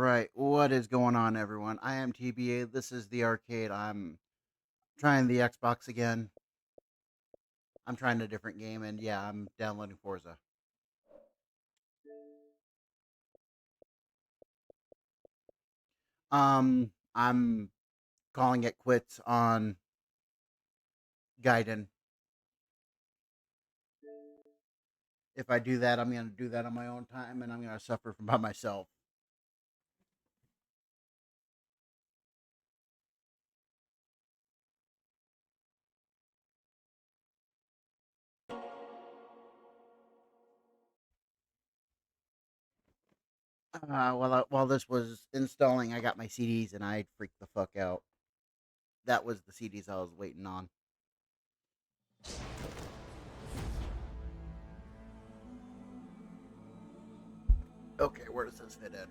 Alright, what is going on, everyone? I am TBA. This is the arcade. I'm trying the Xbox again. I'm trying a different game, and yeah, I'm downloading Forza. I'm calling it quits on Gaiden. If I do that, I'm going to do that on my own time, and I'm going to suffer from by myself. While this was installing, I got my CDs, and I freaked the fuck out. That was the CDs I was waiting on. Okay, where does this fit in?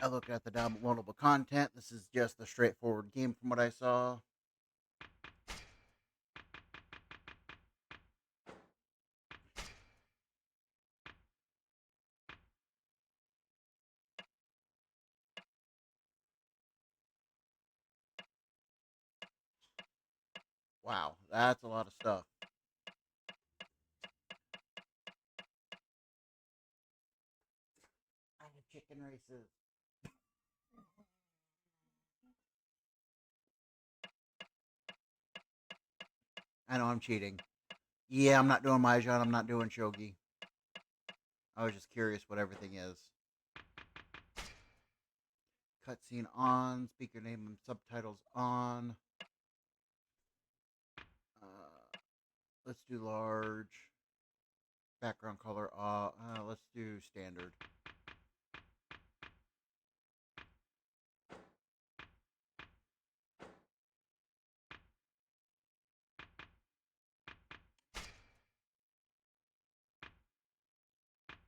I look at the downloadable content. This is just a straightforward game from what I saw. Wow, that's a lot of stuff. I have chicken races. I know I'm cheating. Yeah, I'm not doing Mahjong. I'm not doing Shogi. I was just curious what everything is. Cutscene on. Speaker name and subtitles on. Let's do large. Background color off. Let's do standard.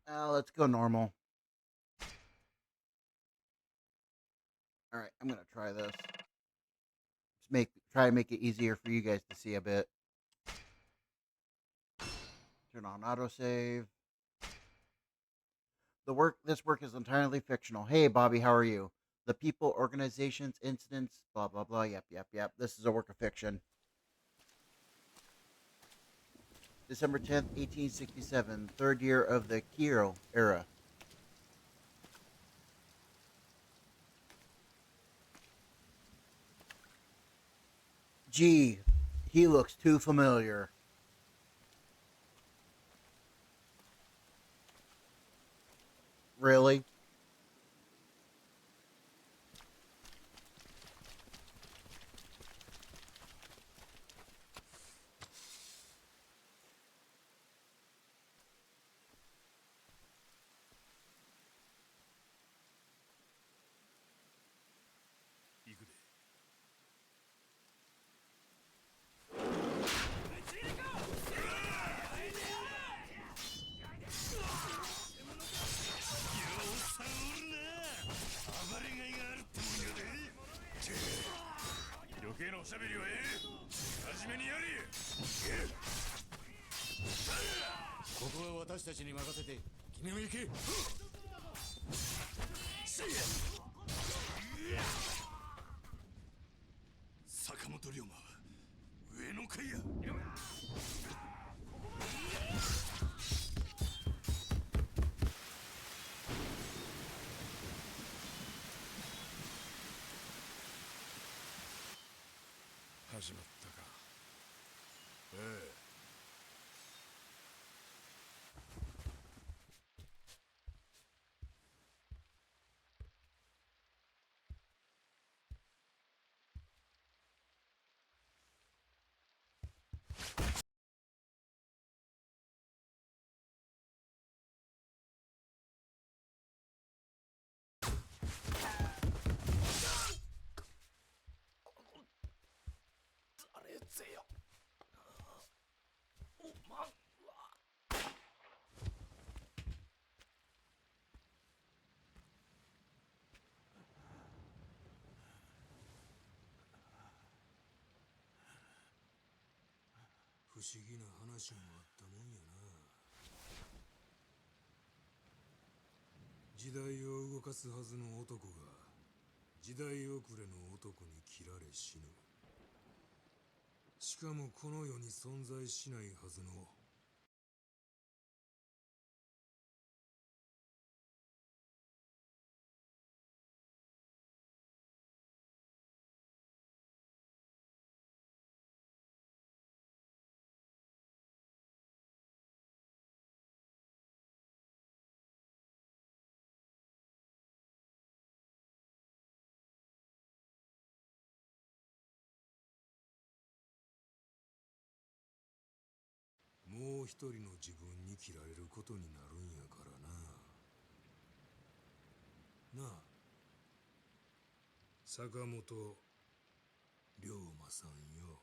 Let's go normal. All right, I'm gonna try this. Try to make it easier for you guys to see a bit. Turn on autosave. This work is entirely fictional. Hey Bobby, how are you? The people, organizations, incidents, blah blah blah. Yep. This is a work of fiction. December 10th, 1867, third year of the Kiro era. Gee, he looks too familiar. Really? 時代を動かすはずの男が時代遅れの男に切られ死ぬ。しかもこの世に存在しないはずのもう一人の自分に切られることになるんやからな。なあ、坂本龍馬さんよ。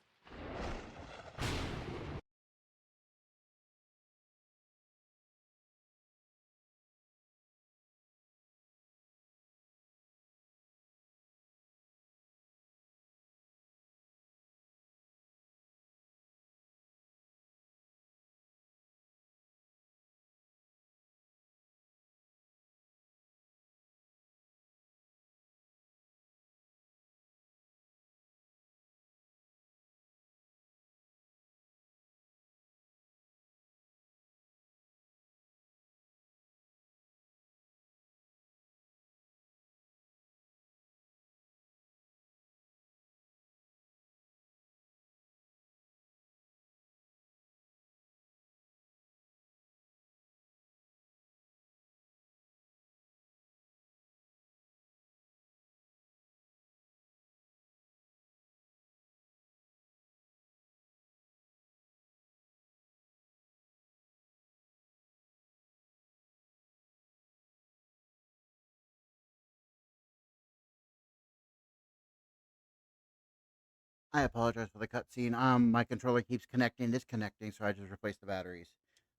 I apologize for the cutscene. My controller keeps connecting, disconnecting, so I just replaced the batteries.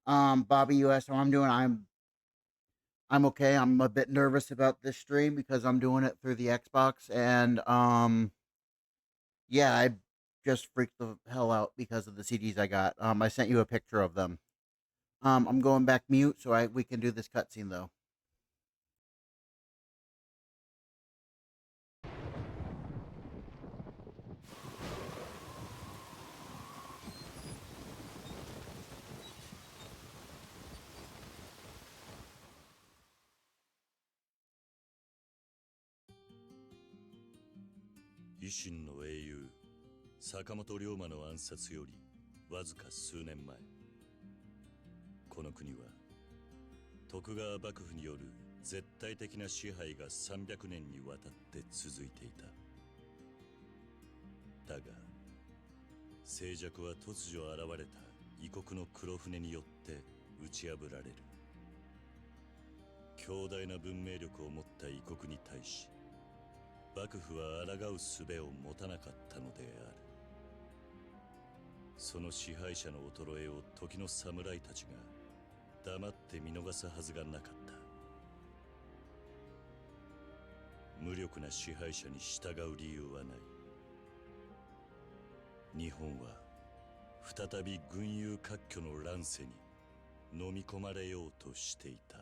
Bobby, you asked how I'm doing. I'm okay. I'm a bit nervous about this stream because I'm doing it through the Xbox, and yeah, I just freaked the hell out because of the CDs I got. I sent you a picture of them. I'm going back mute so we can do this cutscene though. Ishin の英雄坂本龍馬の暗殺よりわずか数年前、この国は徳川幕府による絶対的な支配が300年にわたって続いていた。だが静寂は突如現れた異国の黒船によって打ち破られる。強大な文明力を持った異国に対し、幕府は抗う術を持たなかったのである。その支配者の衰えを時の侍たちが黙って見逃すはずがなかった。無力な支配者に従う理由はない。日本は再び群雄割拠の乱世に飲み込まれようとしていた。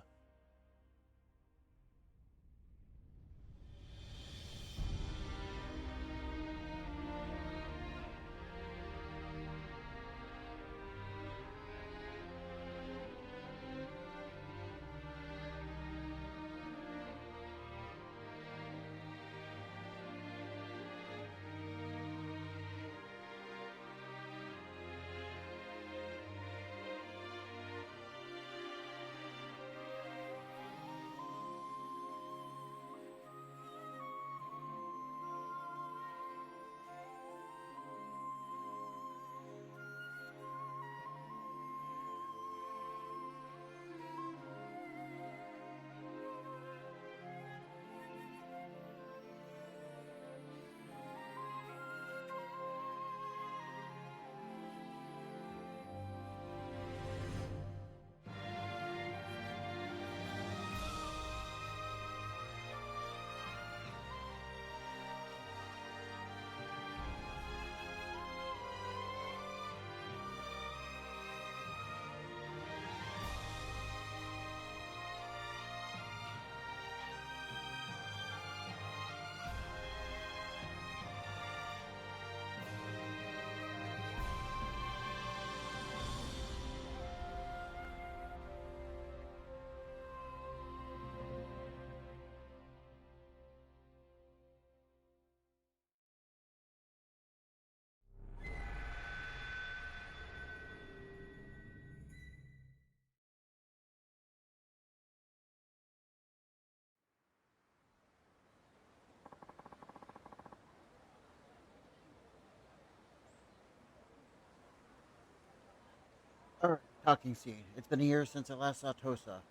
Alright, talking scene. It's been a year since I last saw Tosa.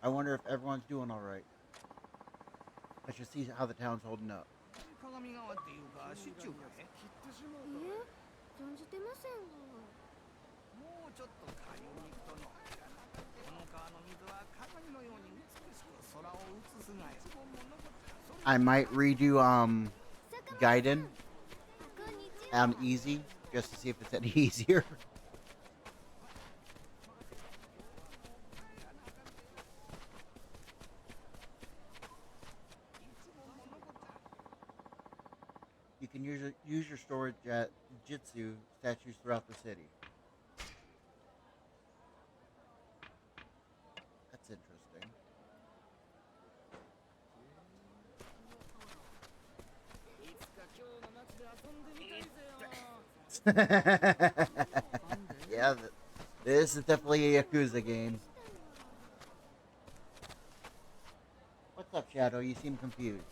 I wonder if everyone's doing alright. I should see how the town's holding up. 鏡川っていうかシチューかい存じてませんが。もうちょっと下流に行くとのこの川の水は鏡のように美しく空を映すがよ I might redo Gaiden on easy just to see if it's any easier. You can use your storage at Jitsu statues throughout the city. That's interesting. Yeah, this is definitely a Yakuza game. What's up, Shadow? You seem confused.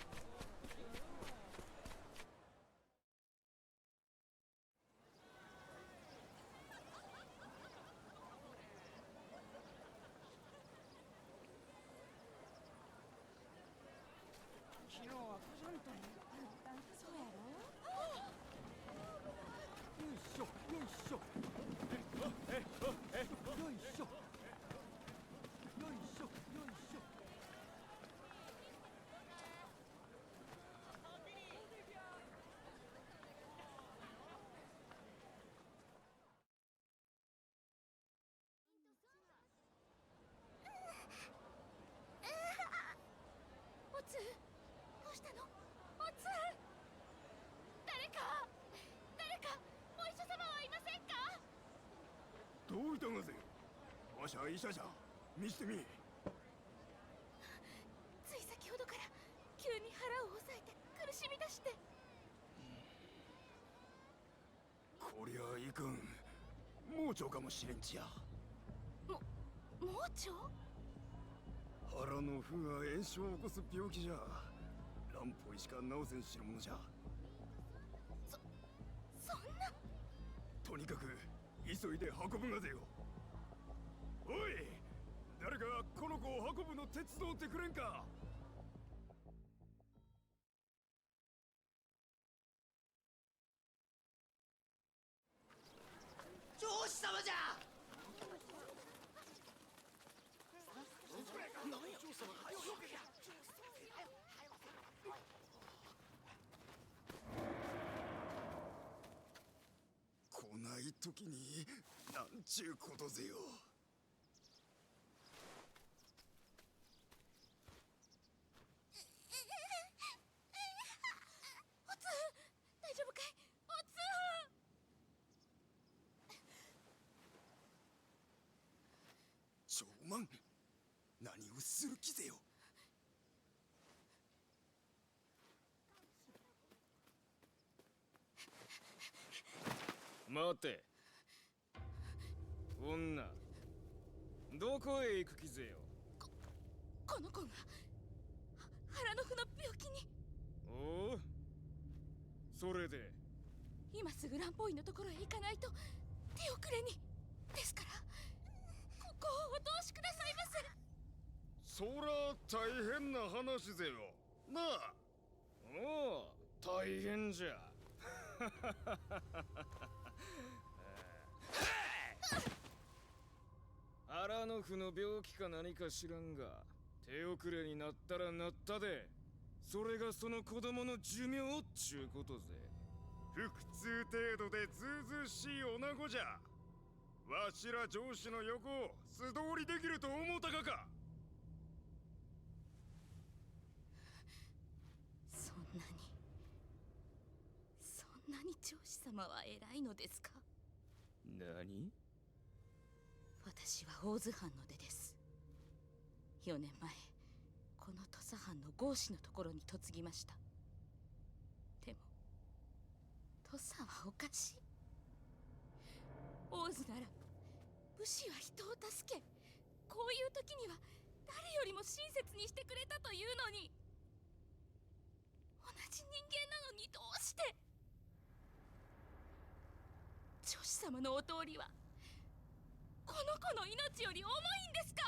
この子の命より重いんですか？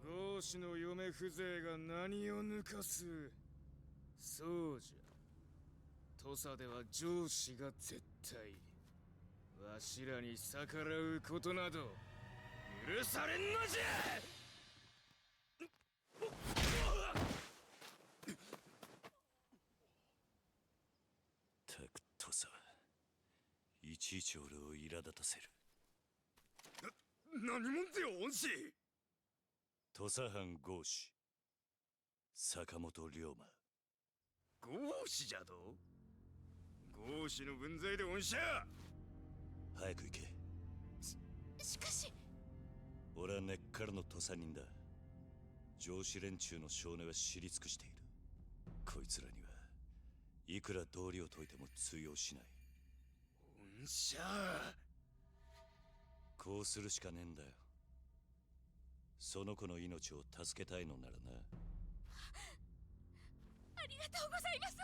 ゴーシの嫁風情が何を抜かす。そうじゃ。土佐では上司が絶対。わしらに逆らうことなど許されんのじゃ。たく土佐はいちいち俺を苛立たせる。何者でよ恩師。土佐藩豪士坂本龍馬。ゴーシじゃと。ゴーシの分際で恩赦。早く行け。しかし俺は根っからの土佐人だ。上司連中の少年は知り尽くしている。こいつらにはいくら道理を解いても通用しない。恩赦。こうするしかねえんだよ。その子の命を助けたいのならな。ありがとうございます。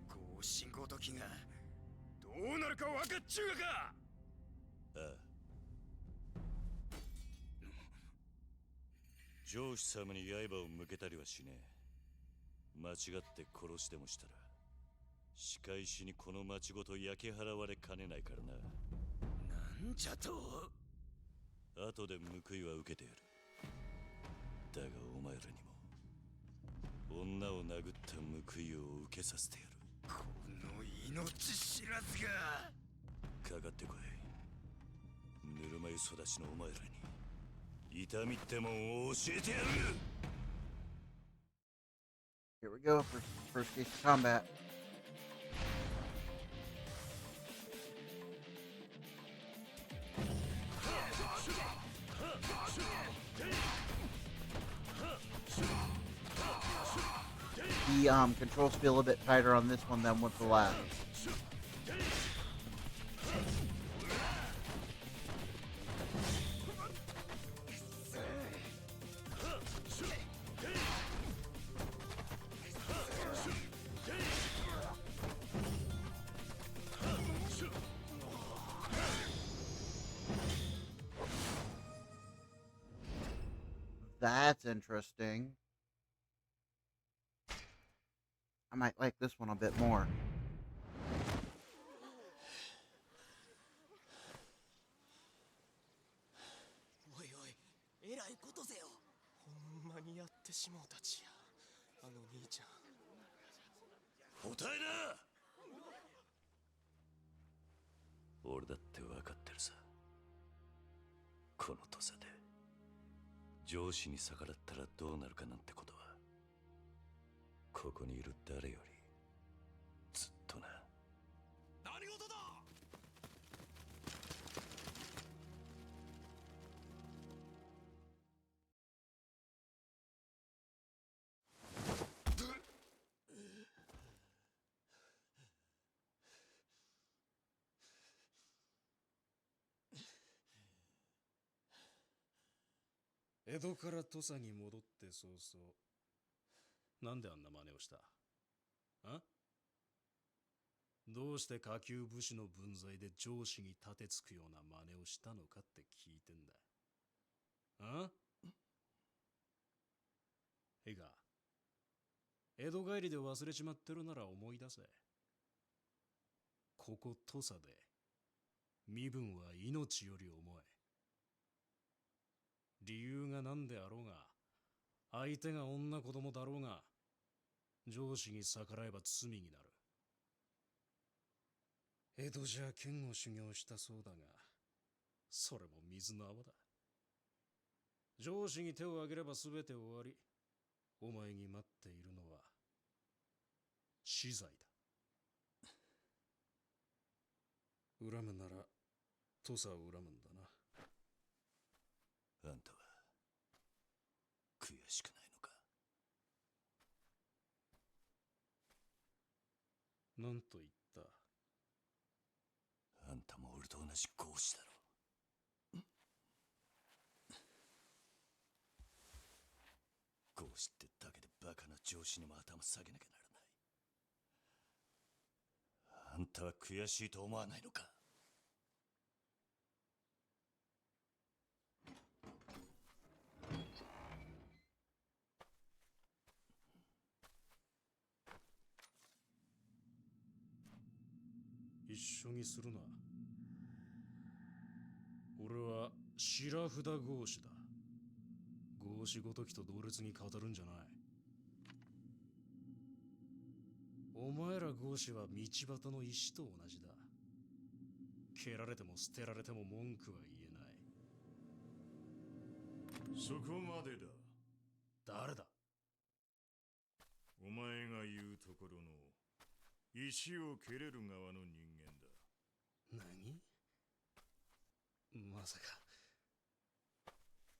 ゴーシごときがどうなるか分かっちゅうがか。ああ。上司様に刃を向けたりはしねえ。間違って殺してもしたら仕返しにこの町ごと焼き払われかねないからな。なんじゃと。後で報いは受けてやる。だがお前らにも女を殴った報いを受けさせてやる。この命知らずが。かかってこい。ぬるま湯育ちのお前らに痛みってもんを教えてやる。 Here we go. First case of combat. The controls feel a bit tighter on this one than with the last. That's interesting. I might like this one a bit more. おいおい、えらいことぜよ。ほんまにやってしもうたちや。あの兄ちゃん。答えな。俺だって分かってるさ。この土佐で上司に逆らったらどうなるかなんてことはここにいる誰よりずっとな。何事だ。江戸から土佐に戻って早々、なんであんな真似をした？どうして下級武士の分際で上司に立てつくような真似をしたのかって聞いてんだ。いいか、江戸帰りで忘れちまってるなら思い出せ。ここ土佐で身分は命より重い。理由が何であろうが、相手が女子供だろうが、上司に逆らえば罪になる。江戸じゃ剣を修行したそうだが、それも水の泡だ。上司に手を挙げれば全て終わり、お前に待っているのは死罪だ。恨むなら土佐を恨むんだな。あんたは悔しくないのか。なんと言った？あんたも俺と同じ合子だろ。合子ってだけでバカ上司にも頭下げなきゃならない。あんたは悔しいと思わないのか？一緒にするな。俺は白札合子だ。合子ごときと同列に語るんじゃない。お前ら合子は道端の石と同じだ。蹴られても捨てられても文句は言えない。そこまでだ。誰だ？お前が言うところの石を蹴れる側の人間だ。何？まさか。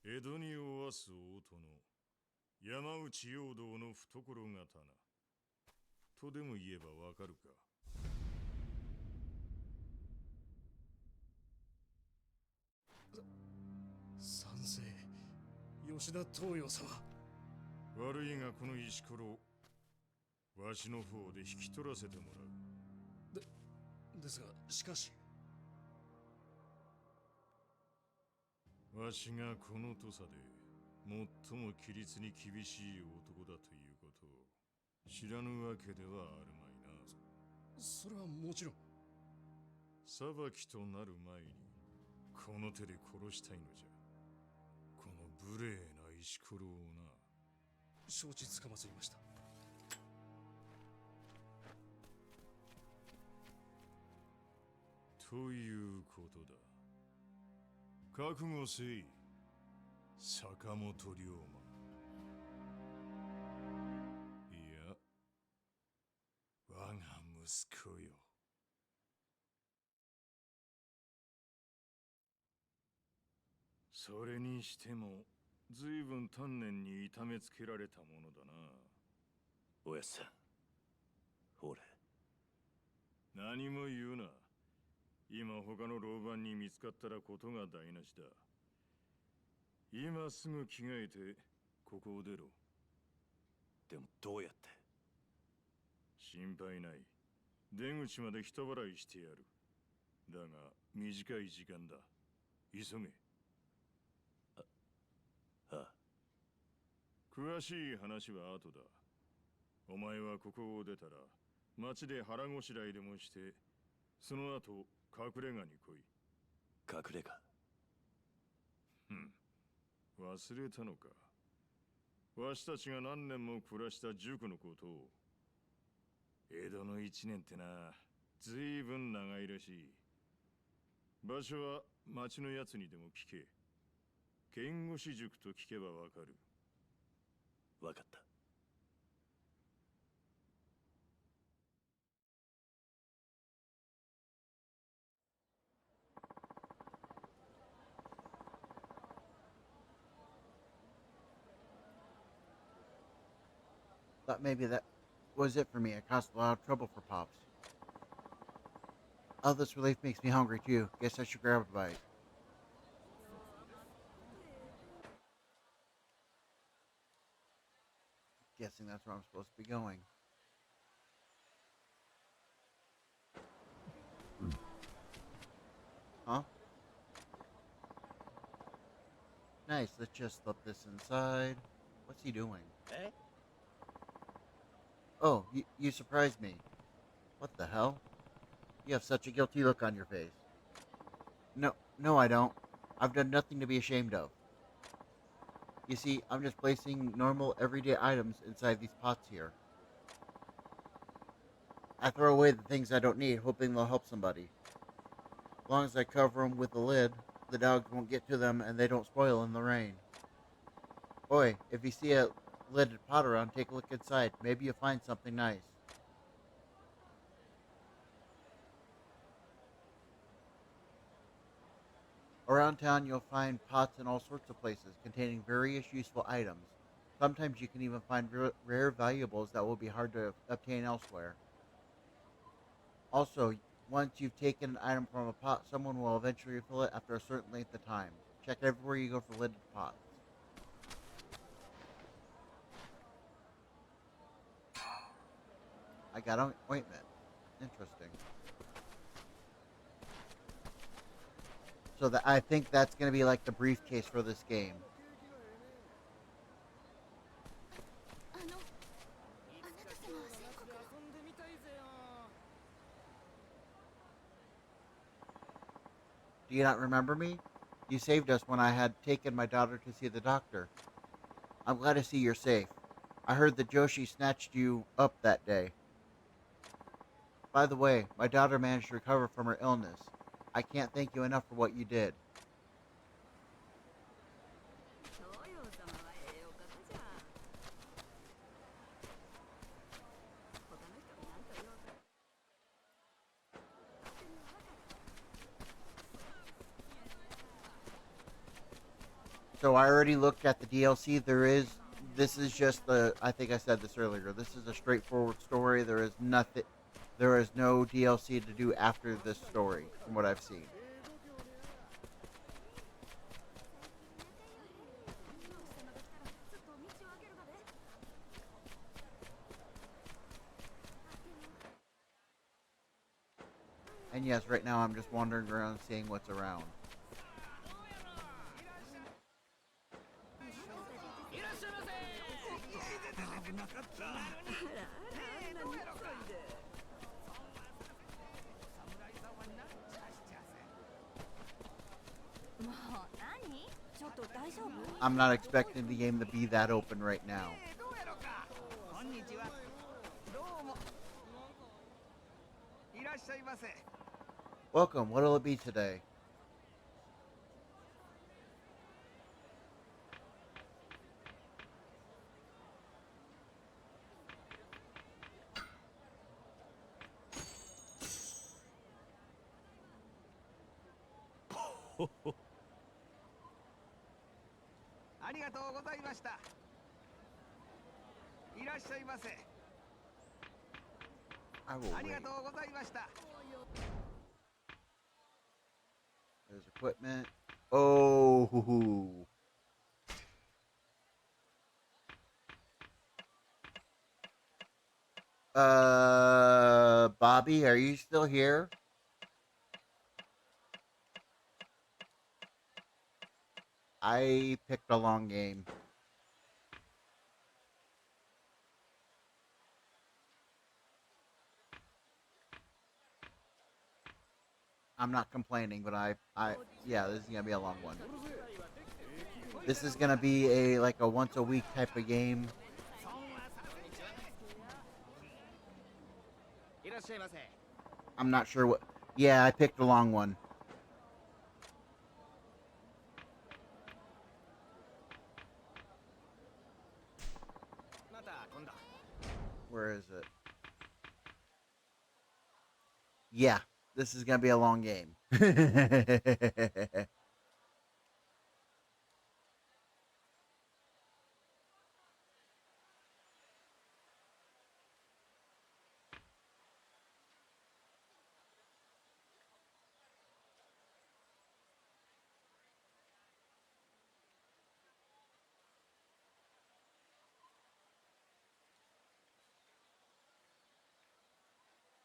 江戸におわす大殿、山内陽道の懐刀とでも言えばわかるか？賛成、吉田東洋様。悪いがこの石ころ、わしの方で引き取らせてもらう。ですが、しかし。わしがこの土佐で最も規律に厳しい男だということを知らぬわけではあるまいな。それはもちろん。裁きとなる前にこの手で殺したいのじゃ。この無礼な石ころをな。承知つかまつりました。ということだ。覚悟せい、坂本龍馬。いや、我が息子よ。それにしても随分丹念に痛めつけられたものだな。おやっさん、俺。何も言うな。今他の老番に見つかったらことが台無しだ。今すぐ着替えてここを出ろ。でもどうやって？心配ない。出口まで人払いしてやる。だが短い時間だ。急げ。ああ。詳しい話は後だ。お前はここを出たら町で腹ごしらえでもして、その後隠れ家に来い。隠れ家？忘れたのか。わしたちが何年も暮らした塾のことを。江戸の一年ってな、ずいぶん長いらしい。場所は町のやつにでも聞け。剣護士塾と聞けばわかる。わかった。Thought maybe that was it for me. I caused a lot of trouble for Pops. All this relief makes me hungry too. Guess I should grab a bite. Guessing that's where I'm supposed to be going. Huh? Nice, let's just slip this inside. What's he doing? Eh? Oh, you surprised me. What the hell? You have such a guilty look on your face. No, I don't. I've done nothing to be ashamed of. You see, I'm just placing normal, everyday items inside these pots here. I throw away the things I don't need, hoping they'll help somebody. As long as I cover them with the lid, the dogs won't get to them and they don't spoil in the rain. Boy, if you see a lidded pot around, take a look inside. Maybe you'll find something nice. Around town, you'll find pots in all sorts of places containing various useful items. Sometimes you can even find rare valuables that will be hard to obtain elsewhere. Also, once you've taken an item from a pot, someone will eventually refill it after a certain length of time. Check everywhere you go for lidded pots. I got ointment. Interesting. So that I think that's gonna be like the briefcase for this game. あなた様は宣告。 Do you not remember me? You saved us when I had taken my daughter to see the doctor. I'm glad to see you're safe. I heard that Joshi snatched you up that day. By the way, my daughter managed to recover from her illness. I can't thank you enough for what you did. So I already looked at the DLC. This is just I think I said this earlier. This is a straightforward story. There is no DLC to do after this story, from what I've seen. And yes, right now I'm just wandering around seeing what's around. I'm not expecting the game to be that open right now. Welcome. What'll it be today? I will wait. There's equipment. Oh. Bobby, are you still here? I picked a long game. I'm not complaining, but yeah, this is gonna be a long one. This is gonna be like a once a week type of game. I'm not sure what. Yeah, I picked a long one. Where is it? Yeah, this is gonna be a long game.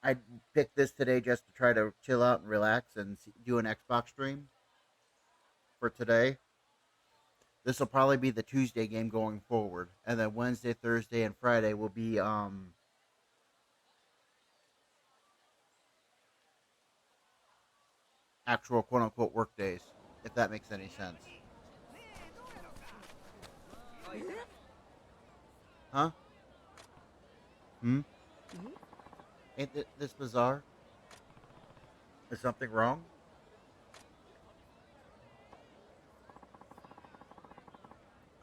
I picked this today just to try to chill out and relax and do an Xbox stream for today. This will probably be the Tuesday game going forward, and then Wednesday, Thursday, and Friday will be actual quote unquote work days, if that makes any sense. Huh? Hmm? Ain't this bizarre? Is something wrong?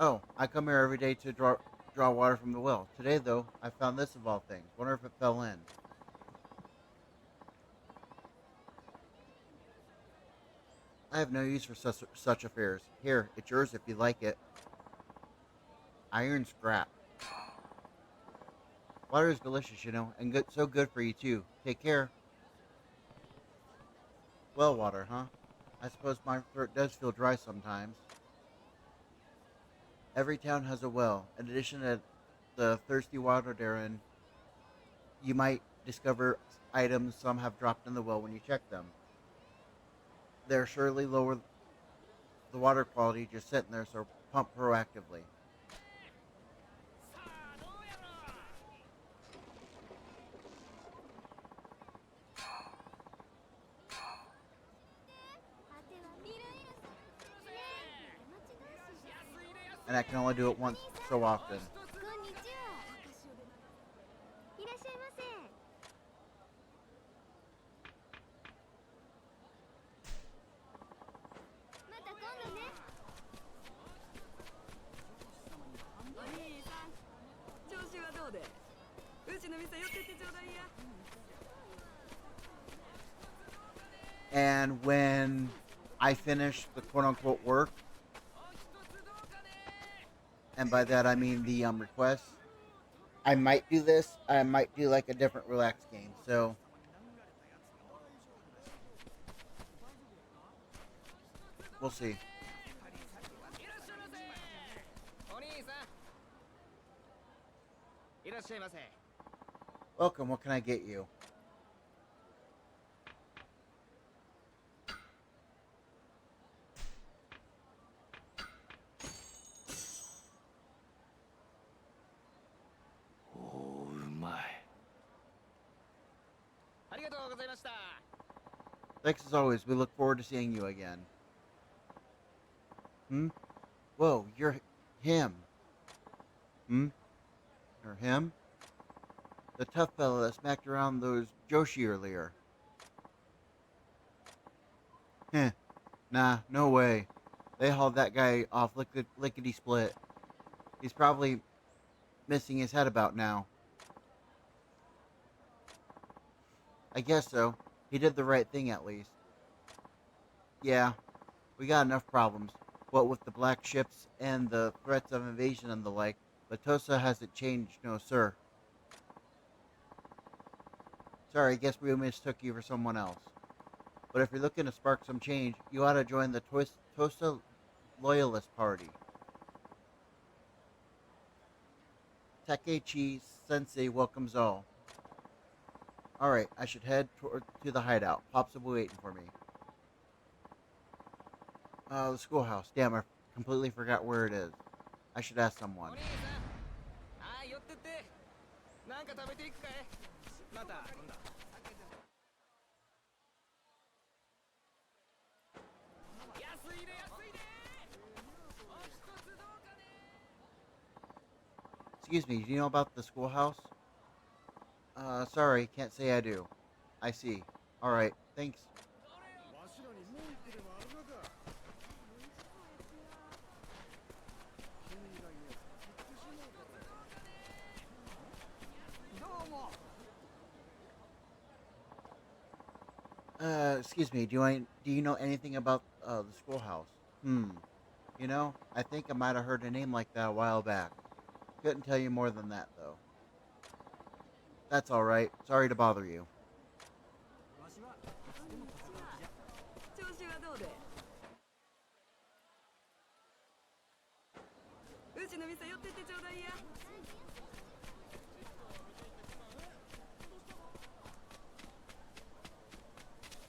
Oh, I come here every day to draw water from the well. Today, though, I found this of all things. Wonder if it fell in. I have no use for such affairs. Here, it's yours if you like it. Iron scrap. Water is delicious, you know, and so good for you too. Take care. Well water, huh? I suppose my throat does feel dry sometimes. Every town has a well. In addition to the thirsty water therein, you might discover items some have dropped in the well when you check them. They're surely lower the water quality just sitting there, so pump proactively. And I can only do it once so often. こんにちは。いらっしゃいませ。また今度ね。お兄さん、調子はどうで？うちの店寄ってってちょうだいや。And when I finish the quote unquote work, and by that I mean the requests, I might do this. I might do like a different relax game. So we'll see. お兄さん、いらっしゃいませ。 Welcome. What can I get you? Oh, うまい。ありがとうございました。 Thanks as always. We look forward to seeing you again. Hmm? Whoa, you're him. Hmm? Or him? The tough fella that smacked around those Joshi earlier. Heh. Nah, no way. They hauled that guy off lickety-split. He's probably missing his head about now. I guess so. He did the right thing at least. Yeah, we got enough problems. What with the black ships and the threats of invasion and the like, but Tosa hasn't changed, no sir. Sorry, I guess we mistook you for someone else. But if you're looking to spark some change, you ought to join the Tosa Loyalist Party. Takechi Sensei welcomes all. Alright, I should head to the hideout. Pops will be waiting for me. The schoolhouse. Damn, I completely forgot where it is. I should ask someone. お兄さん、はい、寄ってって。なんか食べていくかい？また今度。安いで安いで。お一つどうかね。 Excuse me, do you know about the schoolhouse? Sorry, can't say I do. I see. Alright, thanks. Excuse me, do you know anything about, the schoolhouse? You know, I think I might have heard a name like that a while back. Couldn't tell you more than that, though. That's alright. Sorry to bother you. 調子はどうで？うちの店寄ってってちょうだいや。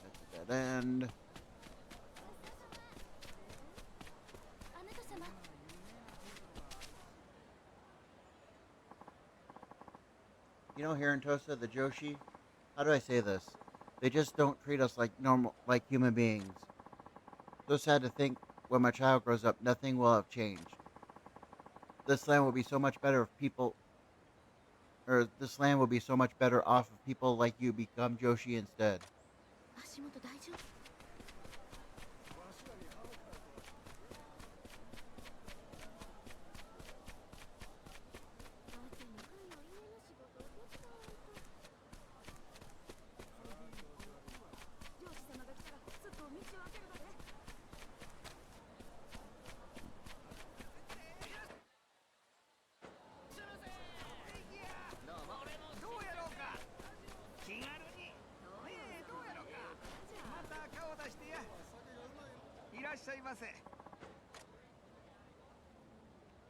That's a dead end. あなた様。 You know, here in Tosa, the Joshi, how do I say this? They just don't treat us like human beings. So sad to think when my child grows up, nothing will have changed. This land will be so much better this land will be so much better off if people like you become Joshi instead. 足元大丈夫？ いらっしゃいませ。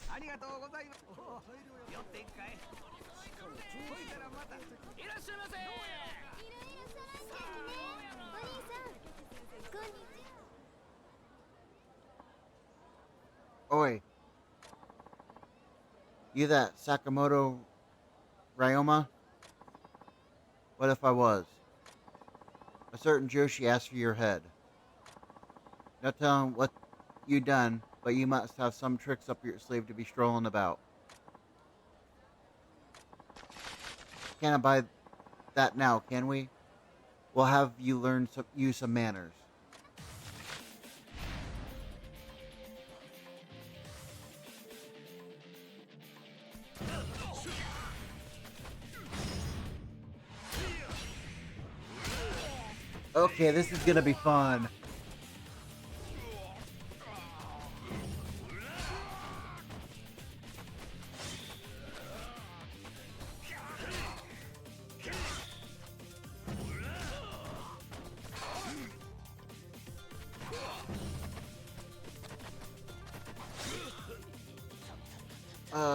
ありがとうございます。寄っていくかい？いたらまたいらっしゃいませ。いろいろそらんけにね。お兄さん、こんにちは。 Oi, you that Sakamoto Ryoma? What if I was? A certain Joshi asked for your head. Now tell him what you done, but you must have some tricks up your sleeve to be strolling about. Can't buy that now, can we? We'll have you learn some manners. Okay, this is gonna be fun.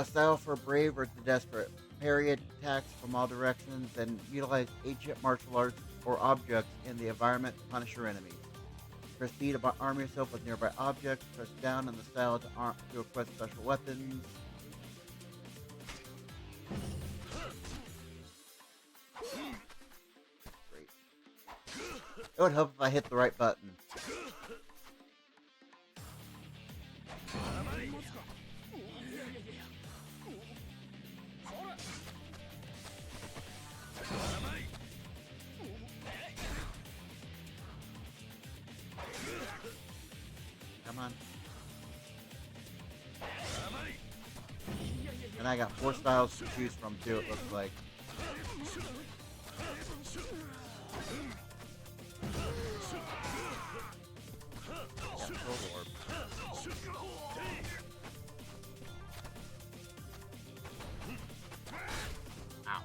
Style for brave or the desperate. Parry attacks from all directions, and utilize ancient martial arts or objects in the environment to punish your enemies. Press B to arm yourself with nearby objects. Press down on the style to equip special weapons. Great. It would help if I hit the right button. Come on. And I got 4 styles to choose from too, it looks like. Yeah, Soul Orb. Ow.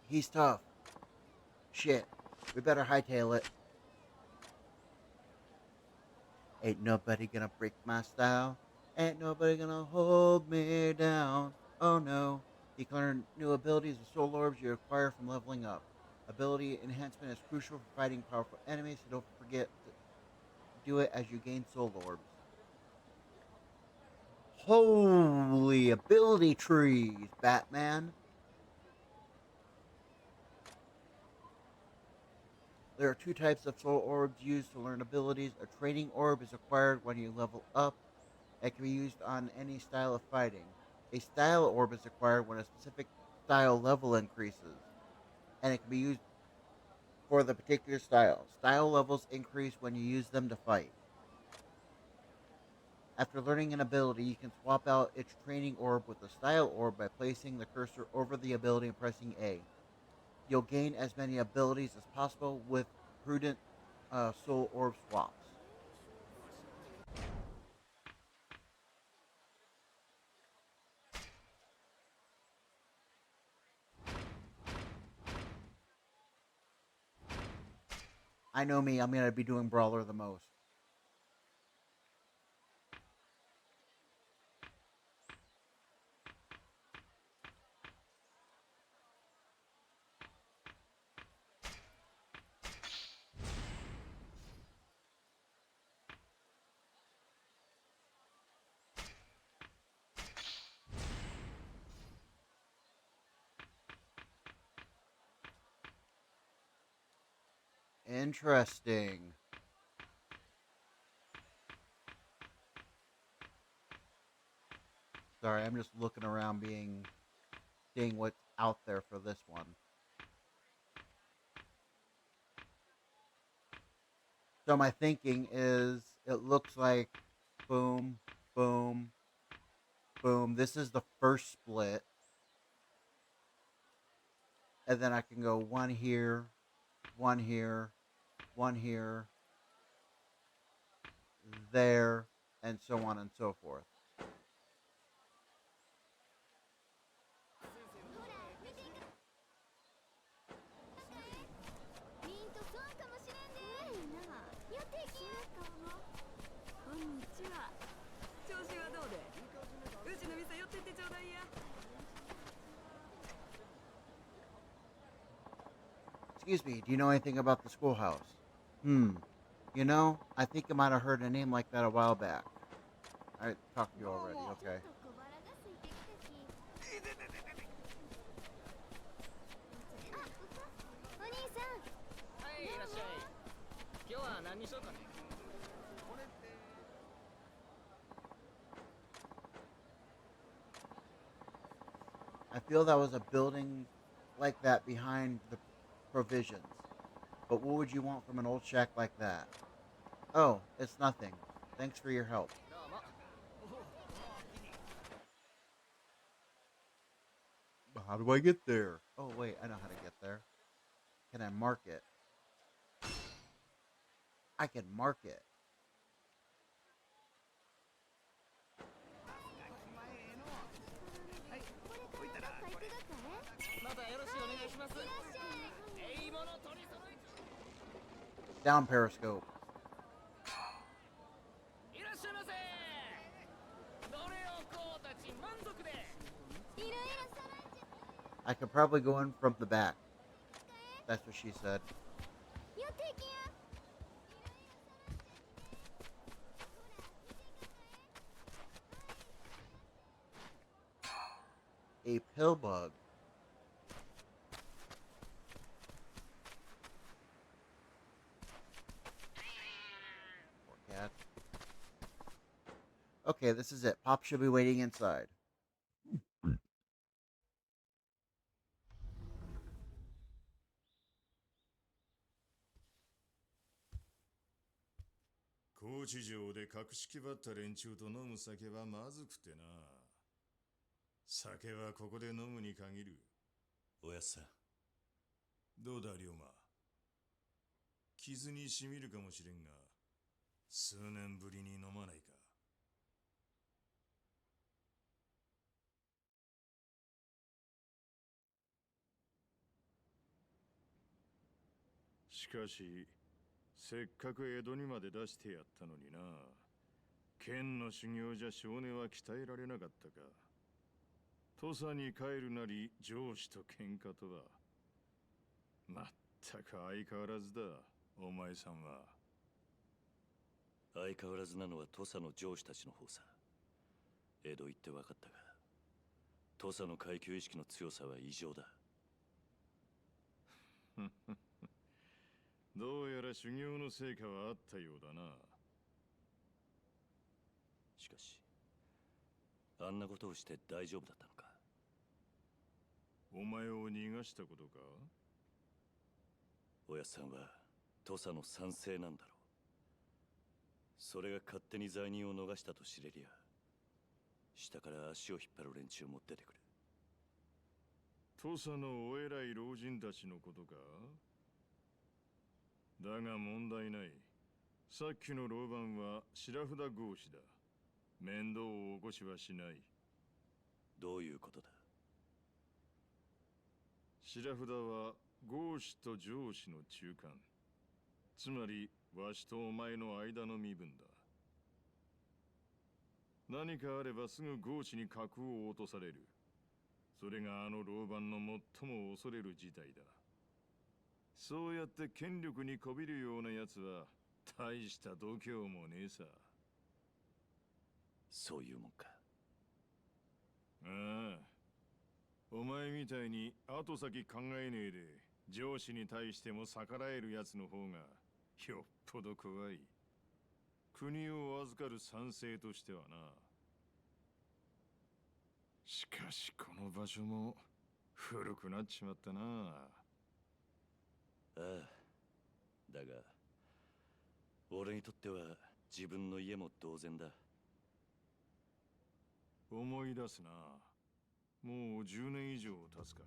He's tough. Shit. We better hightail it. Ain't nobody gonna break my style. Ain't nobody gonna hold me down. Oh no. You can learn new abilities with soul orbs you acquire from leveling up. Ability enhancement is crucial for fighting powerful enemies, so don't forget to do it as you gain soul orbs. Holy ability trees, Batman. There are 2 types of soul orbs used to learn abilities. A training orb is acquired when you level up. It can be used on any style of fighting. A style orb is acquired when a specific style level increases, and it can be used for the particular style. Style levels increase when you use them to fight. After learning an ability, you can swap out its training orb with a style orb by placing the cursor over the ability and pressing A. You'll gain as many abilities as possible with prudent soul orb swaps. I know me, I'm going to be doing Brawler the most. Interesting. Sorry, I'm just looking around seeing what's out there for this one. So my thinking is it looks like boom, boom, boom. This is the first split. And then I can go one here, one here, one here, there, and so on and so forth. Excuse me, do you know anything about the schoolhouse? Hmm. You know, I think I might have heard a name like that a while back. I talked to you already, okay. 小腹が空いてきたし。お兄さん。はい、いらっしゃい。今日は何にしようかね。 I feel that was a building like that behind the provisions. But what would you want from an old shack like that? Oh, it's nothing. Thanks for your help. どうも。 How do I get there? Oh, wait, I know how to get there. Can I mark it? I can mark it. これからどっか行くがかい？またよろしくお願いします。いらっしゃい。えいもの取り揃え Down periscope. いらっしゃいませ。どれをこうたち満足で。いろいろ揃えちゃった。 I could probably go in from the back. That's what she said. 寄っていきや。 A pill bug. Poor cat. Okay, this is it. Pop should be waiting inside. 高知城で格式ばった連中と飲む酒はまずくてな。酒はここで飲むに限る。おやっさん。どうだ龍馬。傷にしみるかもしれんが、数年ぶりに飲まないか。しかし、せっかく江戸にまで出してやったのにな。剣の修行じゃ少年は鍛えられなかったか。土佐に帰るなり上司と喧嘩とは。まったく相変わらずだ、お前さんは。相変わらずなのは土佐の上司たちの方さ。江戸行って分かったが、土佐の階級意識の強さは異常だ。どうやら修行の成果はあったようだな。しかし、あんなことをして大丈夫だったのか。お前を逃がしたことか。おやっさんは土佐の賛成なんだろう。それが勝手に罪人を逃したと知れりゃ、下から足を引っ張る連中も出てくる。土佐のお偉い老人たちのことか。だが問題ない。さっきの老番は白札合子だ。面倒を起こしはしない。どういうことだ。白札は合子と上司の中間。つまりわしとお前の間の身分だ。何かあればすぐ合子に格を落とされる。それがあの老番の最も恐れる事態だ。そうやって権力にこびるような奴は大した度胸もねえさ。そういうもんか。ああ。お前みたいに後先考えねえで上司に対しても逆らえる奴の方がよっぽど怖い。国を預かる賛成としてはな。しかしこの場所も古くなっちまったな。ああ。だが、俺にとっては自分の家も同然だ。思い出すな。もう10年以上経つか。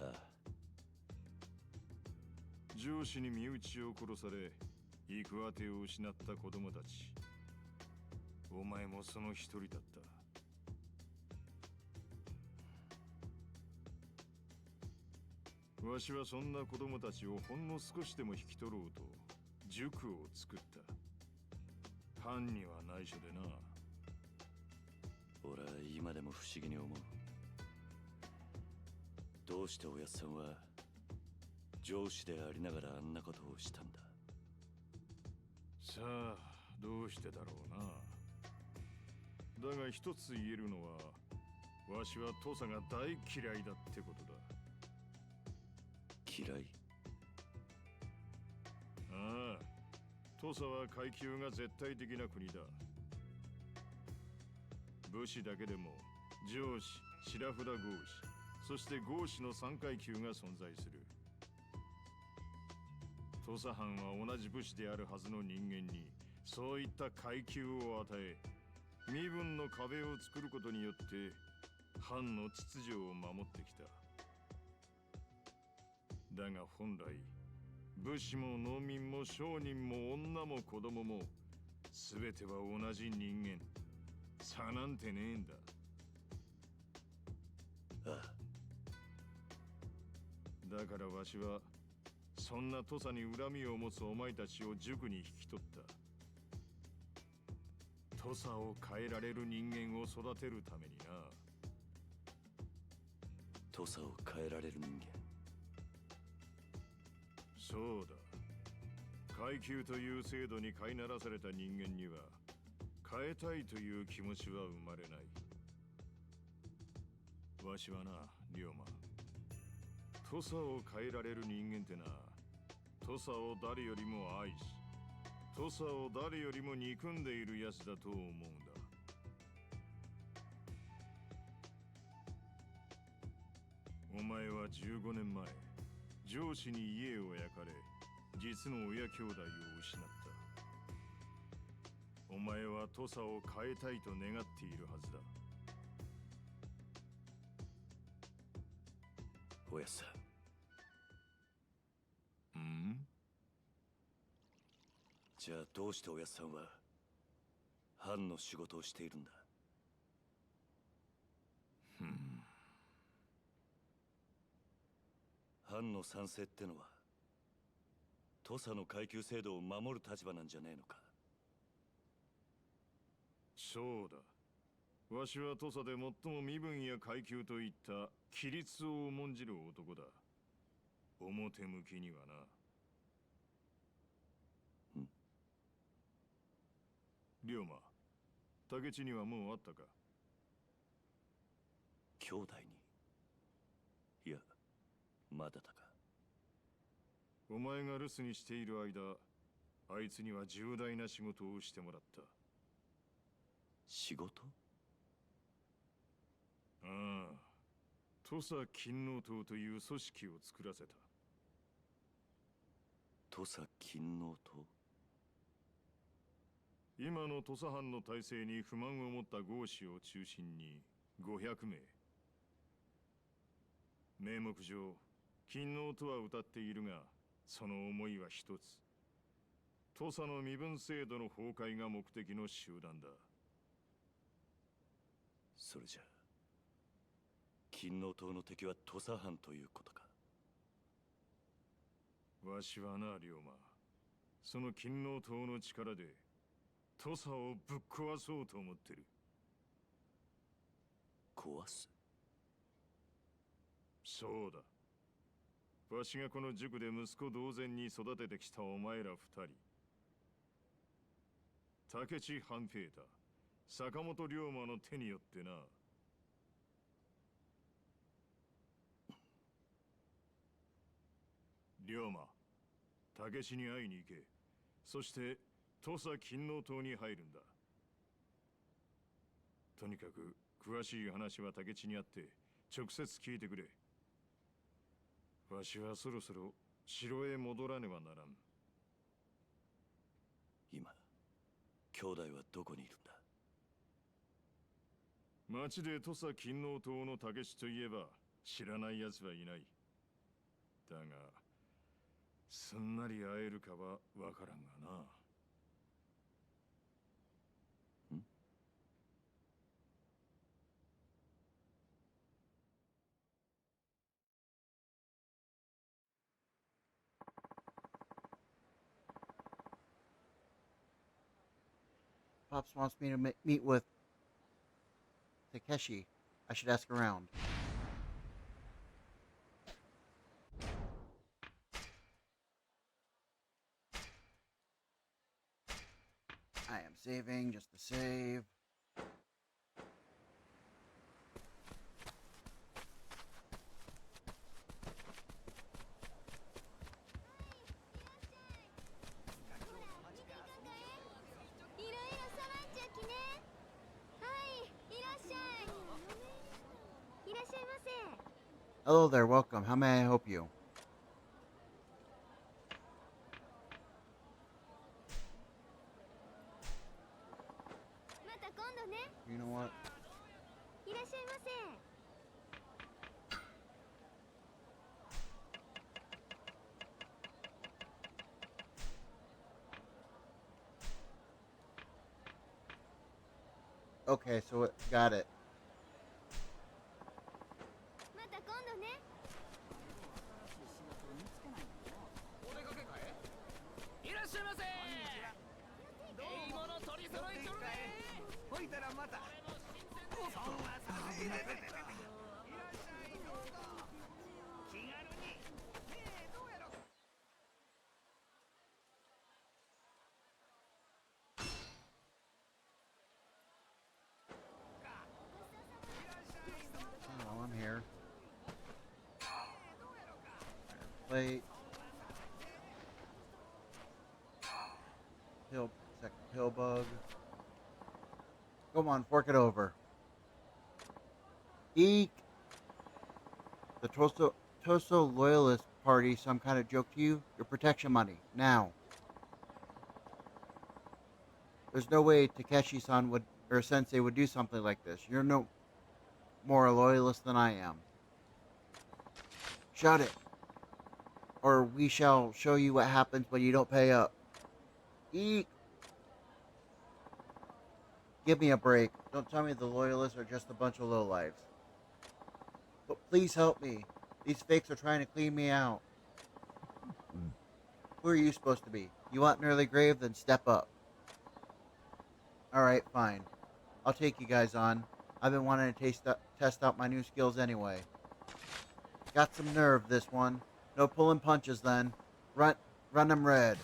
ああ。上司に身内を殺され、行く当てを失った子供たち。お前もその一人だった。わしはそんな子供たちをほんの少しでも引き取ろうと塾を作った。藩には内緒でな。俺は今でも不思議に思う。どうしておやっさんは上司でありながらあんなことをしたんだ。さあ、どうしてだろうな。だが一つ言えるのは、わしは土佐が大嫌いだってことだ。嫌い？ああ、土佐は階級が絶対的な国だ。武士だけでも上司、白札合司、そして合司の3階級が存在する。土佐藩は同じ武士であるはずの人間にそういった階級を与え、身分の壁を作ることによって藩の秩序を守ってきた。だが本来、武士も農民も商人も女も子供も全ては同じ人間。差なんてねえんだ。ああ。だからわしはそんな土佐に恨みを持つお前たちを塾に引き取った。土佐を変えられる人間を育てるためにな。土佐を変えられる人間。そうだ。階級という制度に飼いならされた人間には変えたいという気持ちは生まれない。わしはな、龍馬、土佐を変えられる人間ってな、土佐を誰よりも愛し、土佐を誰よりも憎んでいるやつだと思うんだ。お前は15年前、上司に家を焼かれ、実の親兄弟を失った。お前は土佐を変えたいと願っているはずだ。おやっさん。じゃあどうしておやっさんは藩の仕事をしているんだ？藩の賛成ってのは土佐の階級制度を守る立場なんじゃねえのか？そうだ。わしは土佐で最も身分や階級といった規律を重んじる男だ。表向きにはな。龍馬、竹地にはもう会ったか？兄弟に？いや、まだだか。お前が留守にしている間、あいつには重大な仕事をしてもらった。仕事？ああ、土佐勤王党という組織を作らせた。土佐勤王党？今の土佐藩の体制に不満を持った豪士を中心に500名。名目上、勤王とは謳っているが、その思いは一つ。土佐の身分制度の崩壊が目的の集団だ。それじゃあ、勤王党の敵は土佐藩ということか。わしはな、龍馬、その勤王党の力で土佐をぶっ壊そうと思ってる。壊す？そうだ。わしがこの塾で息子同然に育ててきたお前ら二人、竹地半平太、坂本龍馬の手によってな。龍馬、竹地に会いに行け。そして土佐勤王党に入るんだ。とにかく詳しい話は竹地に会って直接聞いてくれ。わしはそろそろ城へ戻らねばならん。今、兄弟はどこにいるんだ？町で土佐勤王党の竹地といえば知らない奴はいない。だが、すんなり会えるかはわからんがな。Pops wants me to meet with Takeshi. I should ask around. saving just to save. Hello there, welcome. How may I help you? You know what? Okay, so got it. Oh, I'm here. Plate. Second pill bug. Come on, fork it over. Eek! The Toso Loyalist Party some kind of joke to you? Your protection money, now. There's no way Takeshi-san would, or Sensei would do something like this. You're no more a loyalist than I am. Shut it! Or we shall show you what happens when you don't pay up. Eek! Give me a break. Don't tell me the loyalists are just a bunch of lowlives. But please help me. These fakes are trying to clean me out. Who are you supposed to be? You want an early grave? Then step up. Alright, fine. I'll take you guys on. I've been wanting to test out my new skills anyway. Got some nerve, this one. No pulling punches then. Run them red.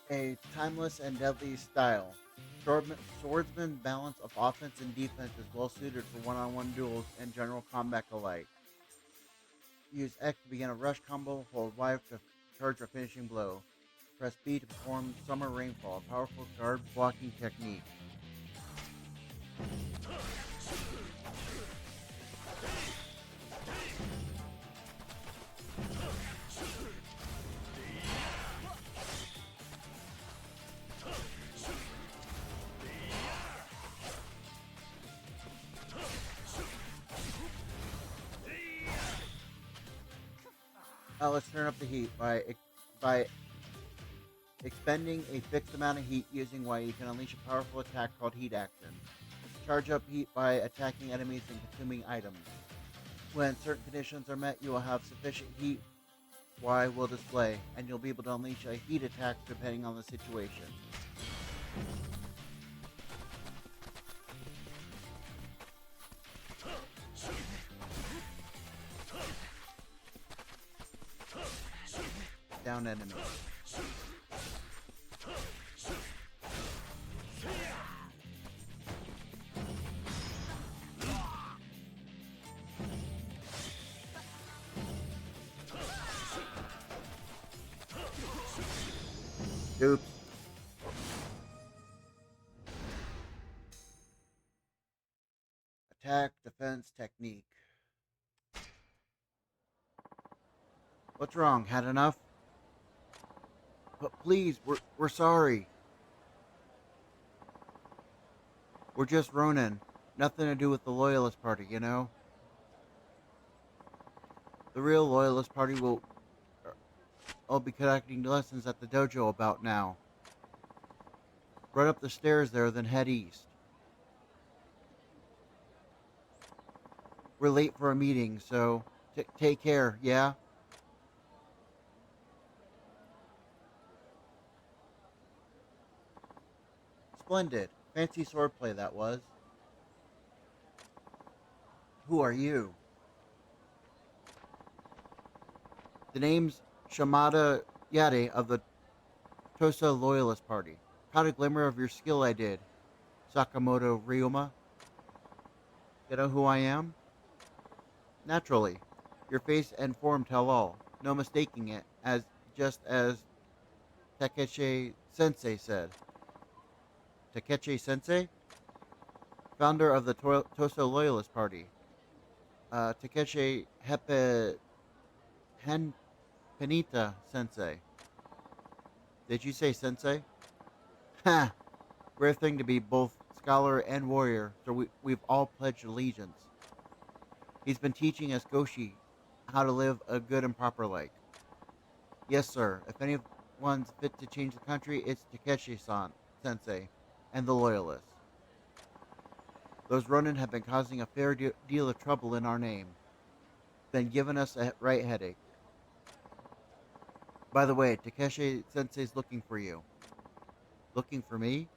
A timeless and deadly style. Swordsman's balance of offense and defense is well suited for one-on-one duels and general combat alike. Use X to begin a rush combo, hold Y to charge a finishing blow. Press B to perform Summer Rainfall, a powerful guard blocking technique. Now let's turn up the heat by expending a fixed amount of heat using Y. You can unleash a powerful attack called Heat Action. Charge up heat by attacking enemies and consuming items. When certain conditions are met, you will have sufficient heat. Y will display, and you'll be able to unleash a heat attack depending on the situation. Down enemies. Oops. Attack, defense, technique. What's wrong? Had enough? But please, we're sorry. We're just Ronin. Nothing to do with the Loyalist Party, you know? The real Loyalist Party will I'll be conducting lessons at the dojo about now. Run up the stairs there, then head east. We're late for a meeting, so take care, yeah? Splendid. Fancy swordplay that was. Who are you? The name's Shamada Yade of the Tosa Loyalist Party. Caught a glimmer of your skill, I did. Sakamoto Ryuma. You know who I am? Naturally. Your face and form tell all. No mistaking it, just as Takeshi Sensei said. Takeshi Sensei? Founder of the Tosa Loyalist Party. Takeshi Penita Sensei. Did you say Sensei? Ha! Rare thing to be both scholar and warrior, so we've all pledged allegiance. He's been teaching us Goshi how to live a good and proper life. Yes, sir. If anyone's fit to change the country, it's Takeshi-san, Sensei, and the Loyalists. Those Ronin have been causing a fair deal of trouble in our name. Been giving us a right headache. By the way, Takeshi Sensei's looking for you. Looking for me?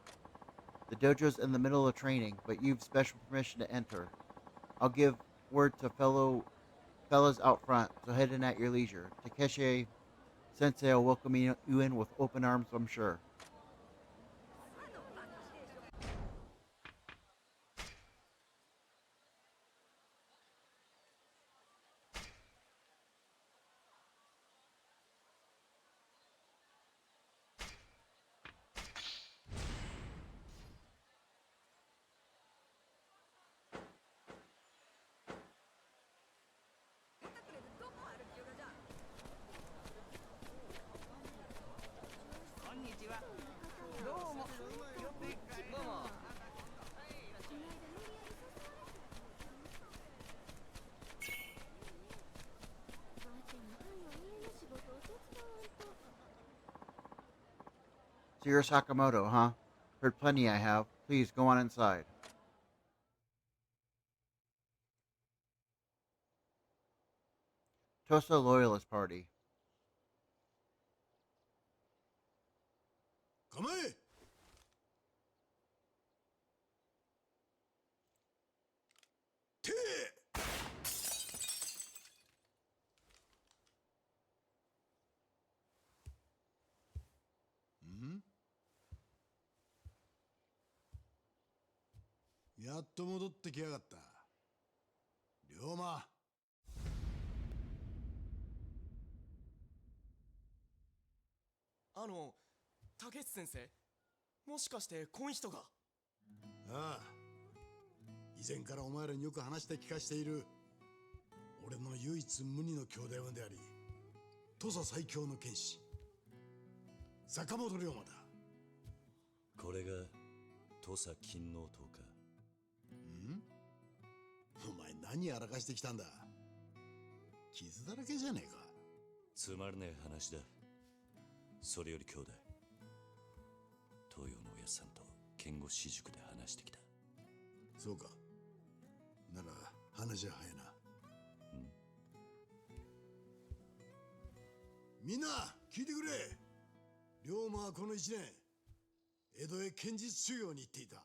The dojo's in the middle of training, but you've special permission to enter. I'll give word to fellas out front, so head in at your leisure. Takeshi Sensei will welcome you in with open arms, I'm sure. So you're Sakamoto, huh? Heard plenty I have. Please, go on inside. Tosa Loyalist Party. 構えてんやっと戻ってきやがった。龍馬。竹内先生、もしかしてこん人が。ああ、以前からお前らによく話して聞かしている俺の唯一無二の兄弟分であり土佐最強の剣士坂本龍馬だ。これが土佐勤王党か。ん？お前何やらかしてきたんだ。傷だらけじゃねえか。つまらねえ話だ。それより兄弟、東洋のおやっさんと剣護私塾で話してきた。そうか。なら話は早いな。みんな聞いてくれ。龍馬はこの1年江戸へ剣術修行に行っていた。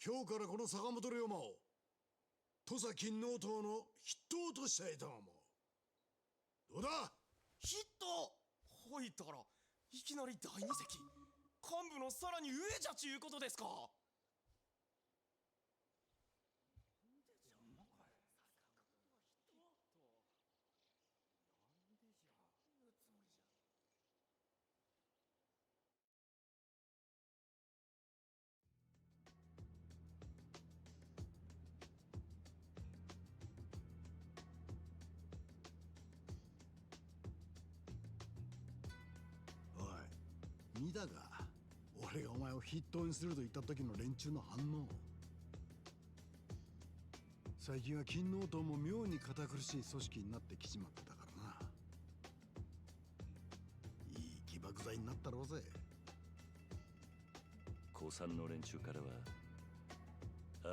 今日からこの坂本龍馬を土佐勤王党の筆頭としたいと思う。どうだ。ヒット。ほいったからいきなり第二席、幹部のさらに上じゃちゅうことですか。おい、見たか。俺俺がお前を筆頭にすると言った時の連中の反応。最近は金納党も妙に堅苦しい組織になってきちまってたからな。いい起爆剤になったろうぜ。古参の連中からは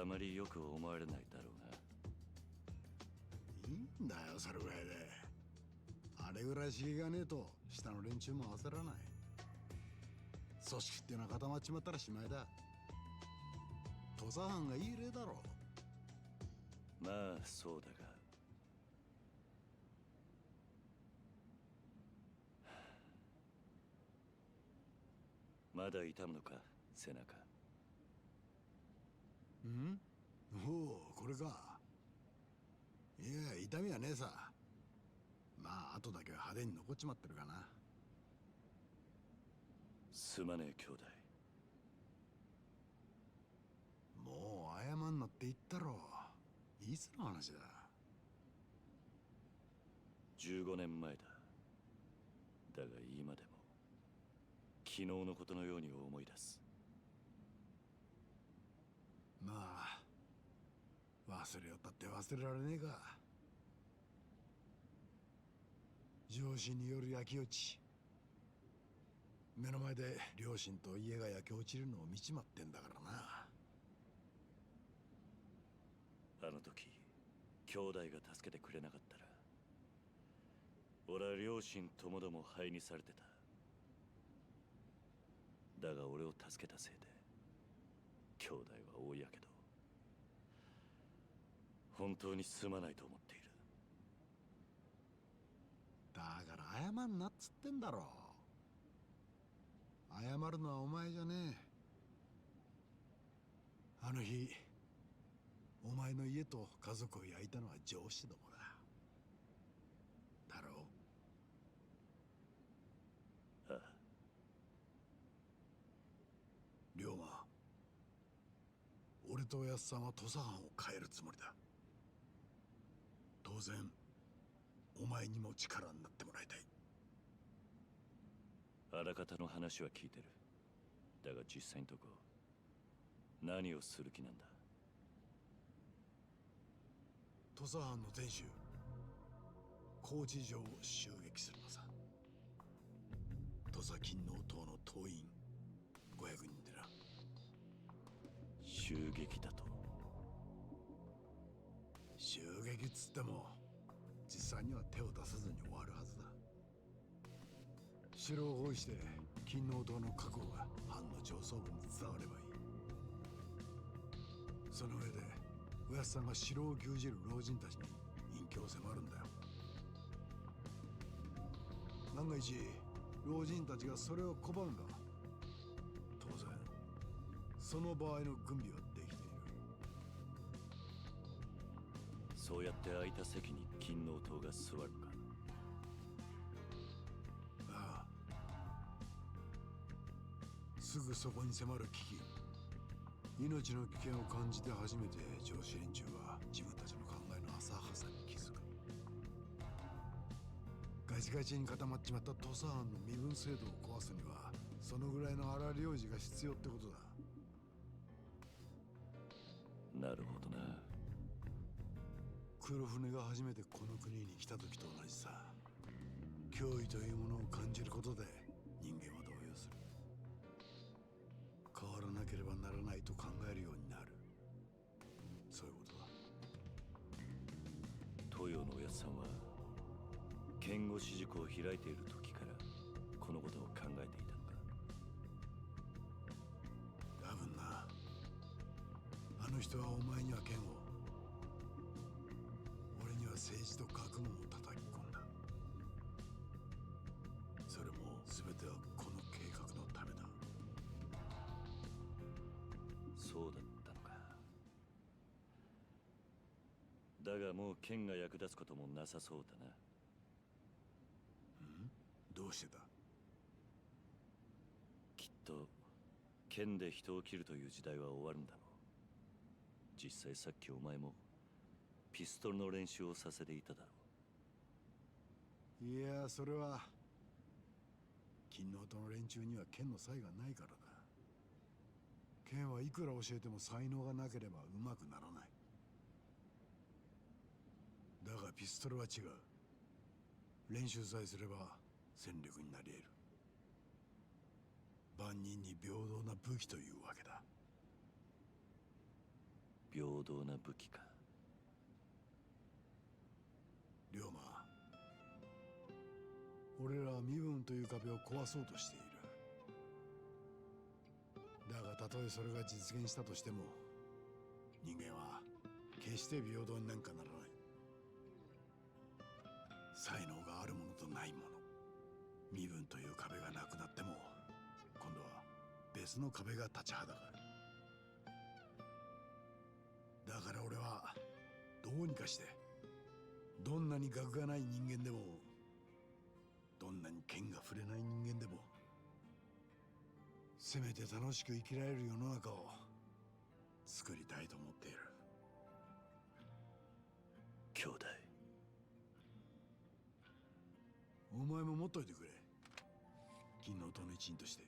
あまりよく思われないだろうが。いいんだよそれぐらいで。あれぐらい刺激がねえと下の連中も焦らない。組織ってのは固まっちまったらしまいだ。土佐藩がいい例だろ。まあそうだが、まだ痛むのか背中。ん？おお、これか。いや、痛みはねえさ。まあ後だけは派手に残っちまってるかな。すまねえ兄弟。もう謝んなって言ったろ。いつの話だ。15年前だ。だが今でも昨日のことのように思い出す。まあ忘れよったって忘れられねえか。上司による焼き討ち。目の前で両親と家が焼け落ちるのを見ちまってんだからな。あの時兄弟が助けてくれなかったら俺は両親ともども灰にされてた。だが俺を助けたせいで兄弟は大やけど。本当にすまないと思っている。だから謝んなっつってんだろ。謝るのはお前じゃねえ。あの日お前の家と家族を焼いたのは上司どもだ。だろう。ああ。龍馬、俺とおやっさんは土佐藩を変えるつもりだ。当然お前にも力になってもらいたい。あらかたの話は聞いてる。だが実際のとこ何をする気なんだ。土佐藩の天守高知城を襲撃するのさ。土佐勤王党の党員500人でな。襲撃だと。襲撃っつっても実際には手を出さずに終わるはずだ。城を包囲して勤王党の覚悟が藩の上層部に伝わればいい。その上でおやっさんが城を牛耳る老人たちに隠居を迫るんだよ。万が一老人たちがそれを拒んだ。当然その場合の軍備はできている。そうやって空いた席に勤王党が座るか。ああ、すぐそこに迫る危機。命の危険を感じて初めて上司連中は自分たちの考えの浅はかさに気づく。ガチガチに固まっちまった土佐藩の身分制度を壊すにはそのぐらいの荒領事が必要ってことだ。なるほどな。黒船が初めてこの国に来た時と同じさ。脅威というものを感じることで人間は動揺する。変わらなければならないと考えるようになる。そういうことだ。東洋のおやっさんは剣護士塾を開いている時からこのことを考えていたのか。多分な。あの人はお前には剣を、俺には政治と覚悟を叩き込んだ。それも全てはこの計画のためだ。そうだったのか。だがもう剣が役立つこともなさそうだな。どうしてだ。きっと剣で人を切るという時代は終わるんだろう。実際さっきお前もピストルの練習をさせていただろいや、それは勤王党の連中には剣の才がないからだ。剣はいくら教えても才能がなければ上手くならない。だがピストルは違う。練習さえすれば戦力になり得る。万人に平等な武器というわけだ。平等な武器か。龍馬、俺らは身分という壁を壊そうとしている。だがたとえそれが実現したとしても、人間は決して平等になんかならない。才能があるものとないもの、身分という壁がなくなっても、今度は別の壁が立ちはだかる。だから俺はどうにかして、どんなに学がない人間でも、どんなに剣が触れない人間でも、せめて楽しく生きられる世の中を作りたいと思っている。兄弟。お前も持っといてくれ。金の音の一員として。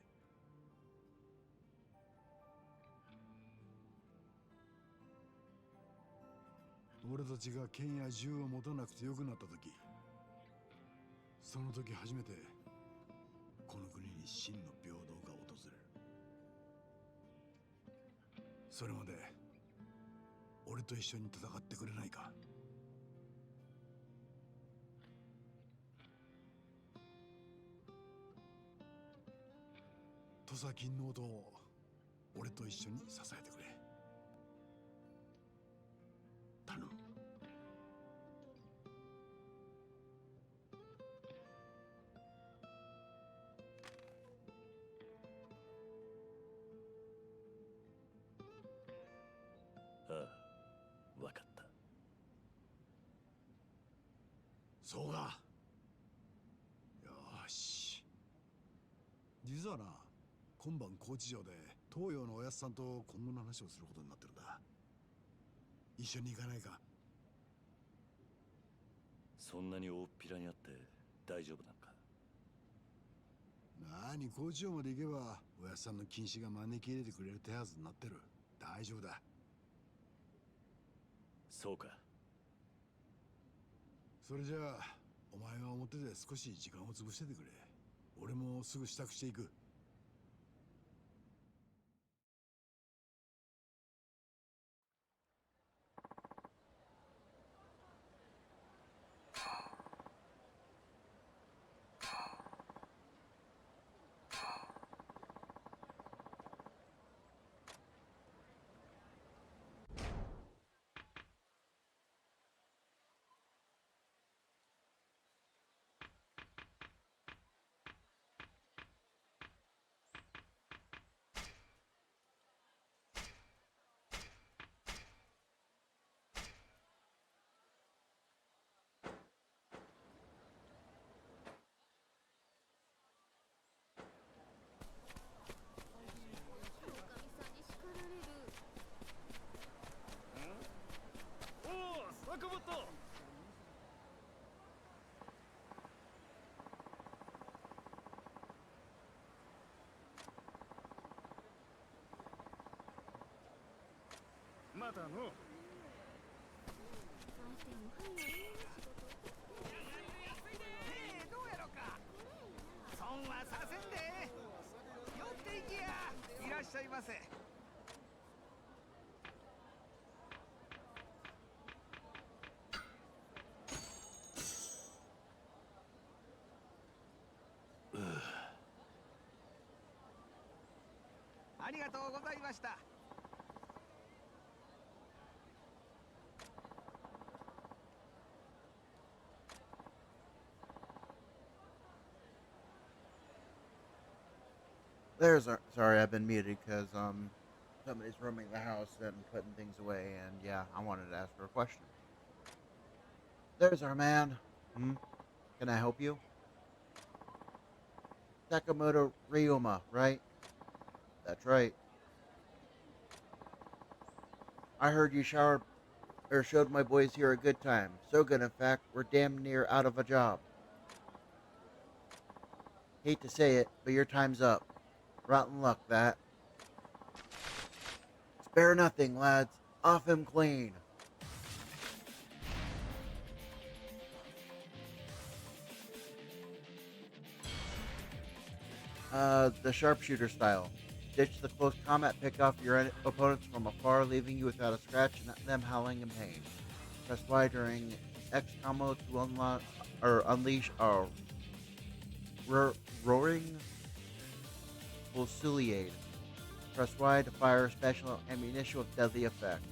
俺たちが剣や銃を持たなくてよくなった時、その時初めてこの国に真の平等が訪れる。それまで俺と一緒に戦ってくれないか。土佐金の音を俺と一緒に支えてくれ。頼む。ああ、わかった。そうだ。よし。実はな、今晩高知城で東洋のおやっさんと今後の話をすることになってるんだ。一緒に行かないか。そんなに大っぴらにあって大丈夫なんか。なに、高知城まで行けばおやっさんの禁止が招き入れてくれる手はずになってる。大丈夫だ。そうか。それじゃあお前は表で少し時間を潰しててくれ。俺もすぐ支度していく。坂本。またの。どうやろか。損はさせんで。寄っていきや。いらっしゃいませ。ありがとうございました。Sorry, I've been muted because somebody's roaming the house and putting things away, and yeah, I wanted to ask her a question. There's our man. Can I help you? Sakamoto Ryuma, right? That's right. I heard you showered or showed my boys here a good time. So good, in fact, we're damn near out of a job. Hate to say it, but your time's up. Rotten luck, that. Spare nothing, lads. Off him clean. The sharpshooter style. Ditch the close combat, pick off your opponents from afar, leaving you without a scratch and them howling in pain. Press Y during X combo to unlock or unleash a roaring fusillade. Press Y to fire special ammunition with deadly effects.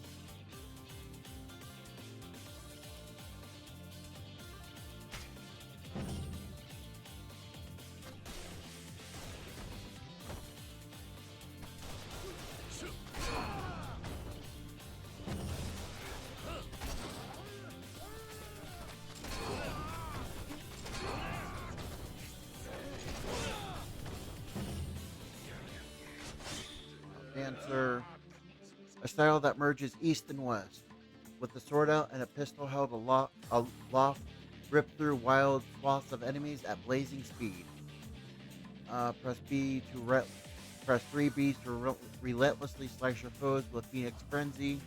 Dancer, a style that merges east and west. With the sword out and a pistol held aloft, rip through wild swaths of enemies at blazing speed. Press B to press 3 Bs to relentlessly slice your foes with Phoenix Frenzy.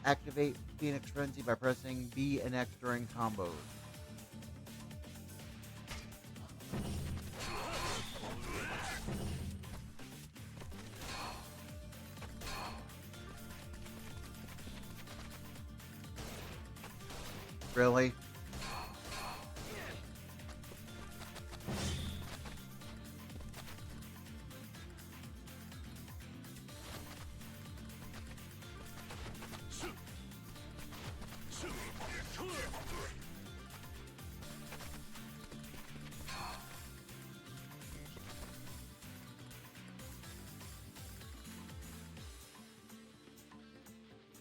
Activate Phoenix Frenzy by pressing B and X during combos. Really?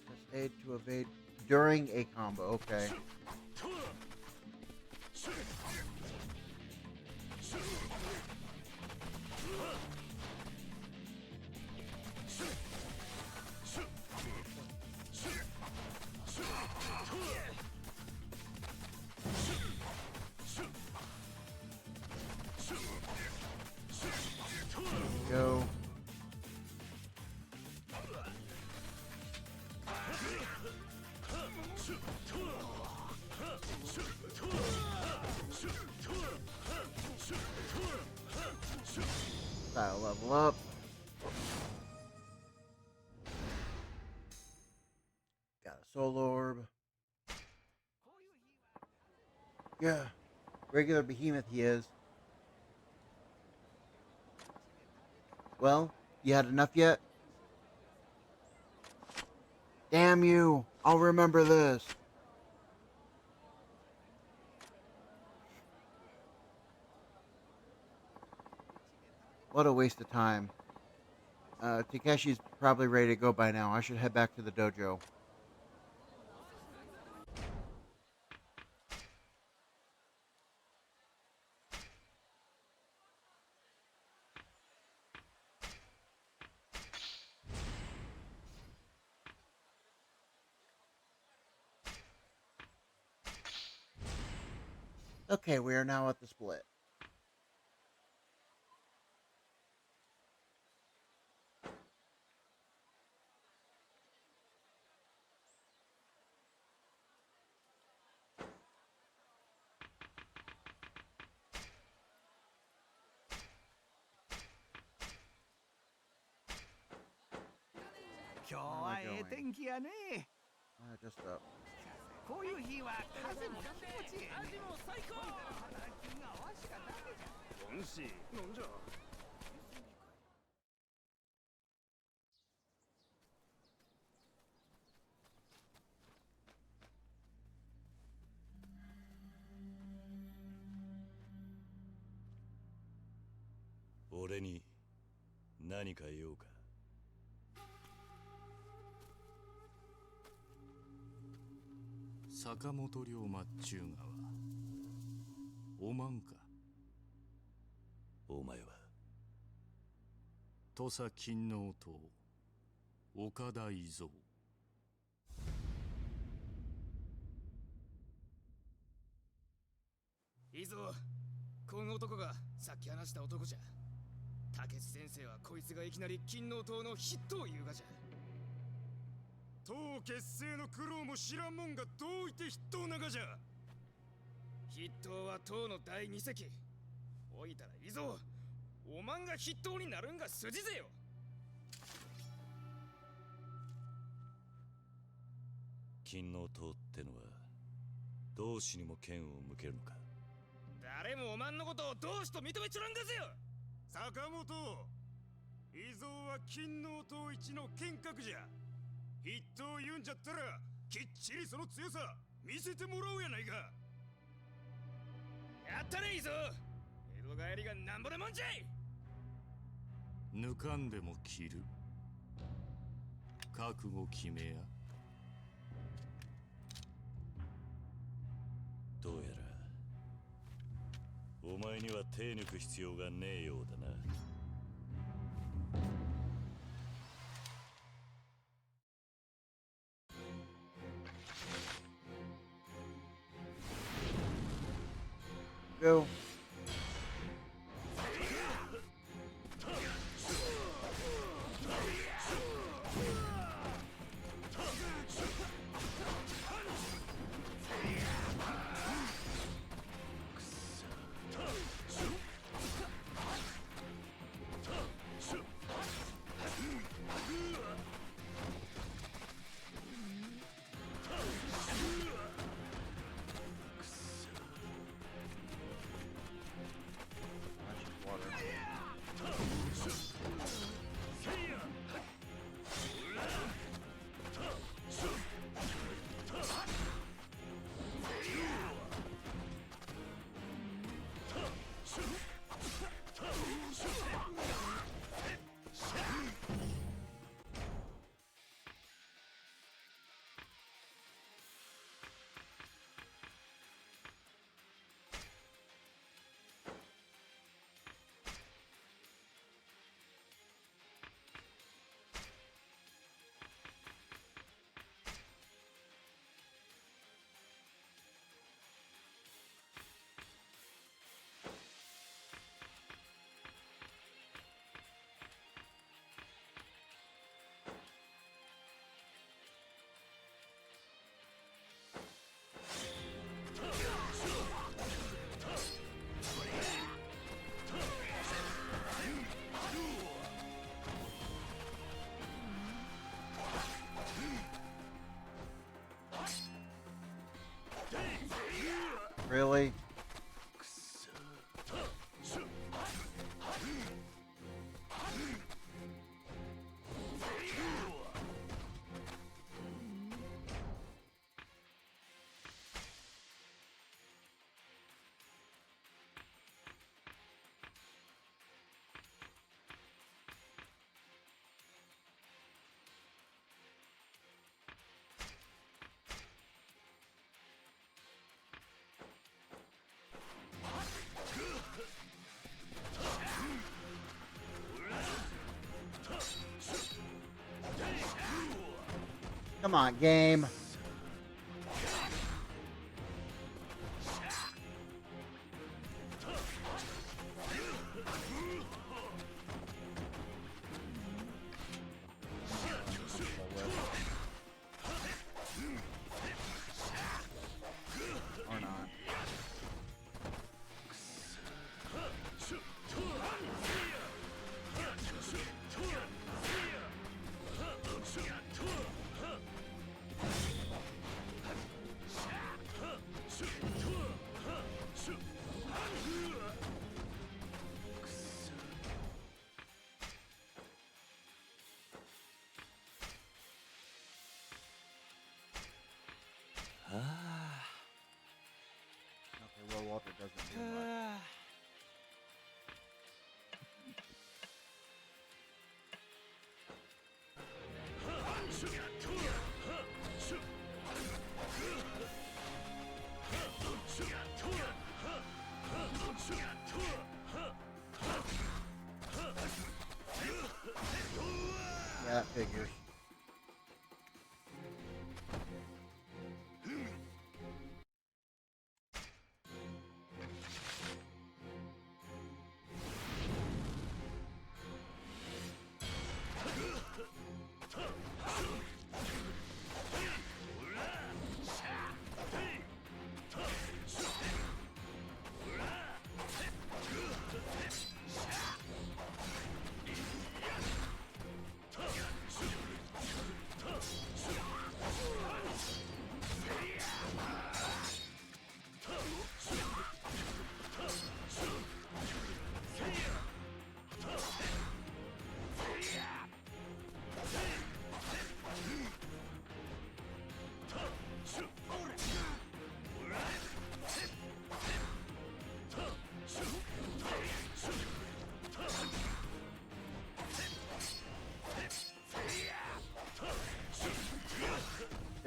Press A to evade during a combo. Okay. Go. Style level up. Got a soul orb. Yeah, regular behemoth he is. Well, you had enough yet? Damn you! I'll remember this. What a waste of time. Takeshi's probably ready to go by now. I should head back to the dojo. Okay, we are now at the split. Just up. こういう日は風も気持ちいいね。最高。気が合わしかない。恩師、なんじゃ。俺に何か用か。坂本龍馬っちゅうがはおまんか。お前は土佐勤王党岡田伊蔵。いいぞ、この男がさっき話した男じゃ。竹津先生はこいつがいきなり勤王党の筆頭いうがじゃ。党結成の苦労も知らんもんがどういて筆頭ながじゃ。筆頭は党の第二席。おいたらいいぞ。おまんが筆頭になるんが筋ぜよ。勤王党ってのは同志にも剣を向けるのか。誰もおまんのことを同志と認めちょらんがぜよ。坂本、伊蔵は勤王党一の剣客じゃ。筆頭言うんじゃったらきっちりその強さ見せてもらおうやないか。やったね伊蔵。江戸帰りがなんぼでもんじゃい。抜かんでも切る。覚悟決めや。どうやらお前には手抜く必要がねえようだな。Go. Really? Come on, game. Or not. Okay, well, Walter doesn't do much. Yeah, that figures.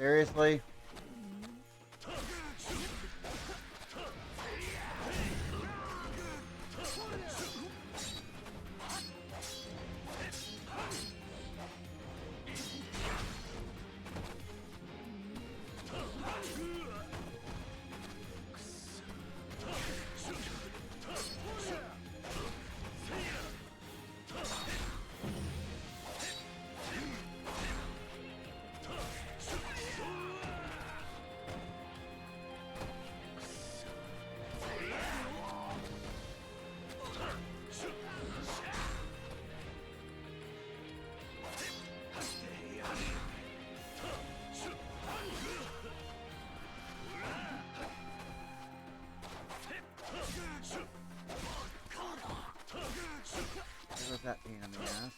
Seriously? There goes that pain in the ass.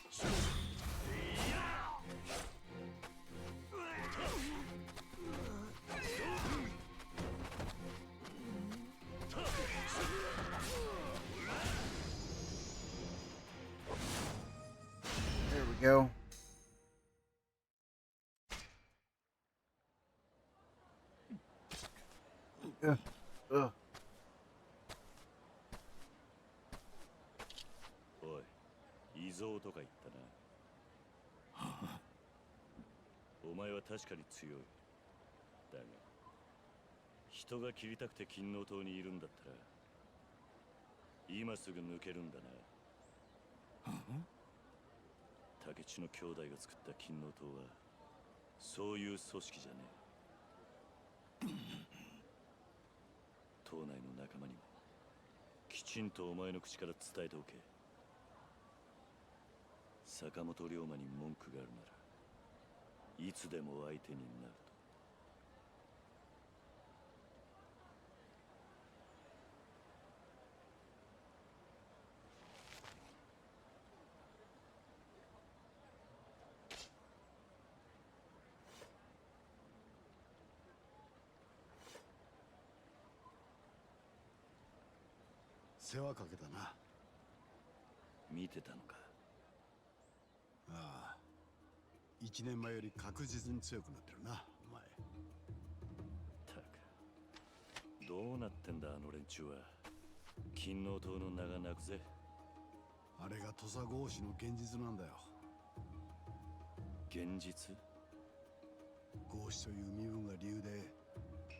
There we go. Ugh. Ugh. おい、異蔵とか言ったな。お前は確かに強い。だが、人が切りたくて金の塔にいるんだったら、今すぐ抜けるんだな。竹地の兄弟が作った金の塔は、そういう組織じゃねえ。島内の仲間にも、きちんとお前の口から伝えておけ。坂本龍馬に文句があるならいつでも相手になると。世話かけたな。見てたのか。ああ、1年前より確実に強くなってるな、お前。たく、どうなってんだあの連中は。金の塔の名が泣くぜ。あれが土佐合子の現実なんだよ。現実？合子という身分が理由で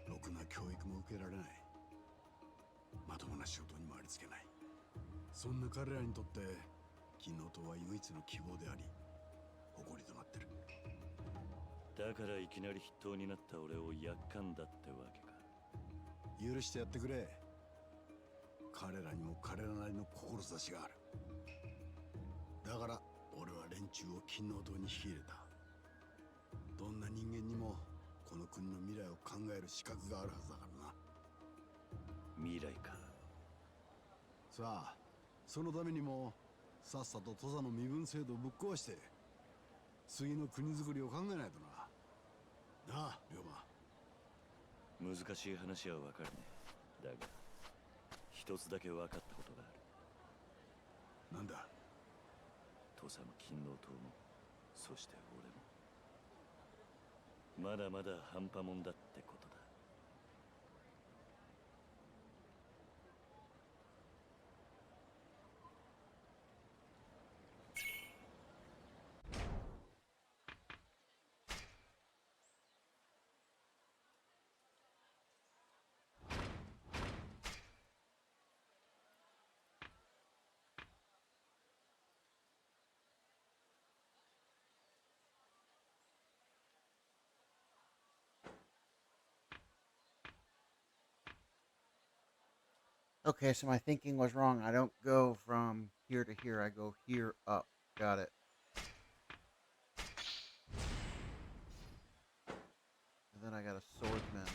ろくな教育も受けられない。まともな仕事にもありつけない。そんな彼らにとって金の塔は唯一の希望であり誇りとなってる。だからいきなり筆頭になった俺をやっかんだってわけか。許してやってくれ。彼らにも彼らなりの志がある。だから俺は連中を金の塔に引き入れた。どんな人間にもこの国の未来を考える資格があるはずだからな。未来か。さあ、そのためにもさっさと土佐の身分制度をぶっ壊して次の国づくりを考えないとな。なあ、龍馬。難しい話はわかるね。だが一つだけ分かったことがある。なんだ。土佐も金の塔も、そして俺もまだまだ半端もんだってことだ。Okay, so my thinking was wrong. I don't go from here to here. I go here up. Got it. And then I got a swordsman.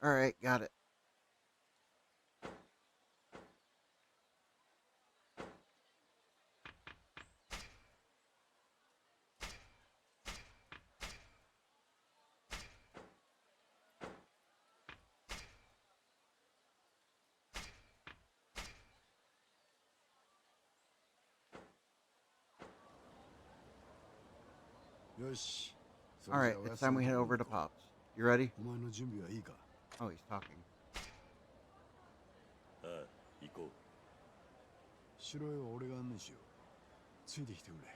Alright, got it. よし。 All right, it's time we head over to Pops. You ready? お前の準備はいいか? Oh, he's talking. ああ、行こう。城へは俺が案内しよう。ついてきてくれ。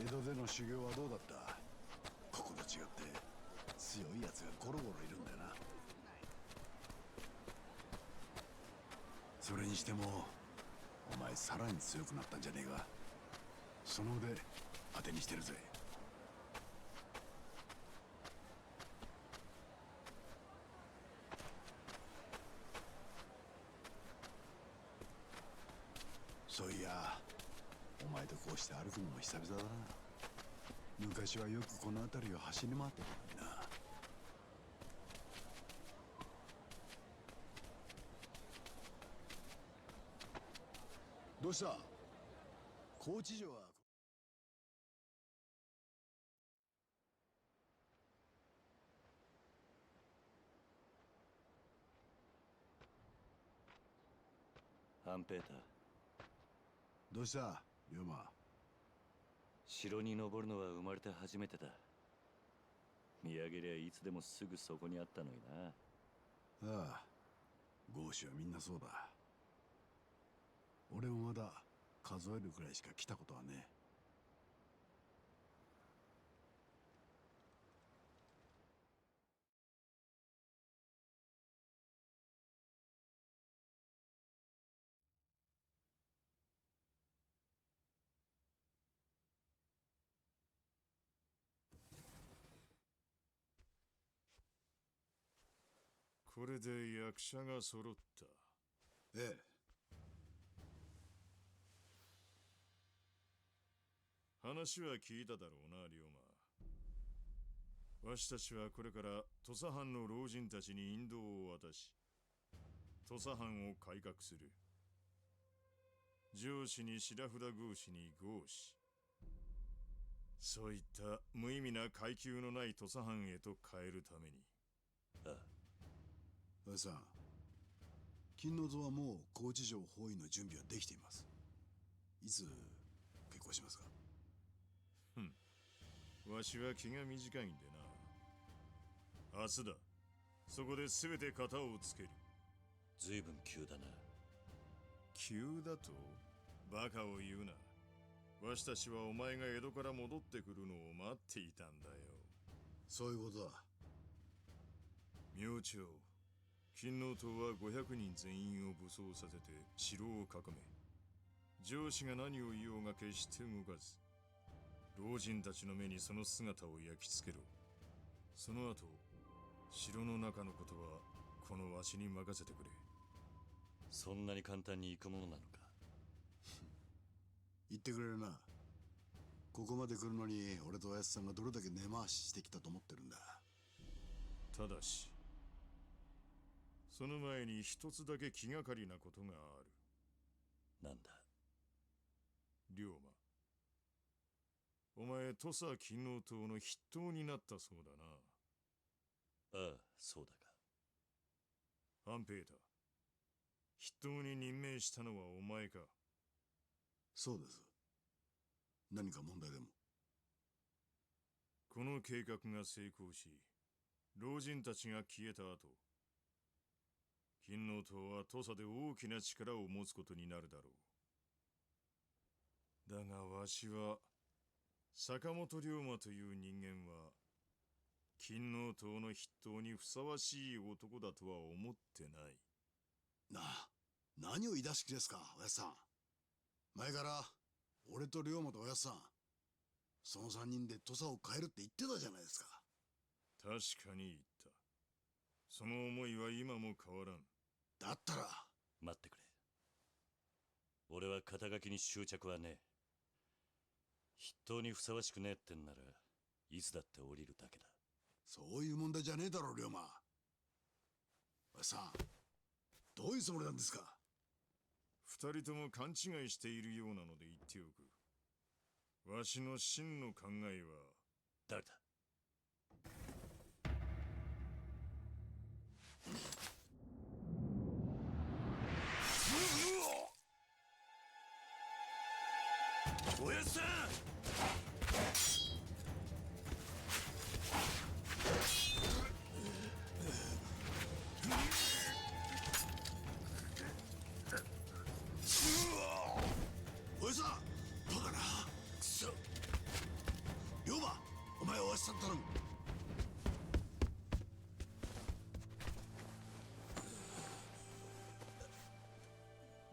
江戸での修行はどうだった？ここと違って強いやつがゴロゴロいるんだよな。それにしてもお前さらに強くなったんじゃねえか。その腕当てにしてるぜ。そういやお前とこうして歩くのも久々だな。昔はよくこの辺りを走り回ってたのにな。どうした？高知城はハンペーター。どうした龍馬？城に登るのは生まれて初めてだ。見上げりゃいつでもすぐそこにあったのにな。ああ、豪士はみんなそうだ。俺もまだ数えるくらいしか来たことはねえ。これで役者が揃った。ええ。話は聞いただろうな、龍馬。わしたちはこれから土佐藩の老人たちに引導を渡し、土佐藩を改革する。上司に白札豪士に豪士。そういった無意味な階級のない土佐藩へと変えるために。ああ。おやさん、金の蔵はもう高知城包囲の準備はできています。いつ結婚しますか？わしは気が短いんでな。明日だ。そこで全て型をつける。ずいぶん急だな。急だと？バカを言うな。わしたちはお前が江戸から戻ってくるのを待っていたんだよ。そういうことだ。明朝、金王党は500人全員を武装させて城を囲め。上司が何を言おうが決して動かず。老人たちの目にその姿を焼き付けろ。その後、城の中のことはこのわしに任せてくれ。そんなに簡単に行くものなのか？言ってくれるな。ここまで来るのに俺とおやつさんがどれだけ根回ししてきたと思ってるんだ。ただし、その前に一つだけ気がかりなことがある。なんだ？龍馬。お前、土佐金王党の筆頭になったそうだな。ああ、そうだか。ハンペーター。筆頭に任命したのはお前か？そうです。何か問題でも？この計画が成功し、老人たちが消えた後、金王党は土佐で大きな力を持つことになるだろう。だがわしは、坂本龍馬という人間は、金王党の筆頭にふさわしい男だとは思ってない。何を言い出し気ですか、おやっさん。前から俺と龍馬とおやっさん、その3人で土佐を変えるって言ってたじゃないですか。確かに言った。その思いは今も変わらん。だったら待ってくれ。俺は肩書きに執着はねえ。筆頭にふさわしくねえってんならいつだって降りるだけだ。そういう問題じゃねえだろ、龍馬。おやっさん、どういうつもりなんですか？二人とも勘違いしているようなので言っておく。わしの真の考えは。誰だ？さんおやさんバカなくそ龍馬お前をわしさん頼む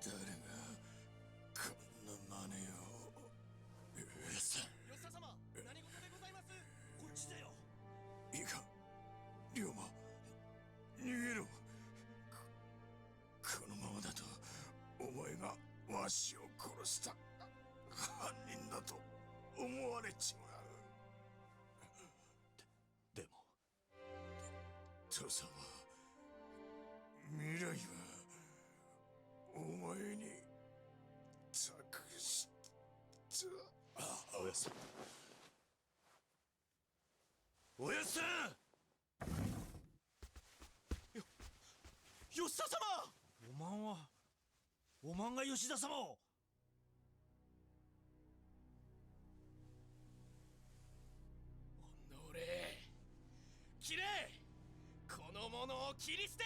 誰がこんな真似をやさん吉田様何事でございます。こっちだよ。いいか龍馬逃げろこのままだとお前がわしを殺した犯人だと思われちまうでも父さんは未来はお前に託したおやさんおやさん吉田様。おまんが吉田様をおのれ切れこの者を切り捨て。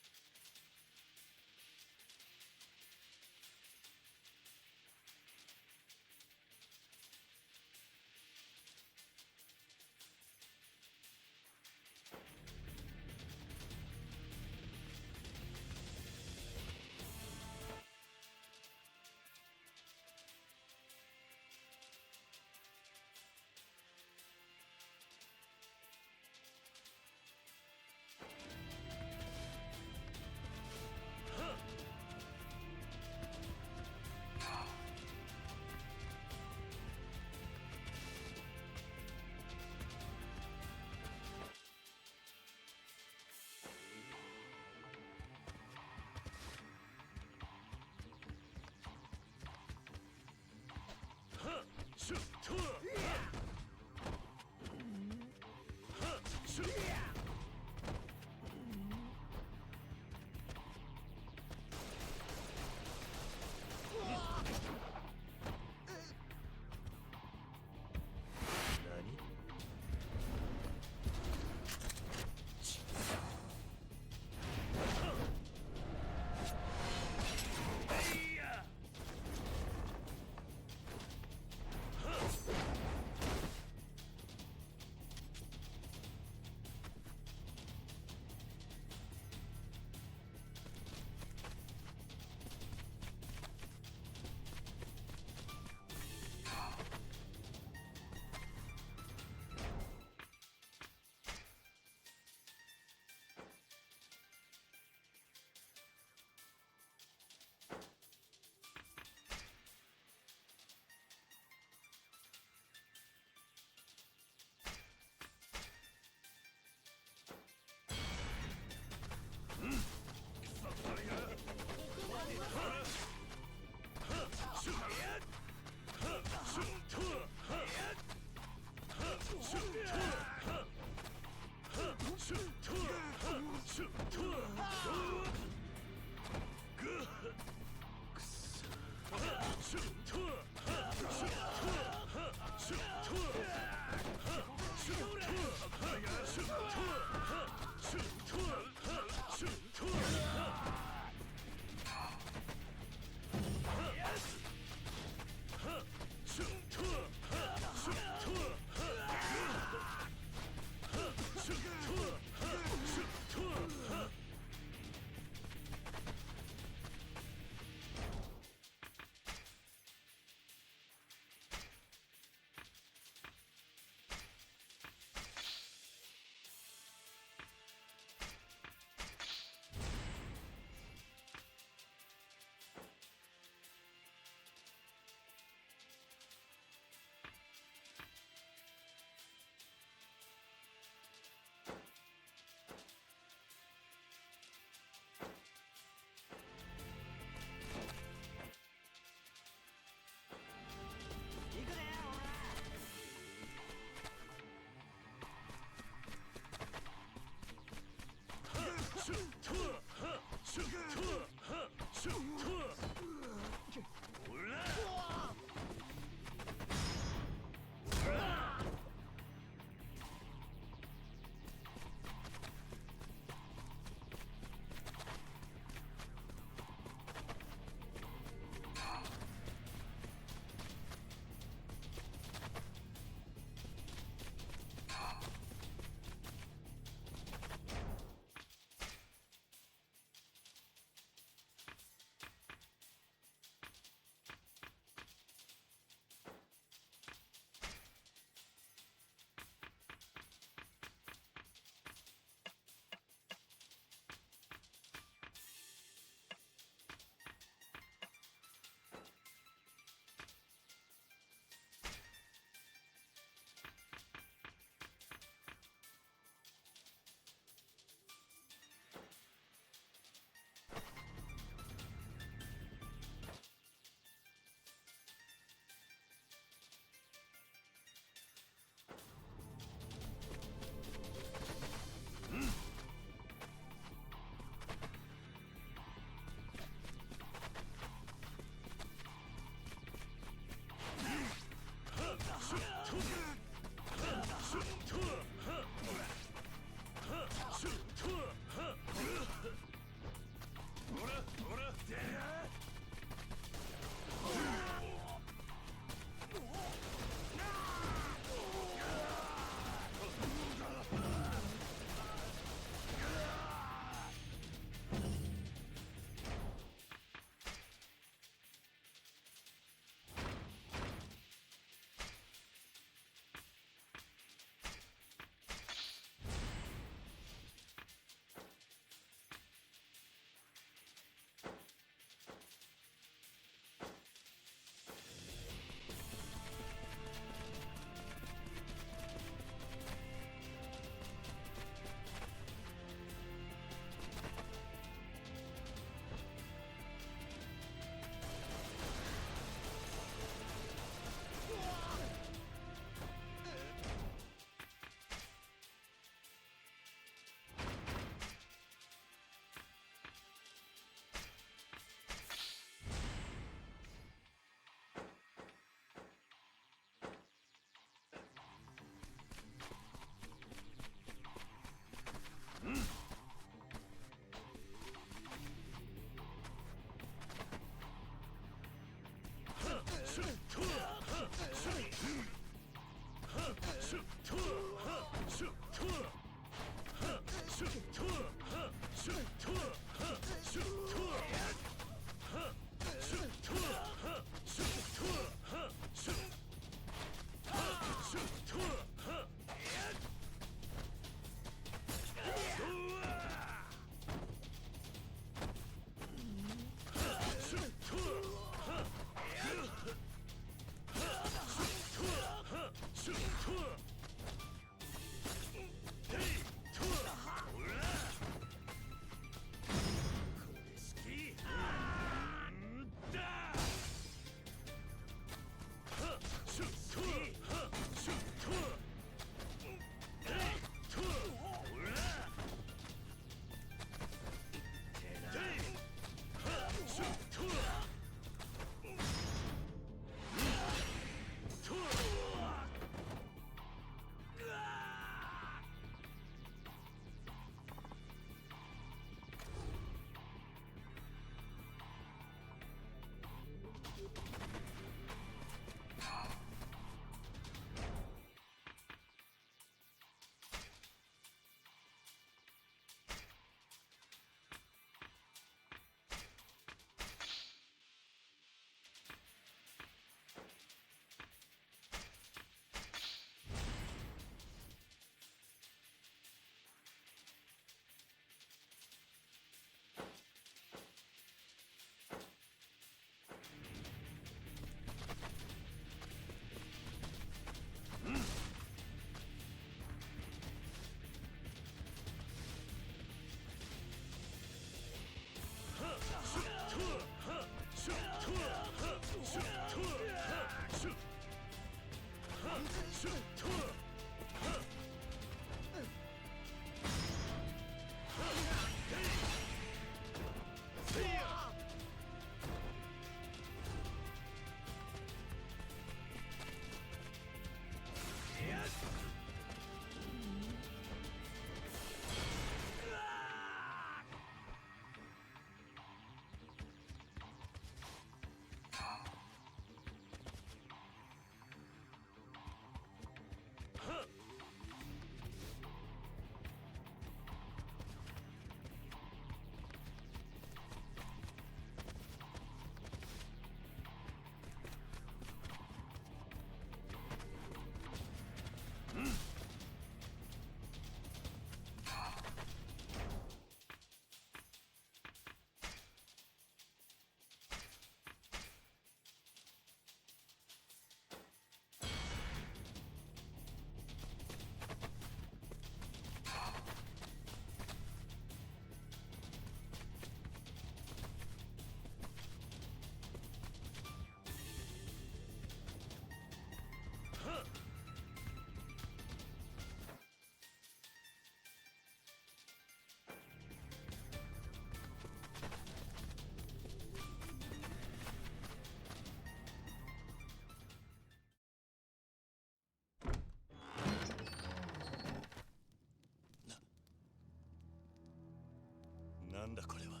なんだこれは。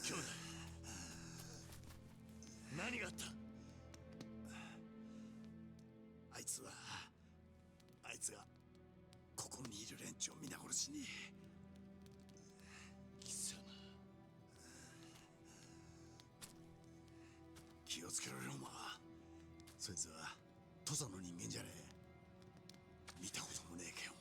兄弟、何があった。あいつがここにいる連中を皆殺しに。貴様、気をつけろ龍馬。そいつは土佐の人間じゃねえ。見たこともねえ剣を。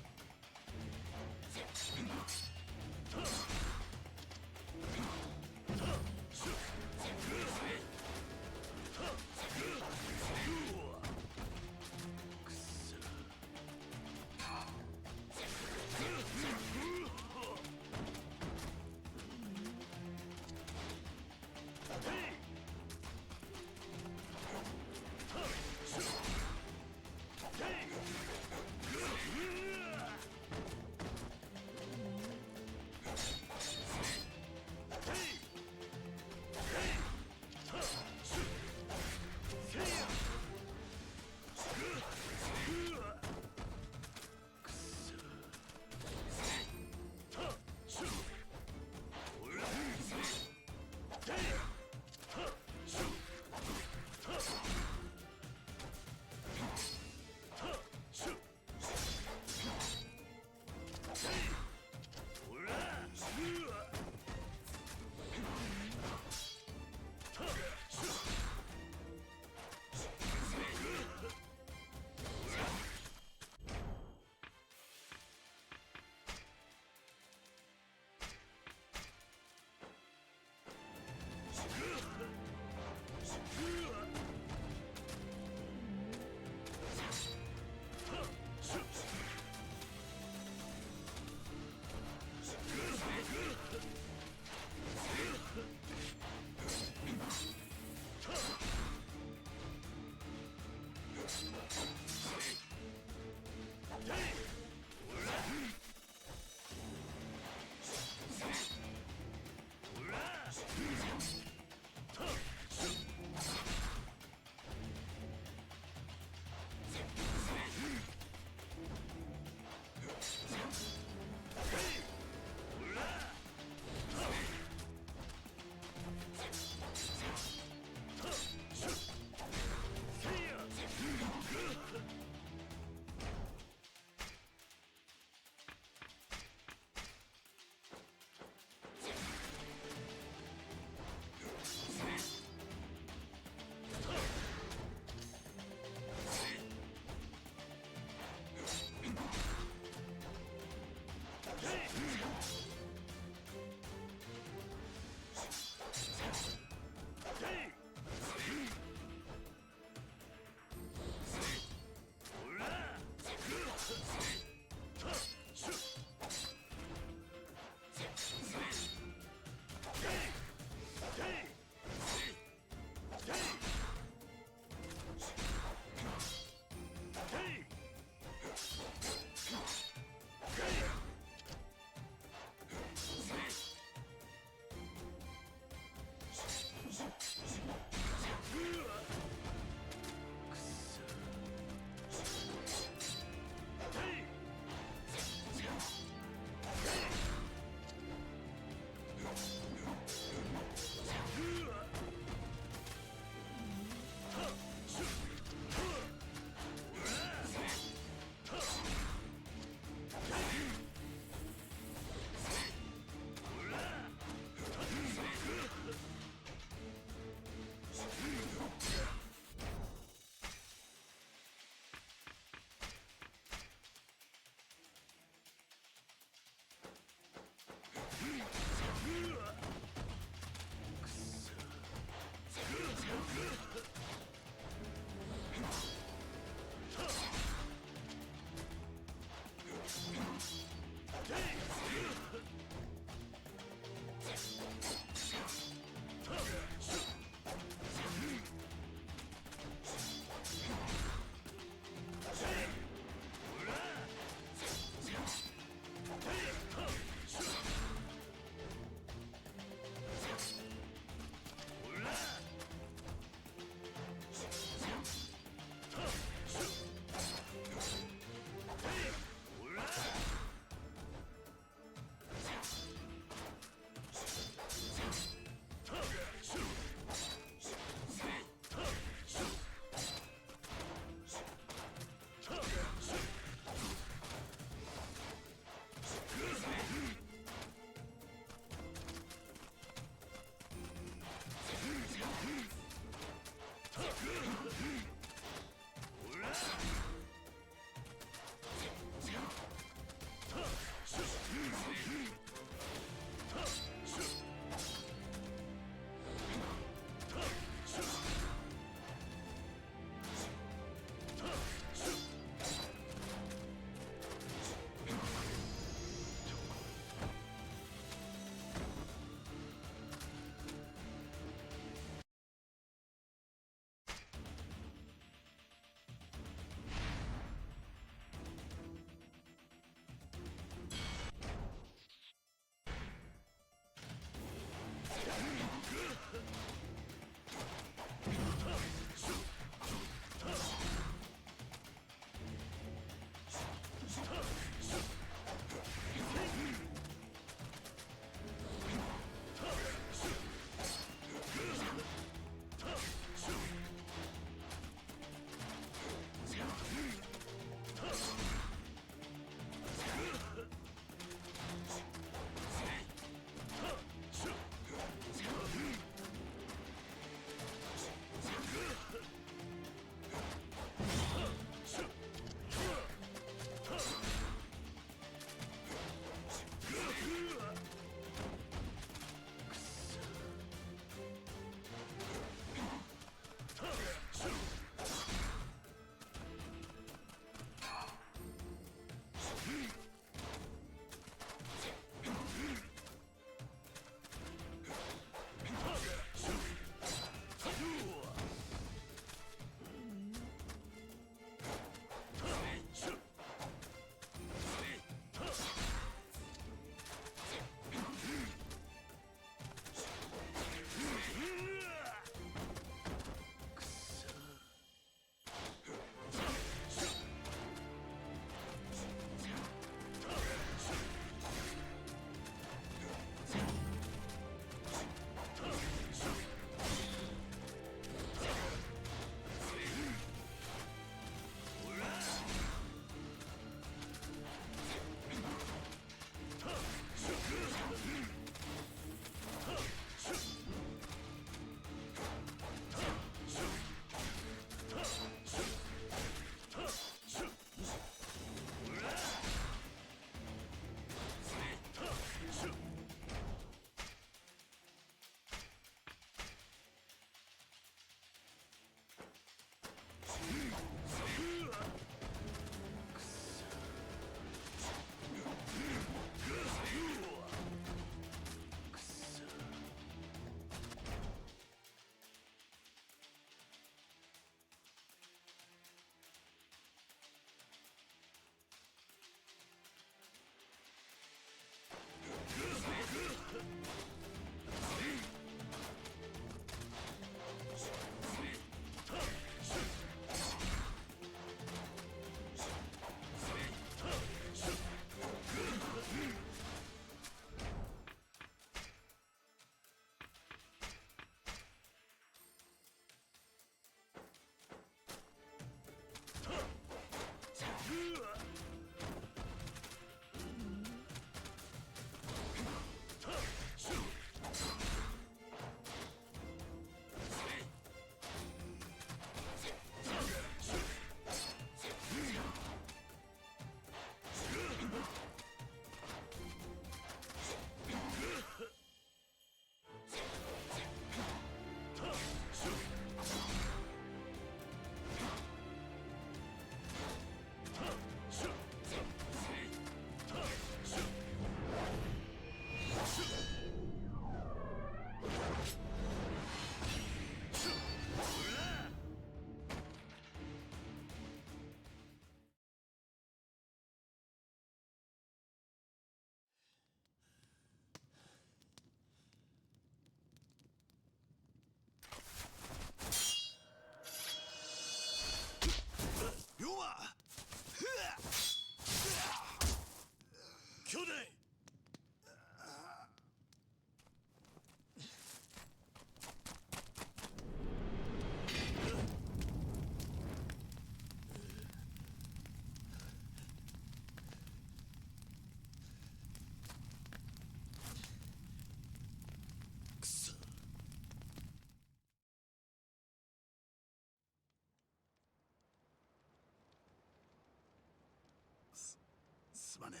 すまねえ、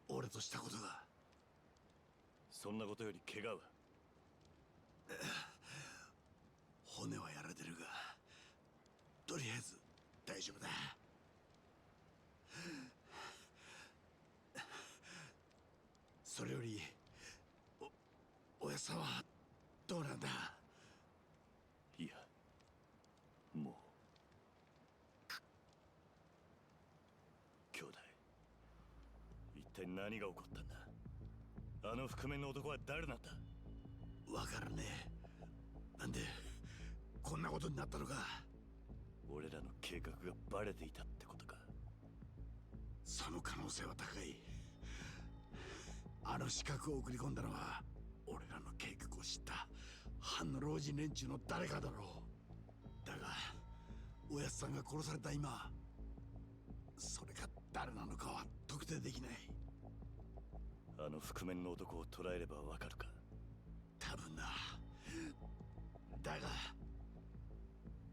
俺としたことが。そんなことより怪我は？骨はやられてるが、とりあえず大丈夫だ。それよりおやさんはどうなんだ？いや、もう。兄弟、一体何が起こったんだ？あの覆面の男は誰なんだ？わからねえ。なんでこんなことになったのか。俺らの計画がバレていたってことか。その可能性は高い。あの刺客を送り込んだのは俺らの計画を知った藩の老人連中の誰かだろう。だがおやつさんが殺された今、それが誰なのかは特定できない。あの覆面の男を捕らえればわかるか。多分な。だが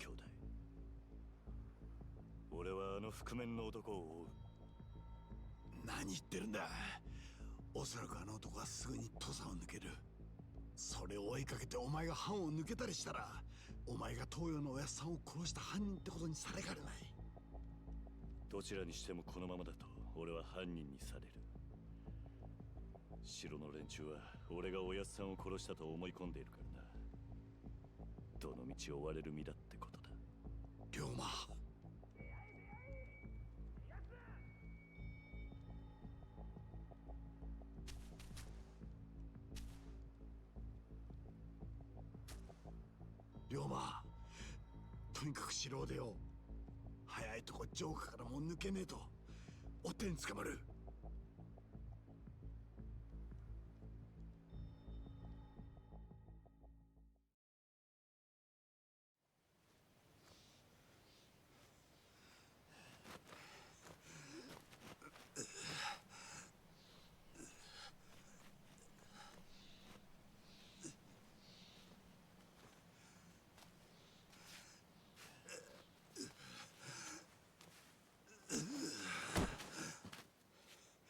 兄弟、俺はあの覆面の男を追う。何言ってるんだ。おそらくあの男はすぐに土佐を抜ける。それを追いかけてお前が藩を抜けたりしたら、お前が東洋のおやっさんを殺した犯人ってことにされかねない。どちらにしてもこのままだと俺は犯人にされる。城の連中は俺がおやっさんを殺したと思い込んでいるからな。どの道追われる身だってことだ。龍馬、龍馬、とにかく城を出よう。早いとこ城下からもう抜けねえと追っ手に捕まる。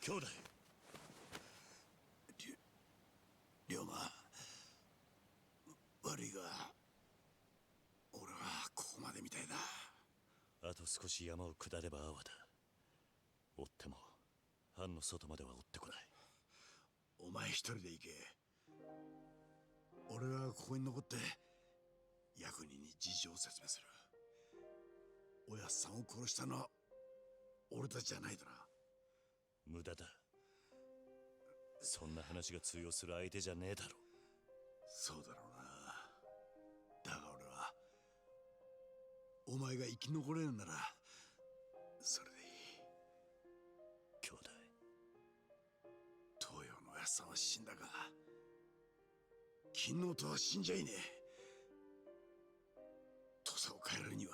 兄弟、龍馬、悪いが俺はここまでみたいだ。あと少し山を下れば阿波だ。追っても藩の外までは追ってこない。お前一人で行け。俺はここに残って役人に事情を説明する。おやっさんを殺したのは俺たちじゃないだな。無駄だ。そんな話が通用する相手じゃねえだろ。そうだろうな。だが俺はお前が生き残れるならそれでいい。兄弟、東洋のおやっさんは死んだが金のとは死んじゃいねえ。土佐を変えるには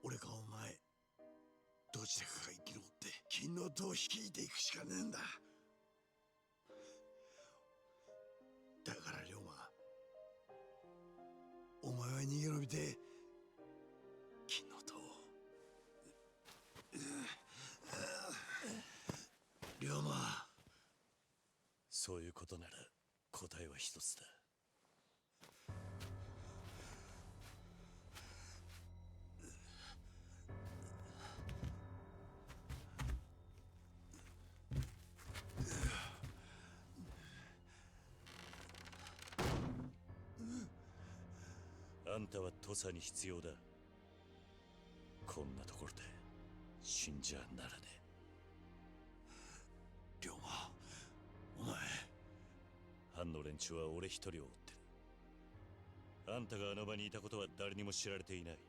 俺かお前どちらかが生き残って金の塔を率いていくしかねえんだ。だから龍馬、お前は逃げ延びて金の塔を。龍馬、そういうことなら答えは一つだ。あんたは土佐に必要だ。こんなところで死んじゃならねえ。龍馬、お前。藩の連中は俺一人を追ってる。あんたがあの場にいたことは誰にも知られていない。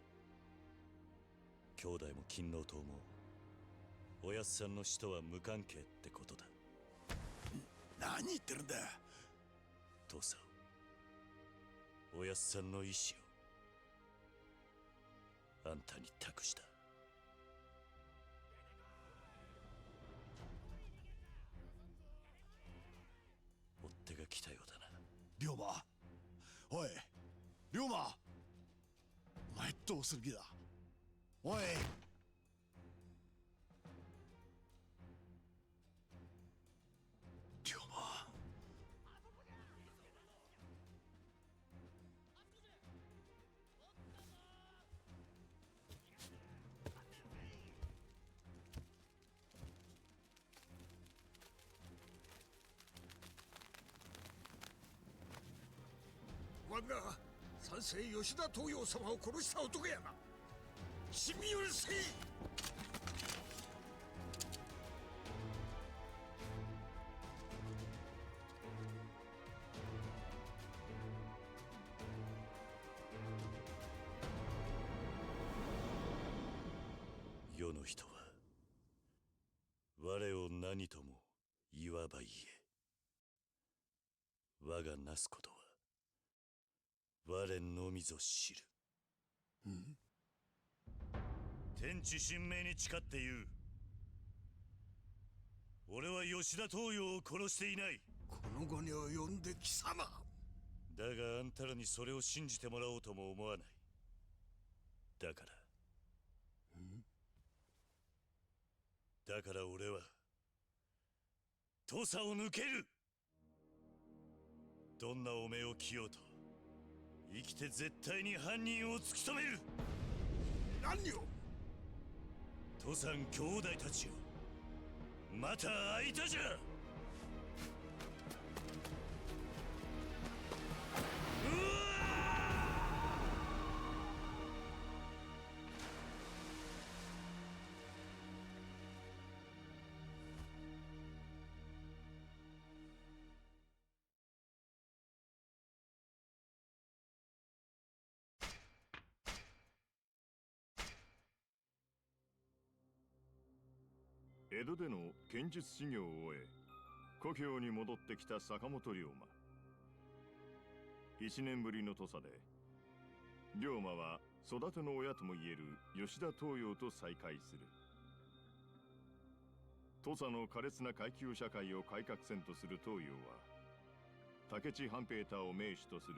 兄弟も金王党もおやっさんの死とは無関係ってことだ。何言ってるんだ。土佐を、おやっさんの意志をあんたに託した。追っ手が来たようだな。龍馬、おい龍馬、お前どうする気だ。おい。龍馬、我が三世吉田東洋様を殺した男やな。死に許せ。世の人は我を何とも言わば言え。我がなすことは我のみぞ知る。天地神明に誓って言う。俺は吉田東洋を殺していない。この後に及んで貴様。だがあんたらにそれを信じてもらおうとも思わない。だから俺は土佐を抜ける。どんな汚名を着ようと生きて絶対に犯人を突き止める。何を。土佐兄弟たちよ、また会いたじゃ。江戸での剣術修行を終え、故郷に戻ってきた坂本龍馬。1年ぶりの土佐で、龍馬は育ての親ともいえる吉田東洋と再会する。土佐の苛烈な階級社会を改革せんとする東洋は、武智半平太を名手とする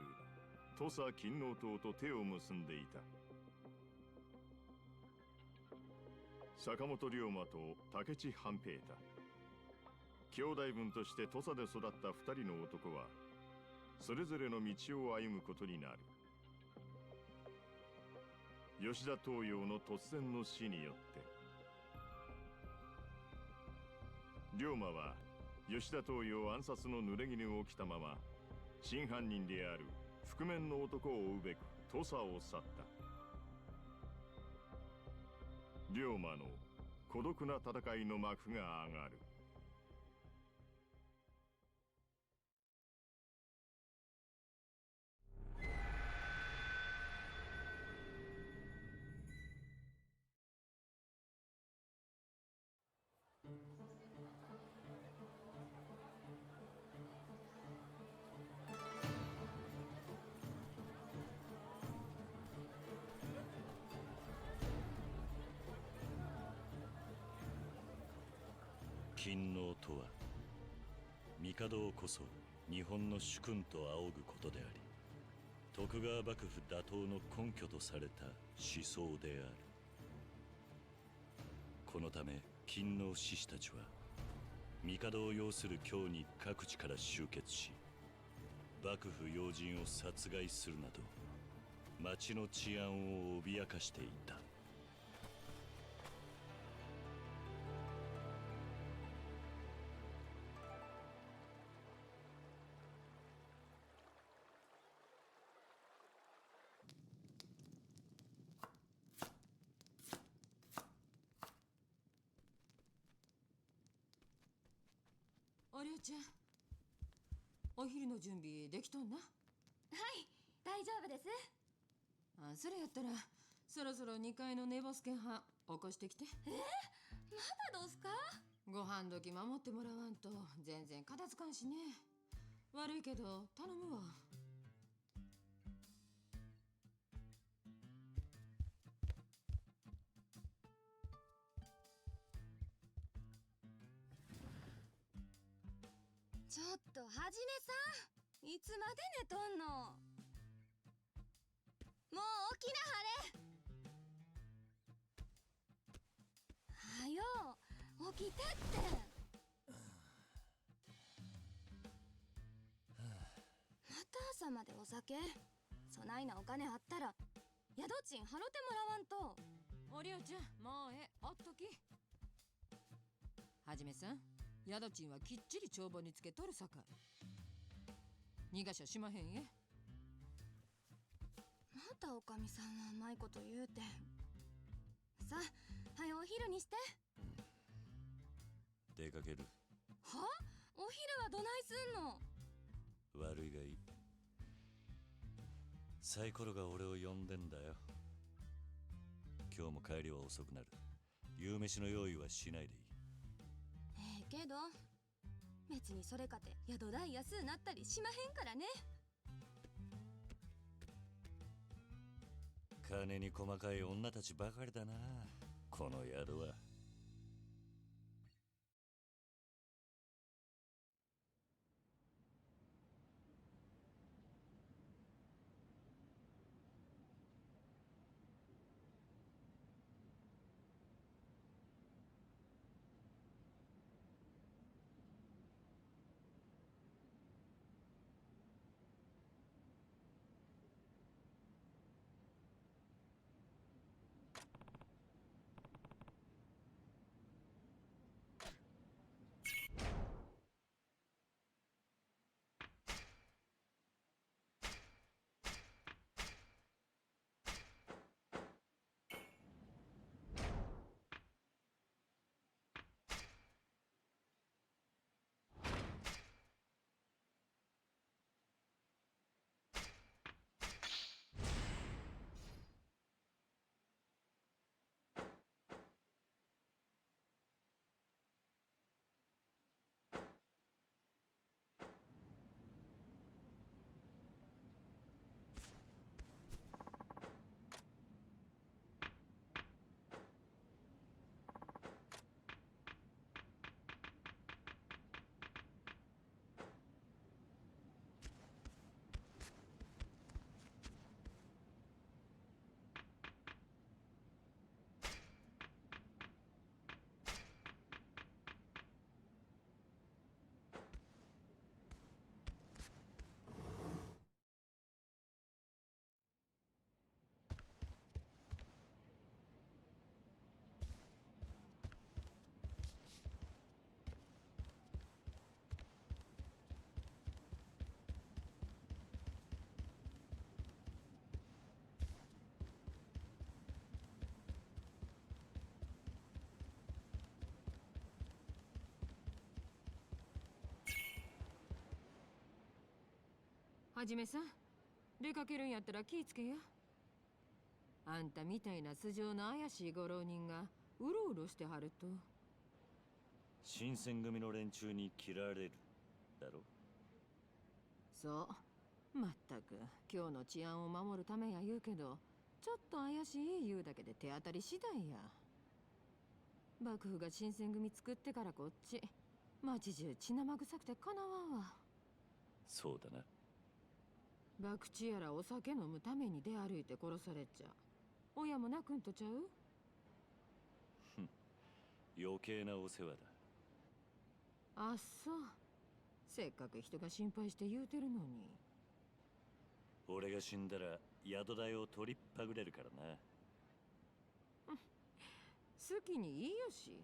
土佐勤王党と手を結んでいた。坂本龍馬と武智半平太、兄弟分として土佐で育った2人の男はそれぞれの道を歩むことになる。吉田東洋の突然の死によって龍馬は吉田東洋暗殺の濡れ衣を着たまま真犯人である覆面の男を追うべく土佐を去った。龍馬の孤独な戦いの幕が上がる。勤王とは帝をこそ日本の主君と仰ぐことであり、徳川幕府打倒の根拠とされた思想である。このため勤王志士たちは帝を擁する京に各地から集結し、幕府要人を殺害するなど町の治安を脅かしていた。おりょうちゃん、お昼の準備できとんな。はい、大丈夫です。あ、それやったらそろそろ2階の寝ぼすけんは起こしてきて。まだどうすか。ご飯時守ってもらわんと全然片付かんしね。悪いけど頼むわ。ちょっとはじめさん、いつまで寝とんの。もう起きなはれ。はよ起きてって。また朝までお酒。そないなお金あったら宿賃払ってもらわんと。おりょうちゃん、もうおっとき。はじめさん、宿賃はきっちり帳簿につけとるさかい。逃がしゃしまへんえ。またおかみさんはうまいこと言うて。さあ、はよお昼にして。出かける。は？お昼はどないすんの？悪いがいい。サイコロが俺を呼んでんだよ。今日も帰りは遅くなる。夕飯の用意はしないでいい。けど別にそれかて宿代安うなったりしまへんからね。金に細かい女たちばかりだな、この宿は。はじめさん、出かけるんやったら気ぃつけや。あんたみたいな素性の怪しいご浪人がうろうろしてはると。新選組の連中に切られるだろ。そう。まったく今日の治安を守るためや言うけど、ちょっと怪しい言うだけで手当たり次第や。幕府が新選組作ってからこっち町中血生臭くてかなわんわ。そうだな。博打やらお酒飲むために出歩いて殺されちゃ親も泣くんとちゃう。余計なお世話だ。あっそう。せっかく人が心配して言うてるのに。俺が死んだら宿代を取りっぱぐれるからな。好きにいいよし。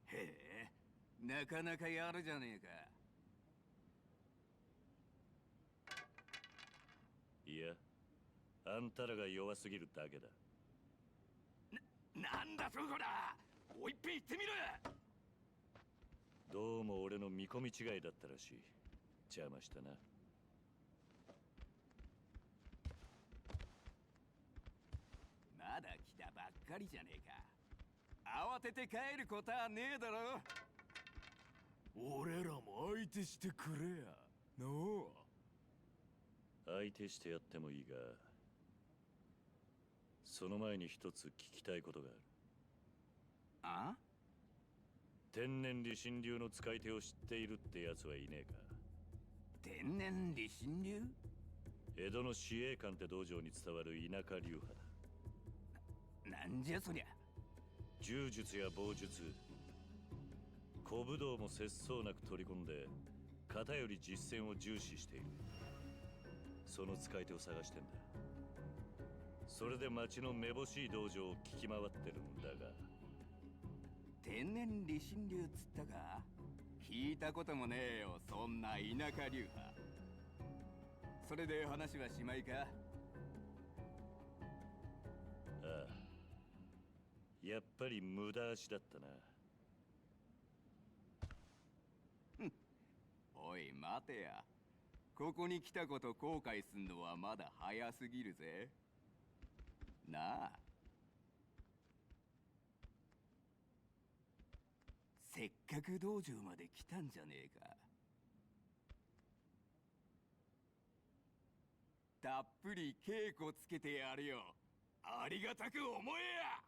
へえ、なかなかやるじゃねえか。いや、あんたらが弱すぎるだけだ。なんだそこだ。もう一遍言ってみろ。どうも俺の見込み違いだったらしい。邪魔したな。まだ来たばっかりじゃねえか。慌てて帰ることはねえだろ。俺らも相手してくれやのう。相手してやってもいいが、その前に一つ聞きたいことがある。あ？天然理心流の使い手を知っているってやつはいねえか？天然理心流？江戸の司令官って道場に伝わる田舎流派だ。なんじゃそりゃ。柔術や棒術、古武道も節操なく取り込んで、型より実践を重視している。その使い手を探してんだ。それで町のめぼしい道場を聞き回ってるんだが。天然理心流つったか？聞いたこともねえよ、そんな田舎流派。それで話はしまいか？ああ、やっぱり無駄足だったな。おい待てや、ここに来たこと後悔すんのはまだ早すぎるぜ。なあ、せっかく道場まで来たんじゃねえか。たっぷり稽古つけてやるよ。ありがたく思えや。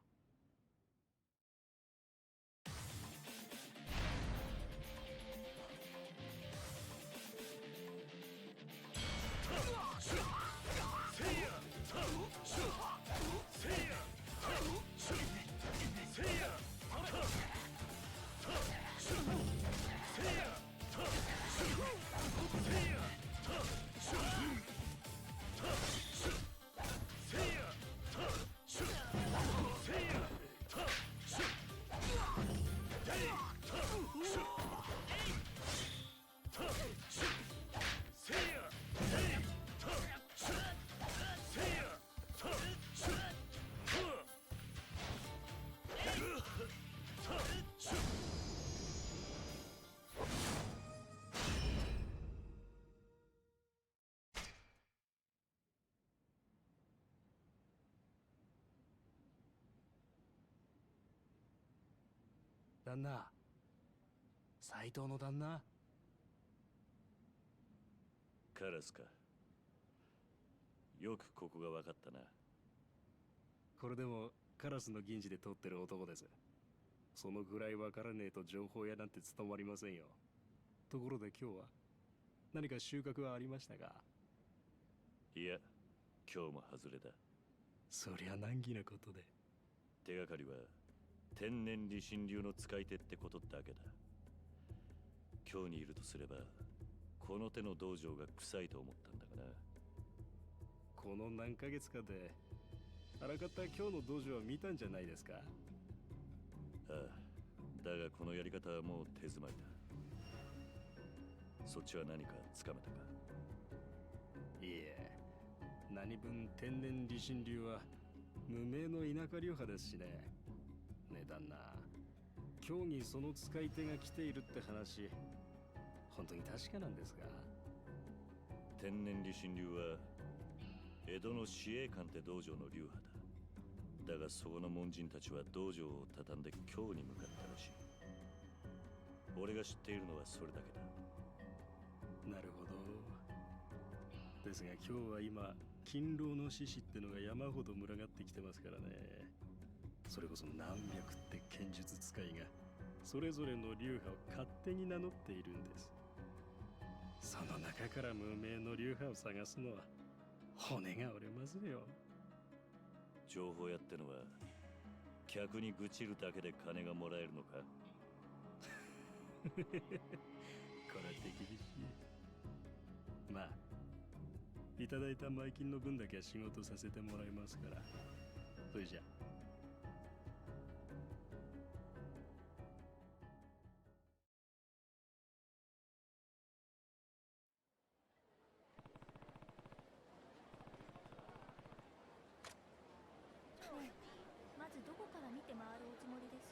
旦那、斎藤の旦那。カラスか。よくここが分かったな。これでもカラスの銀次で取ってる男です。そのぐらい分からねえと情報屋なんて務まりませんよ。ところで今日は何か収穫はありましたか？いや、今日も外れだ。そりゃ難儀なことで。手がかりは天然理心流の使い手ってことだけだ。今日にいるとすれば、この手の道場が臭いと思ったんだがな。この何ヶ月かであらかた今日の道場は見たんじゃないですか？ああ、だがこのやり方はもう手詰まりだ。そっちは何かつかめたか？いえ、何分天然理心流は無名の田舎流派ですしね。ねえ旦那、今日にその使い手が来ているって話、本当に確かなんですか？天然理心流は江戸の司令官って道場の流派だ。だがそこの門人たちは道場を畳んで京に向かったらしい。俺が知っているのはそれだけだ。なるほど。ですが今日は今、勤労の獅子ってのが山ほど群がってきてますからね。それこそ何百って剣術使いがそれぞれの流派を勝手に名乗っているんです。その中から無名の流派を探すのは骨が折れますよ。情報屋ってのは客に愚痴るだけで金がもらえるのか？これは手厳しい。まあ、いただいた前金の分だけは仕事させてもらいますから。それじゃ。まずどこから見て回るおつもりです？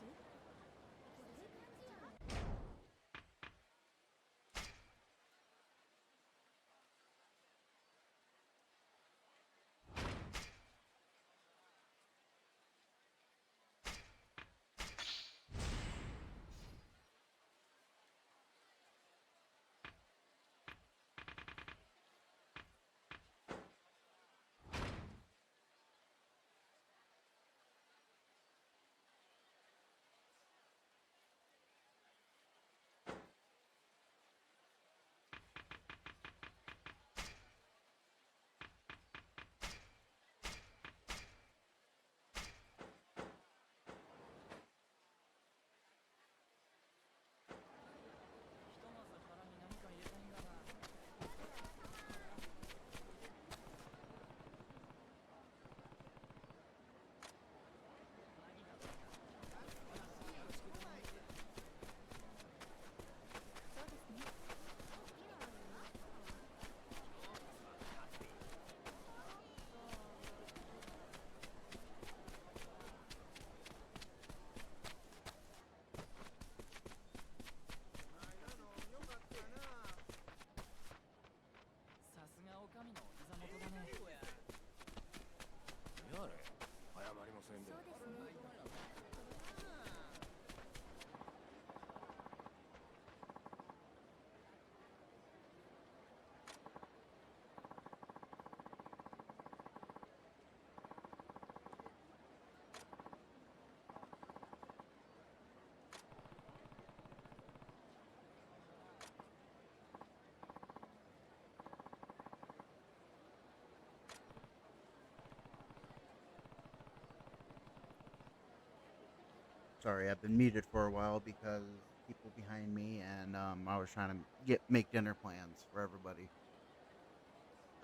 Sorry, I've been muted for a while because people behind me, and I was trying to make dinner plans for everybody.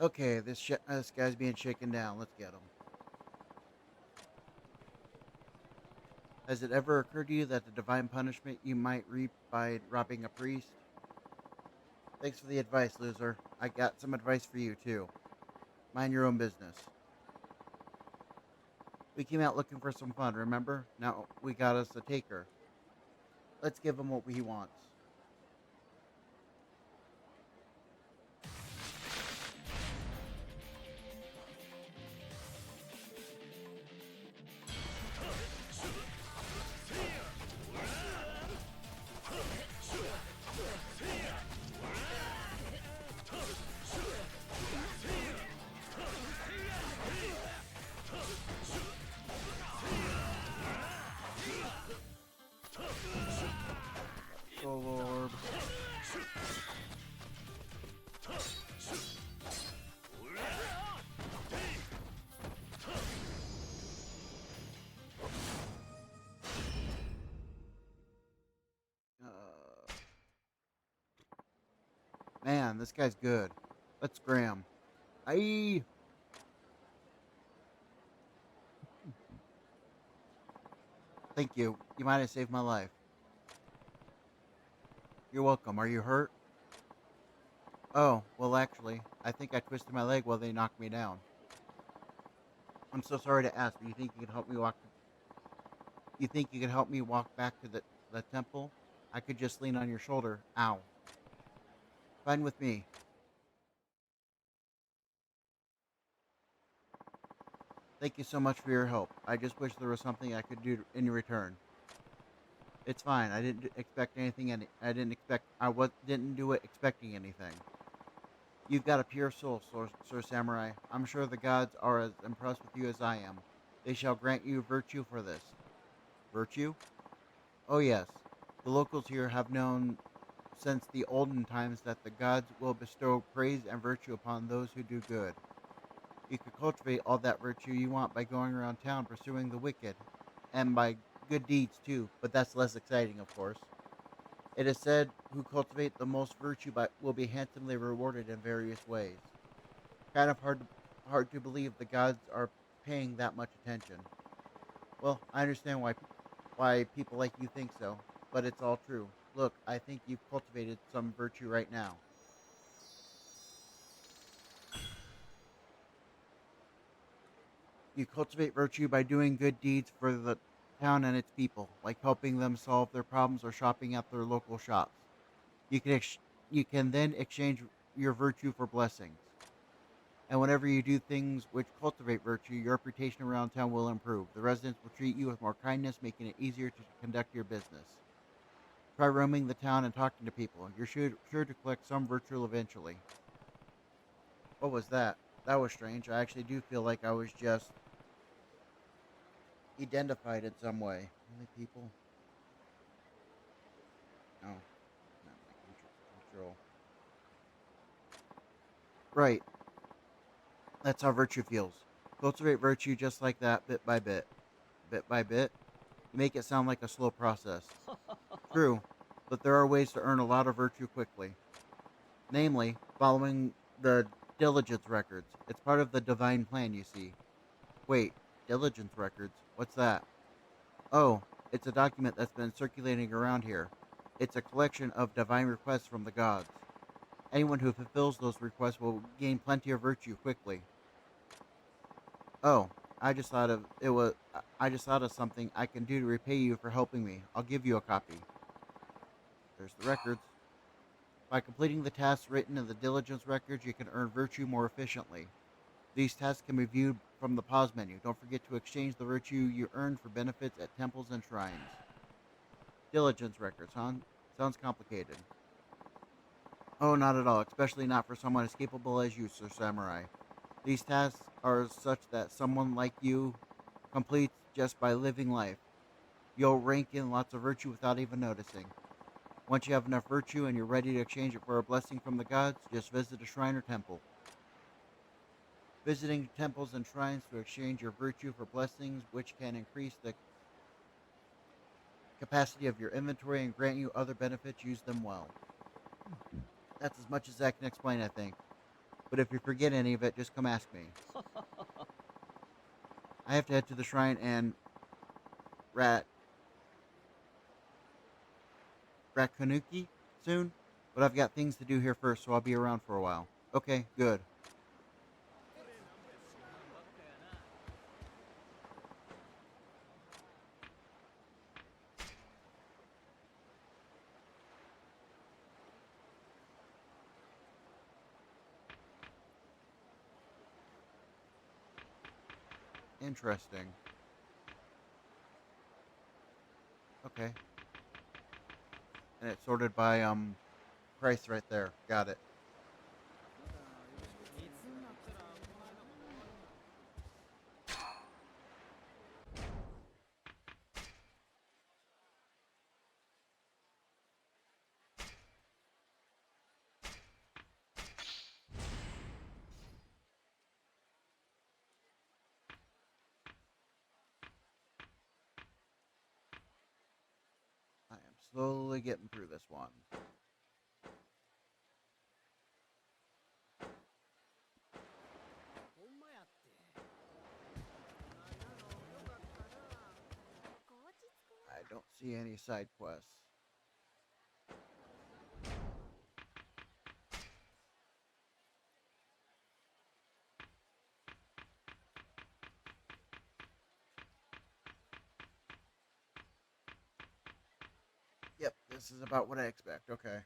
Okay, this guy's being shaken down. Let's get him. Has it ever occurred to you that the divine punishment you might reap by robbing a priest? Thanks for the advice, loser. I got some advice for you, too. Mind your own business. We came out looking for some fun, remember? Now we got us a taker. Let's give him what he wants. Oh, Lord. Man, this guy's good. Let's scram. Aye. Thank you. You might have saved my life. You're welcome. Are you hurt? Oh, well, actually, I think I twisted my leg while they knocked me down. I'm so sorry to ask, but you think you could help me walk? You think you could help me walk back to the temple? I could just lean on your shoulder. Ow. Fine with me. Thank you so much for your help. I just wish there was something I could do in return. It's fine. I didn't expect anything, and didn't do it expecting anything. You've got a pure soul, Sir Samurai. I'm sure the gods are as impressed with you as I am. They shall grant you virtue for this. Virtue? Oh yes. The locals here have known since the olden times that the gods will bestow praise and virtue upon those who do good. You could cultivate all that virtue you want by going around town pursuing the wicked, and by good deeds too, but that's less exciting, of course. It is said, who cultivate the most virtue will be handsomely rewarded in various ways. Kind of hard to believe the gods are paying that much attention. Well, I understand why people like you think so, but it's all true. Look, I think you've cultivated some virtue right now. You cultivate virtue by doing good deeds for the town and its people, like helping them solve their problems or shopping at their local shops. You can then exchange your virtue for blessings. And whenever you do things which cultivate virtue, your reputation around town will improve. The residents will treat you with more kindness, making it easier to conduct your business. Try roaming the town and talking to people. You're sure to collect some virtue eventually. What was that? That was strange. I actually do feel like I was just identified in some way. Really, people? No, not my control. Right. That's how virtue feels. Cultivate virtue just like that, bit by bit. Bit by bit? You make it sound like a slow process. True, but there are ways to earn a lot of virtue quickly. Namely, following the diligence records. It's part of the divine plan, you see. Wait, diligence records? What's that? Oh, it's a document that's been circulating around here. It's a collection of divine requests from the gods. Anyone who fulfills those requests will gain plenty of virtue quickly. Oh, I just thought of something I can do to repay you for helping me. I'll give you a copy. There's the records. By completing the tasks written in the diligence records, you can earn virtue more efficiently. These tasks can be viewed from the pause menu. Don't forget to exchange the virtue you earned for benefits at temples and shrines. Diligence records, huh? Sounds complicated. Oh, not at all, especially not for someone as capable as you, Sir Samurai. These tasks are such that someone like you completes just by living life. You'll rank in lots of virtue without even noticing. Once you have enough virtue and you're ready to exchange it for a blessing from the gods, just visit a shrine or temple. Visiting temples and shrines to exchange your virtue for blessings, which can increase the capacity of your inventory and grant you other benefits, use them well. That's as much as I can explain, I think. But if you forget any of it, just come ask me. I have to head to the shrine and Rakanuki soon, but I've got things to do here first, so I'll be around for a while. Okay, good. Interesting. Okay. And it's sorted by price right there. Got it. I am slowly getting through this one. I don't see any side quests. Yep, this is about what I expect. Okay.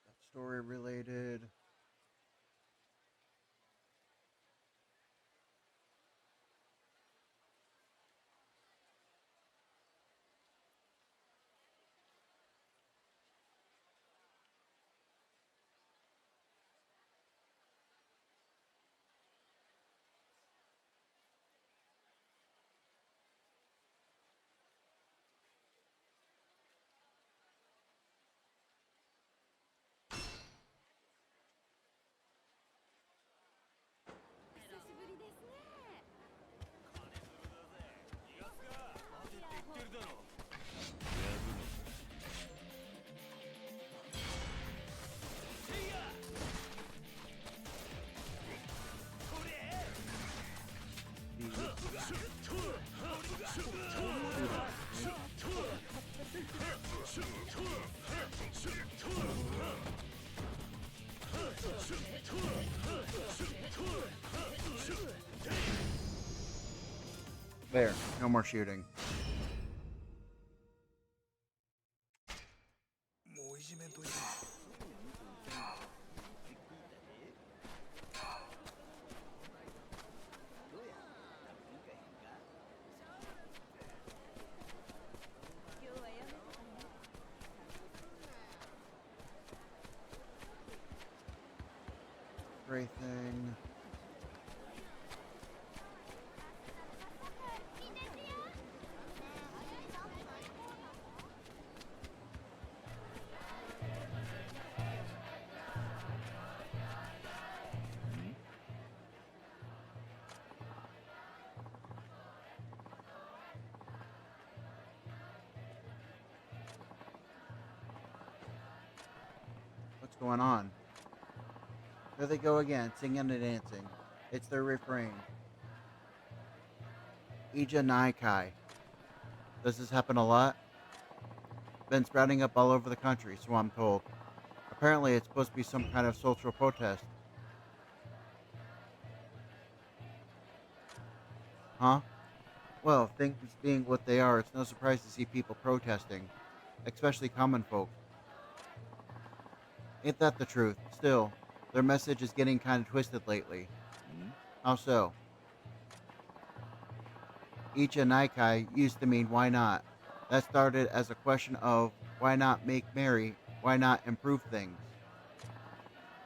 That's story related. There, no more shooting. もういじめんといて。Everything. What's going on? There they go again, singing and dancing. It's their refrain. Ija Naikai. Does this happen a lot? Been sprouting up all over the country, so I'm told. Apparently, it's supposed to be some kind of social protest. Huh? Well, things being what they are, it's no surprise to see people protesting, especially common folk. Ain't that the truth? Still, their message is getting kind of twisted lately. How so? Icha Naikai used to mean why not. That started as a question of why not make merry, why not improve things.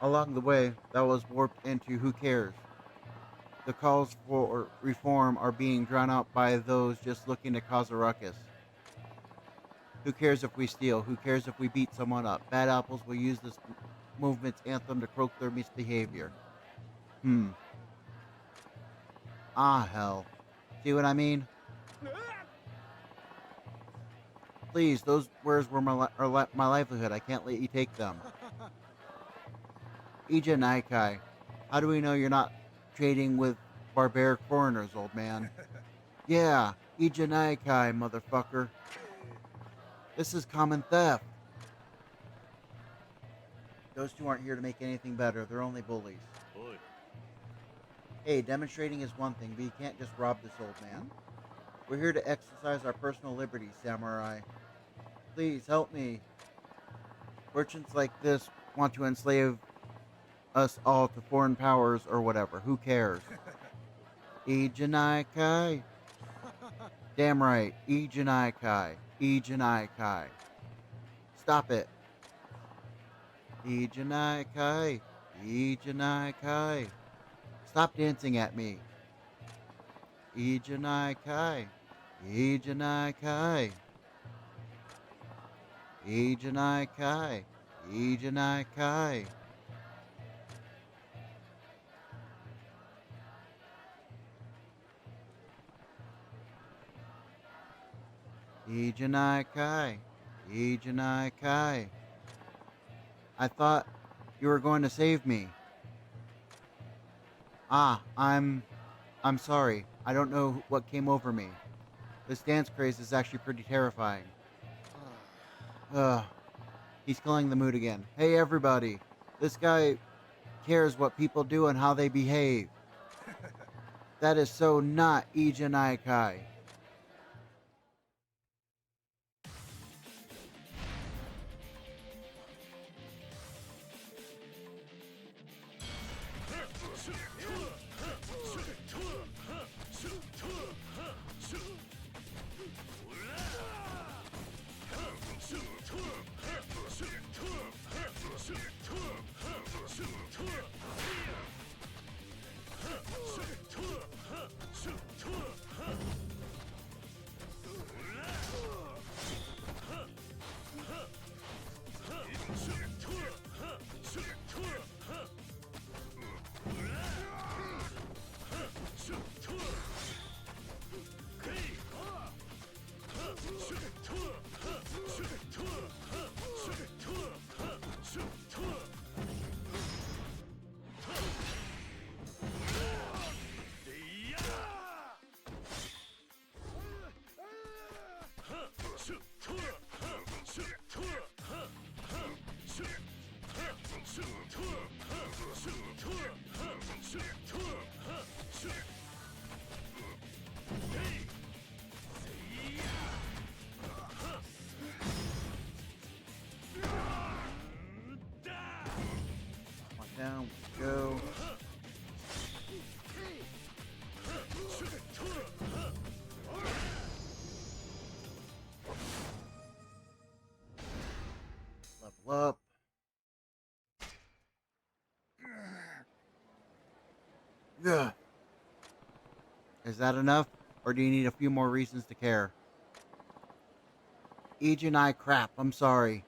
Along the way, that was warped into who cares. The calls for reform are being drowned out by those just looking to cause a ruckus. Who cares if we steal? Who cares if we beat someone up? Bad apples will use this movement's anthem to cloak their misbehavior. Ah, hell. See what I mean? Please, those words were my livelihood. I can't let you take them. Ija Naikai, how do we know you're not trading with barbaric foreigners, old man? Yeah, Ija Naikai, motherfucker. This is common theft. Those two aren't here to make anything better. They're only bullies. Oi. Hey, demonstrating is one thing, but you can't just rob this old man. We're here to exercise our personal liberties, samurai. Please, help me. Merchants like this want to enslave us all to foreign powers or whatever. Who cares? Ijanaikai. Damn right. Ijanaikai. Ijanaikai. Stop it. Ijanaikai. Ijanaikai. Stop dancing at me. Ijanaikai. Ijanaikai. Ijanaikai. Ijanaikai. Ijanaikai. Ijanaikai. I thought you were going to save me. I'm sorry. I don't know what came over me. This dance craze is actually pretty terrifying. Ugh. He's killing the mood again. Hey, everybody. This guy cares what people do and how they behave. That is so not Ijanaikai. Down we go. Level up. Ugh. Is that enough? Or do you need a few more reasons to care? Ejin crap, I'm sorry.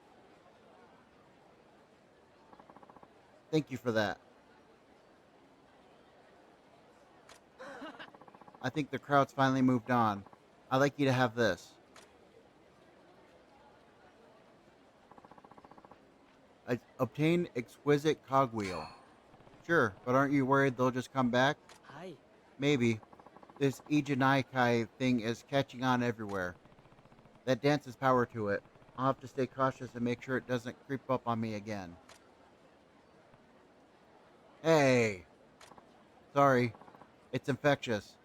Thank you for that. I think the crowd's finally moved on. I'd like you to have this. Obtain exquisite cogwheel. Sure, but aren't you worried they'll just come back? Hi. Maybe. This Ijinaikai thing is catching on everywhere. That dance has power to it. I'll have to stay cautious and make sure it doesn't creep up on me again. Hey! Sorry. It's infectious.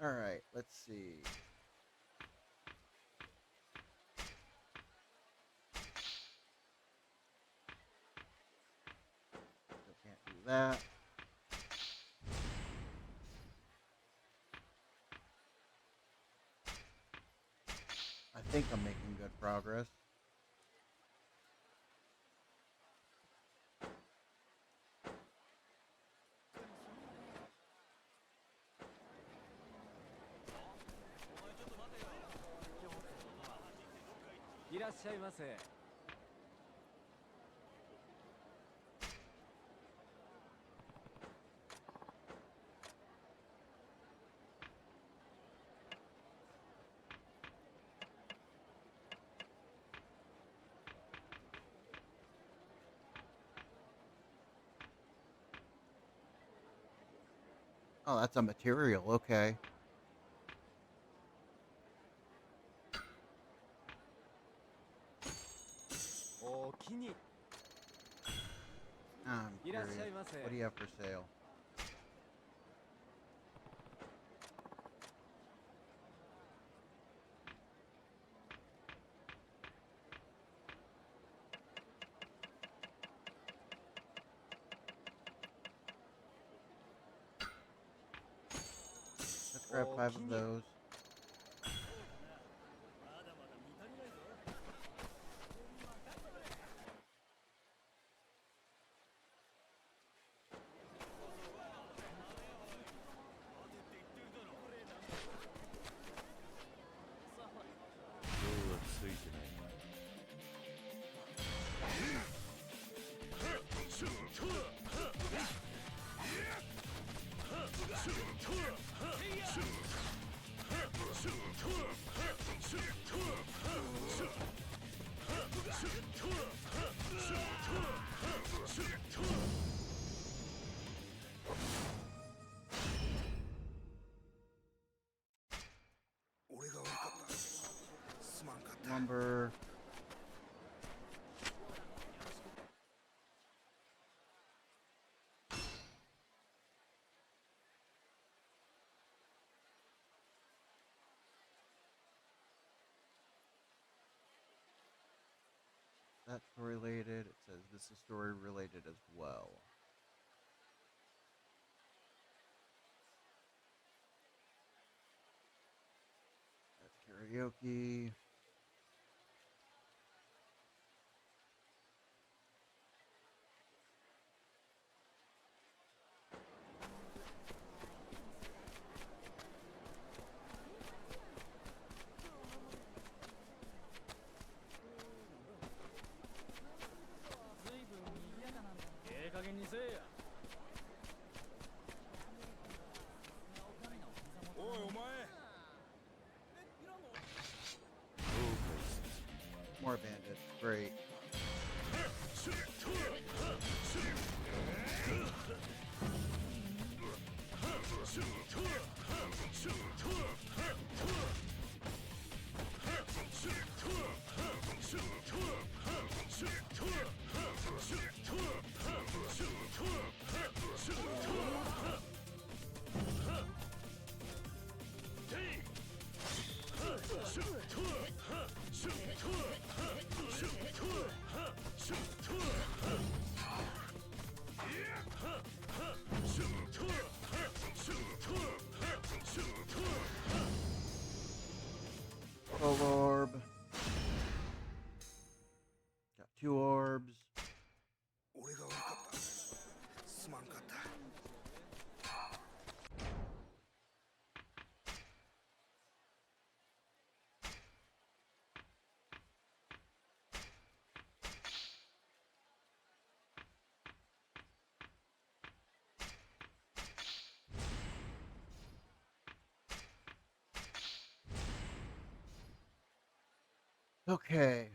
All right, let's see. Still can't do that. I think I'm making good progress. Oh, that's a material. Okay. I'm curious. What do you have for sale? Let's grab 5 of those. Lumber. That's related. It says this is story related as well. That's karaoke. More bandits. Great. Full orb. Got 2 orbs. Okay.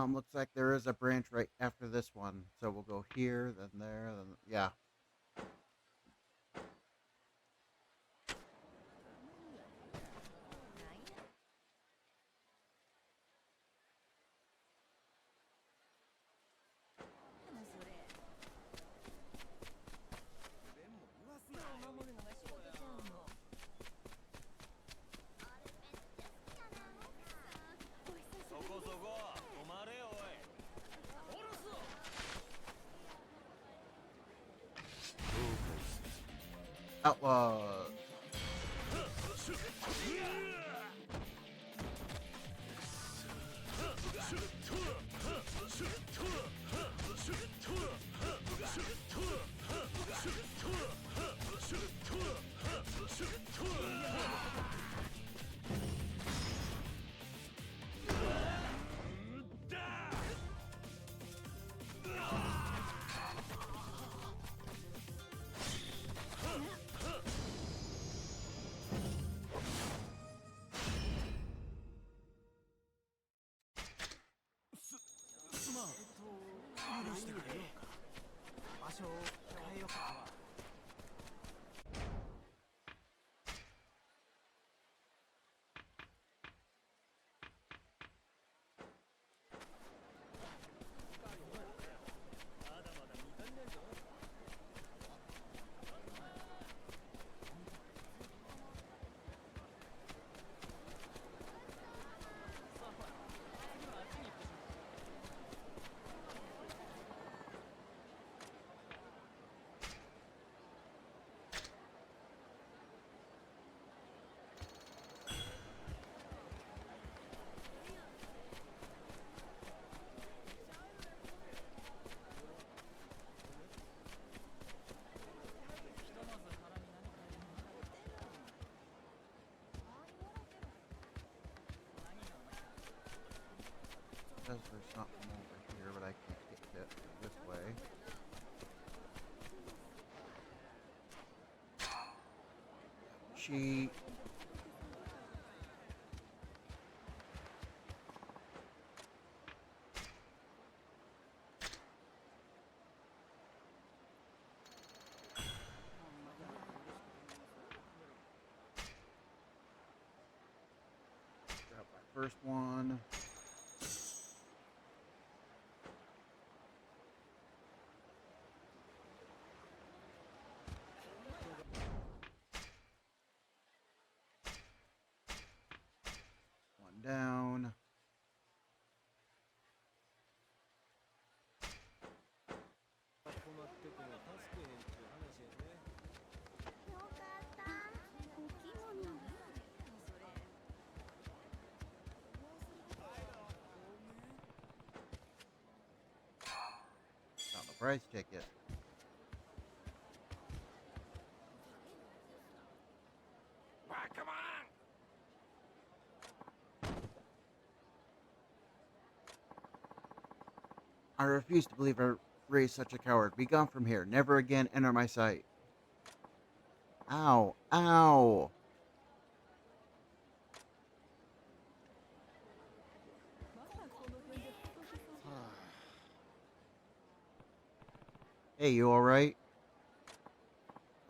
Looks like there is a branch right after this one. So we'll go here, then there, then yeah. Outlaws. Says there's something over here, but I can't get it this way. She. Grab my first one. One down. Found the price ticket. Come on! I refuse to believe I raised such a coward. Be gone from here. Never again enter my sight. Ow. Ow. Hey, you alright?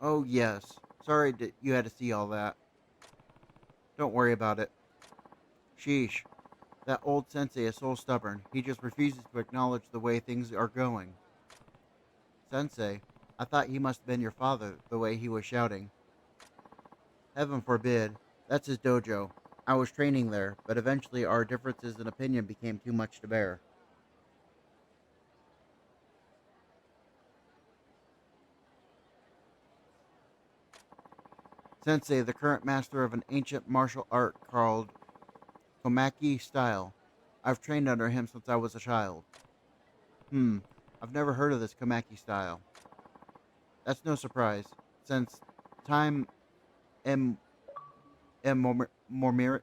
Oh, yes. Sorry that you had to see all that. Don't worry about it. Sheesh. That old sensei is so stubborn. He just refuses to acknowledge the way things are going. Sensei, I thought he must have been your father, the way he was shouting. Heaven forbid. That's his dojo. I was training there, but eventually our differences in opinion became too much to bear. Sensei, the current master of an ancient martial art called Komaki style. I've trained under him since I was a child. I've never heard of this Komaki style. That's no surprise, since time immemorial,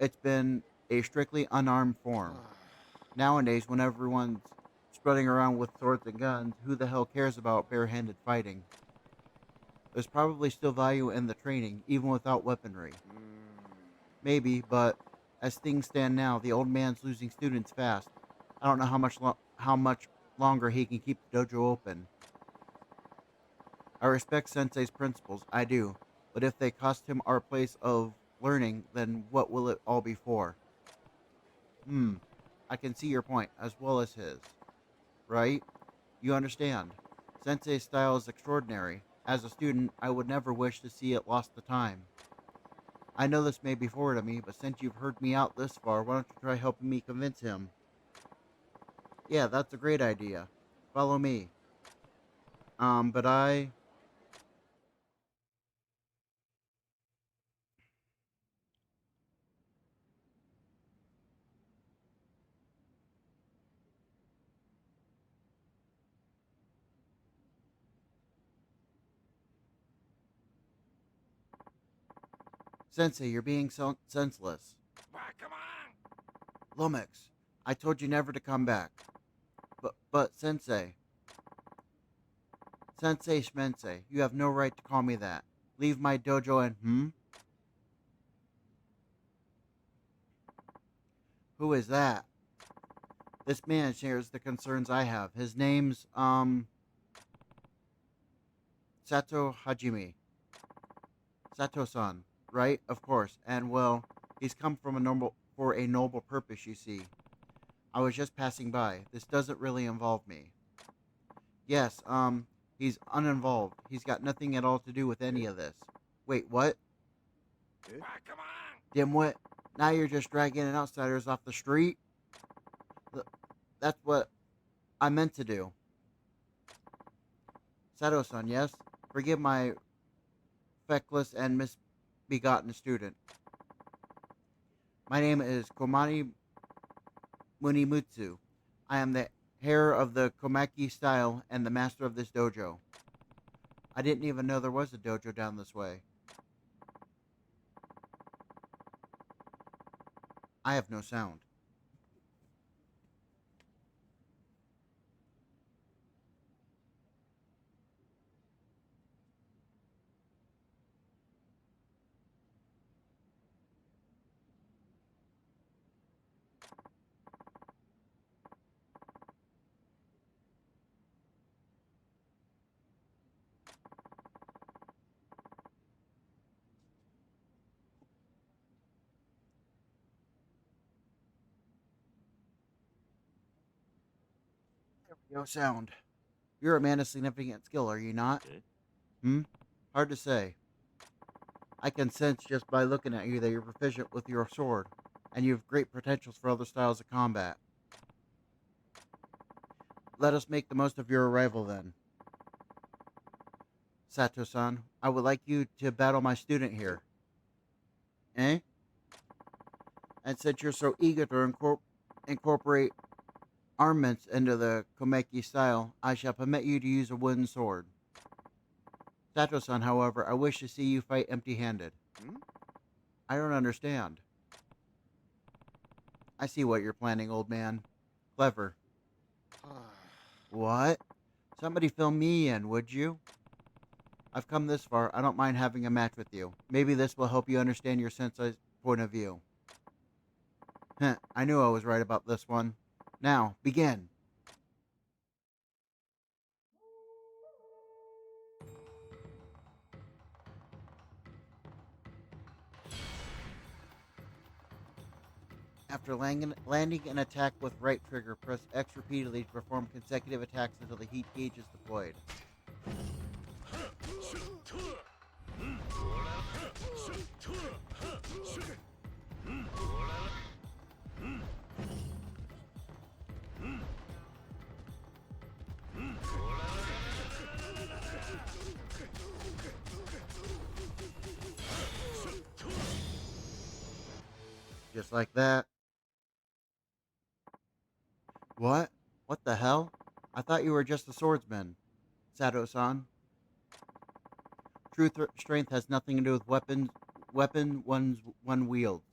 it's been a strictly unarmed form. Nowadays, when everyone's spreading around with swords and guns, who the hell cares about barehanded fighting? There's probably still value in the training, even without weaponry. Maybe, but as things stand now, the old man's losing students fast. I don't know how much longer he can keep the dojo open. I respect Sensei's principles, I do, but if they cost him our place of learning, then what will it all be for? I can see your point, as well as his. Right? You understand. Sensei's style is extraordinary. As a student, I would never wish to see it lost to time. I know this may be foreign to me, but since you've heard me out this far, why don't you try helping me convince him? Yeah, that's a great idea. Follow me. But I... Sensei, you're being senseless. Come on! Lumix, I told you never to come back. But, Sensei. Sensei Schmensei, you have no right to call me that. Leave my dojo and, Who is that? This man shares the concerns I have. His name's, Sato Hajime. Sato-san, right? Of course. And, well, he's come for a noble purpose, you see. I was just passing by. This doesn't really involve me. Yes, he's uninvolved. He's got nothing at all to do with any of this. Wait, what? Come on! Dimwit, now you're just dragging in outsiders off the street? That's what I meant to do. Sato-san, yes? Forgive my feckless and misbegotten student. My name is Komani Munimutsu. I am the heir of the Komaki style and the master of this dojo. I didn't even know there was a dojo down this way. I have no sound. No sound. You're a man of significant skill, are you not? Hard to say. I can sense just by looking at you that you're proficient with your sword, and you have great potentials for other styles of combat. Let us make the most of your arrival then. Sato-san, I would like you to battle my student here. Eh? And since you're so eager to incorporate armaments into the Komeki style, I shall permit you to use a wooden sword. Sato-san, however, I wish to see you fight empty-handed. I don't understand. I see what you're planning, old man. Clever. What? Somebody fill me in, would you? I've come this far. I don't mind having a match with you. Maybe this will help you understand your sensei's point of view. I knew I was right about this one. Now, begin. After landing an attack with right trigger, press X repeatedly to perform consecutive attacks until the heat gauge is deployed. Just like that. What? What the hell? I thought you were just a swordsman, Sato-san. True strength has nothing to do with weapon one wields.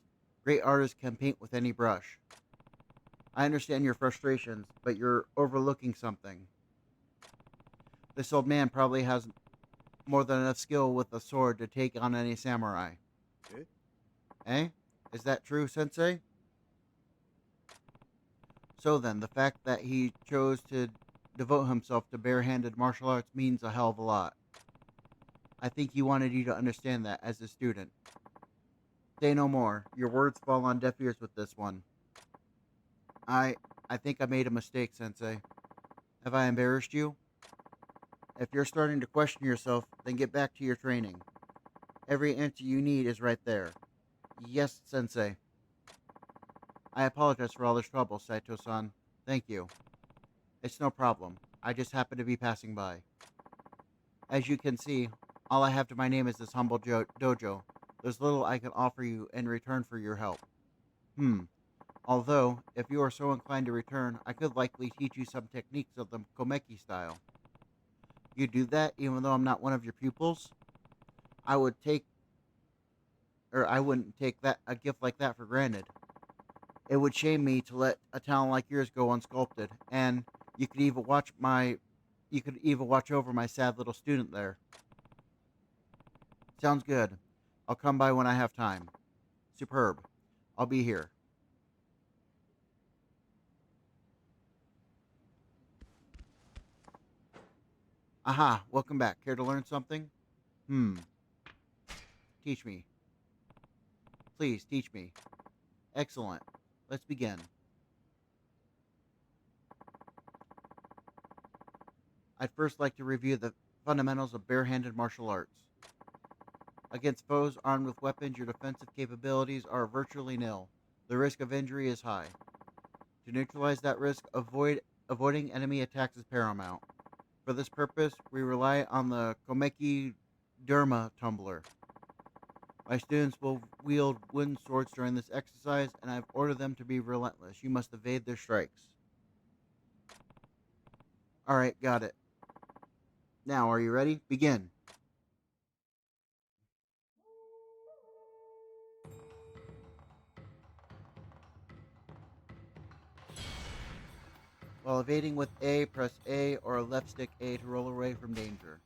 Great artists can paint with any brush. I understand your frustrations, but you're overlooking something. This old man probably has more than enough skill with a sword to take on any samurai. Eh? Is that true, Sensei? So then, the fact that he chose to devote himself to barehanded martial arts means a hell of a lot. I think he wanted you to understand that as a student. Say no more. Your words fall on deaf ears with this one. I think I made a mistake, Sensei. Have I embarrassed you? If you're starting to question yourself, then get back to your training. Every answer you need is right there. Yes, Sensei. I apologize for all this trouble, Saito-san. Thank you. It's no problem. I just happened to be passing by. As you can see, all I have to my name is this humble dojo. There's little I can offer you in return for your help. Although, if you are so inclined to return, I could likely teach you some techniques of the Komeki style. You do that even though I'm not one of your pupils? I would take, or I wouldn't take that a gift like that for granted. It would shame me to let a talent like yours go unsculpted, and you could even watch over my sad little student there. Sounds good. I'll come by when I have time. Superb. I'll be here. Aha, welcome back. Care to learn something? Teach me. Please, teach me. Excellent. Let's begin. I'd first like to review the fundamentals of barehanded martial arts. Against foes armed with weapons, your defensive capabilities are virtually nil. The risk of injury is high. To neutralize that risk, avoiding enemy attacks is paramount. For this purpose, we rely on the Komeki Derma Tumbler. My students will wield wooden swords during this exercise, and I've ordered them to be relentless. You must evade their strikes. Alright, got it. Now, are you ready? Begin. While evading with A, press A or left stick A to roll away from danger.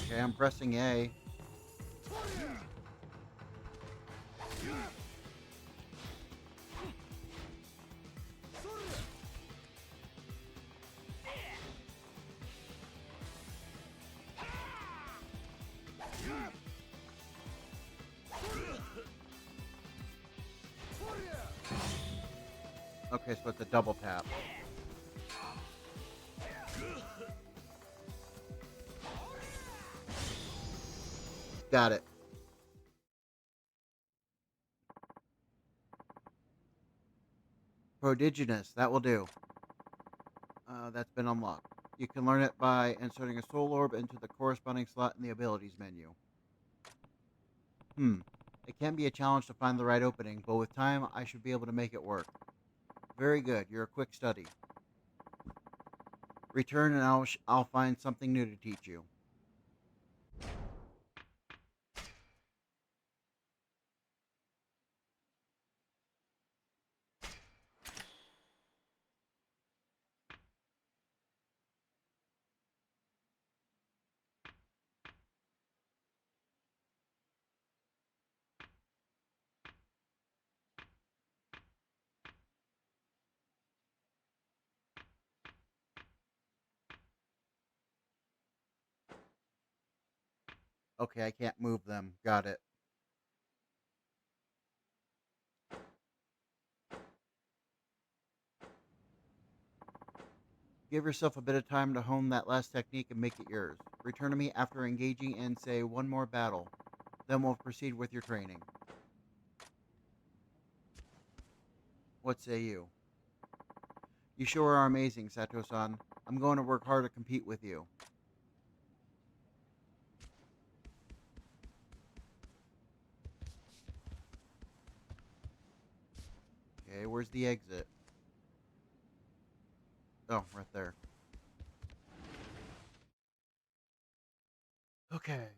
Okay, I'm pressing A. Okay, so it's a double tap. Got it. Prodigious, that will do. That's been unlocked. You can learn it by inserting a soul orb into the corresponding slot in the abilities menu. It can be a challenge to find the right opening, but with time, I should be able to make it work. Very good, you're a quick study. Return and I'll find something new to teach you. Okay, I can't move them. Got it. Give yourself a bit of time to hone that last technique and make it yours. Return to me after engaging in, say, one more battle. Then we'll proceed with your training. What say you? You sure are amazing, Sato-san. I'm going to work hard to compete with you. Okay, where's the exit? Oh, right there. Okay.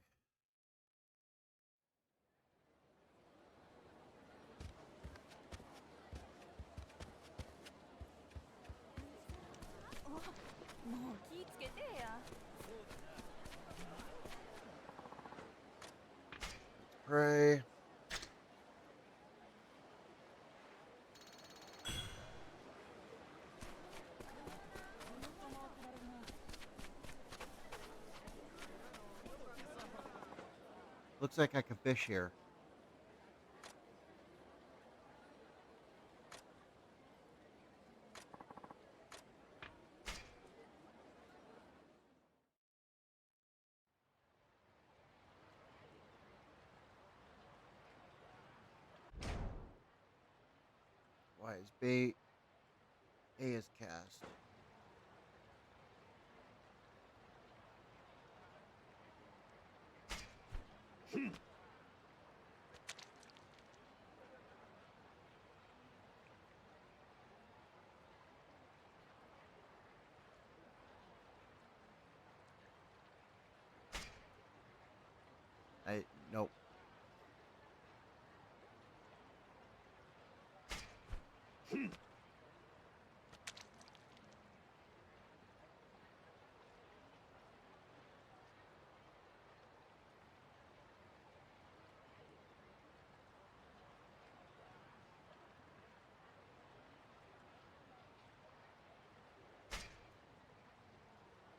Pray. Looks like I can fish here. Y is bait. A is cast. Nope.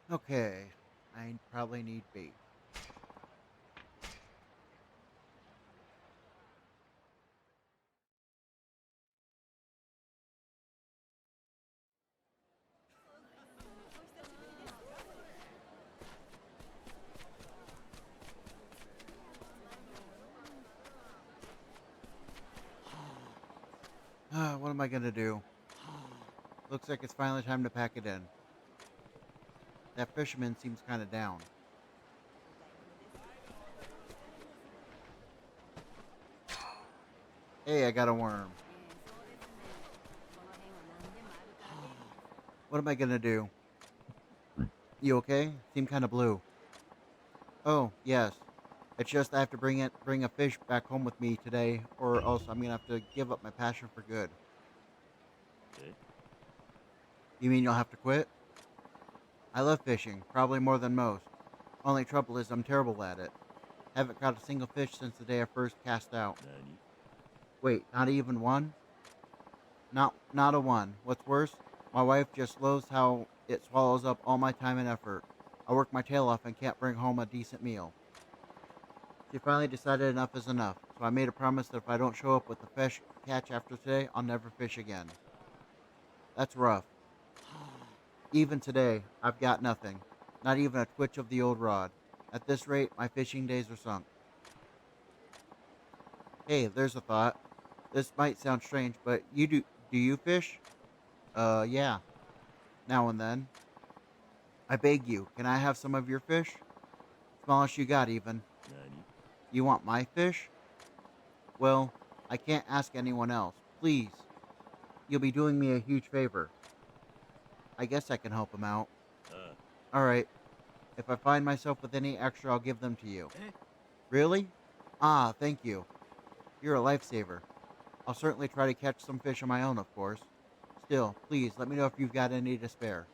Okay. I probably need bait. What am I gonna do? Looks like it's finally time to pack it in. That fisherman seems kind of down. Hey, I got a worm. What am I gonna do? You okay? Seem kind of blue. Oh, yes. It's just I have to bring a fish back home with me today, or else I'm gonna have to give up my passion for good. You mean you'll have to quit? I love fishing, probably more than most. Only trouble is I'm terrible at it. Haven't caught a single fish since the day I first cast out. Wait, not even one? Not a one. What's worse, my wife just loathes how it swallows up all my time and effort. I work my tail off and can't bring home a decent meal. She finally decided enough is enough, so I made a promise that if I don't show up with the fish catch after today, I'll never fish again. That's rough. Even today, I've got nothing. Not even a twitch of the old rod. At this rate, my fishing days are sunk. Hey, there's a thought. This might sound strange, but do you fish? Yeah. Now and then. I beg you, can I have some of your fish? Smallest you got, even. You want my fish? Well, I can't ask anyone else. Please. You'll be doing me a huge favor. I guess I can help him out. Alright. If I find myself with any extra, I'll give them to you. Really? Ah, thank you. You're a lifesaver. I'll certainly try to catch some fish of my own, of course. Still, please, let me know if you've got any to spare.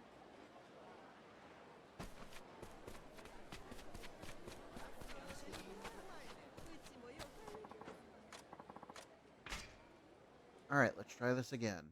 Alright, let's try this again.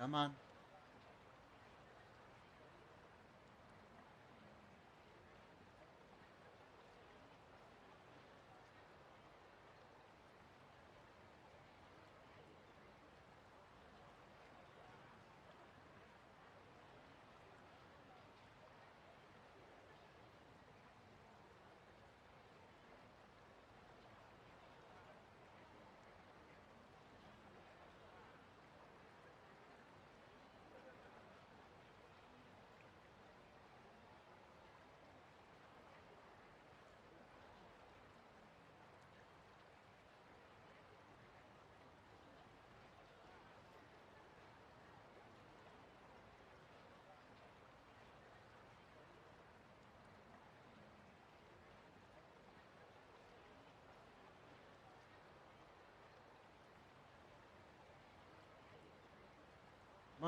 Come on.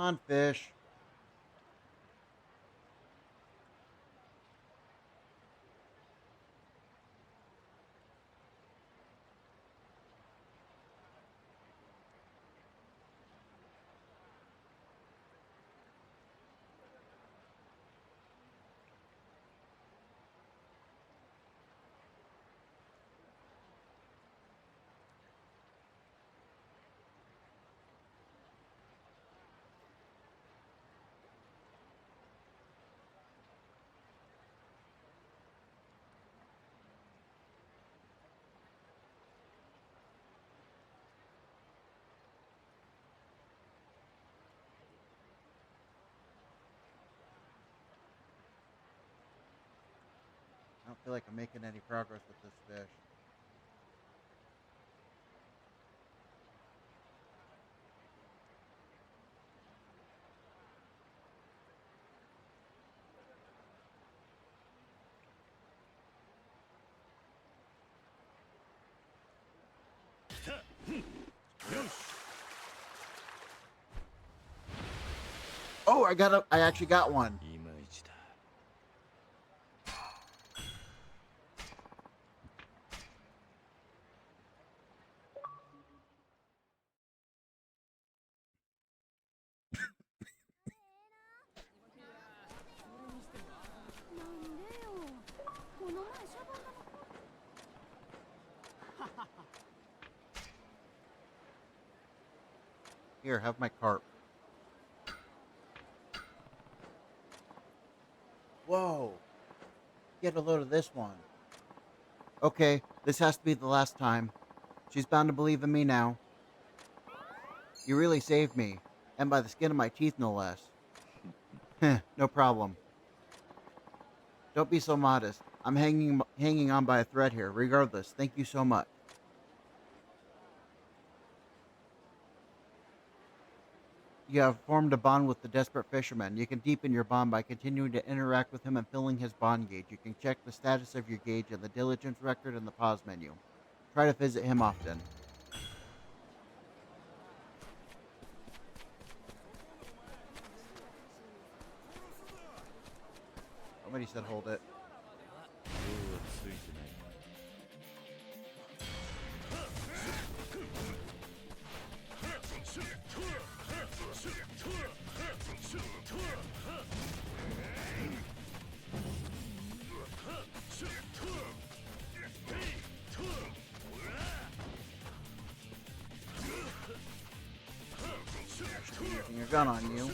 on, fish. I don't feel like I'm making any progress with this fish. Oh, I actually got one. Here, have my carp. Whoa. Get a load of this one. Okay, this has to be the last time. She's bound to believe in me now. You really saved me. And by the skin of my teeth, no less. Heh, no problem. Don't be so modest. I'm hanging on by a thread here. Regardless, thank you so much. You have formed a bond with the desperate fisherman. You can deepen your bond by continuing to interact with him and filling his bond gauge. You can check the status of your gauge in the diligence record in the pause menu. Try to visit him often. Somebody said hold it. Using your gun on you.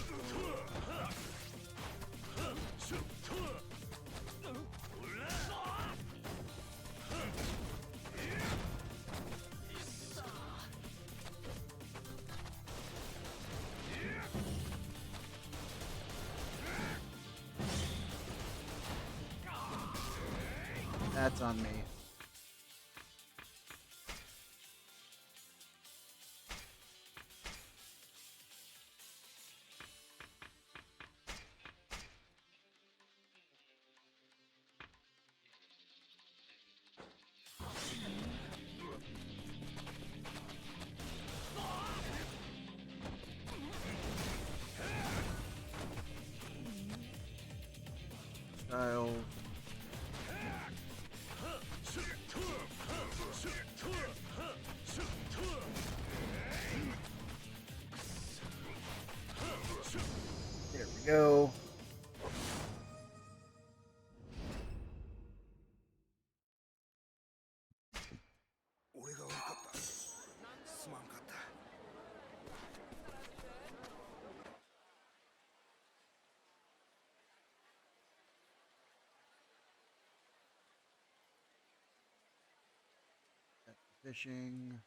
That's on me. Style. There we go. Fishing.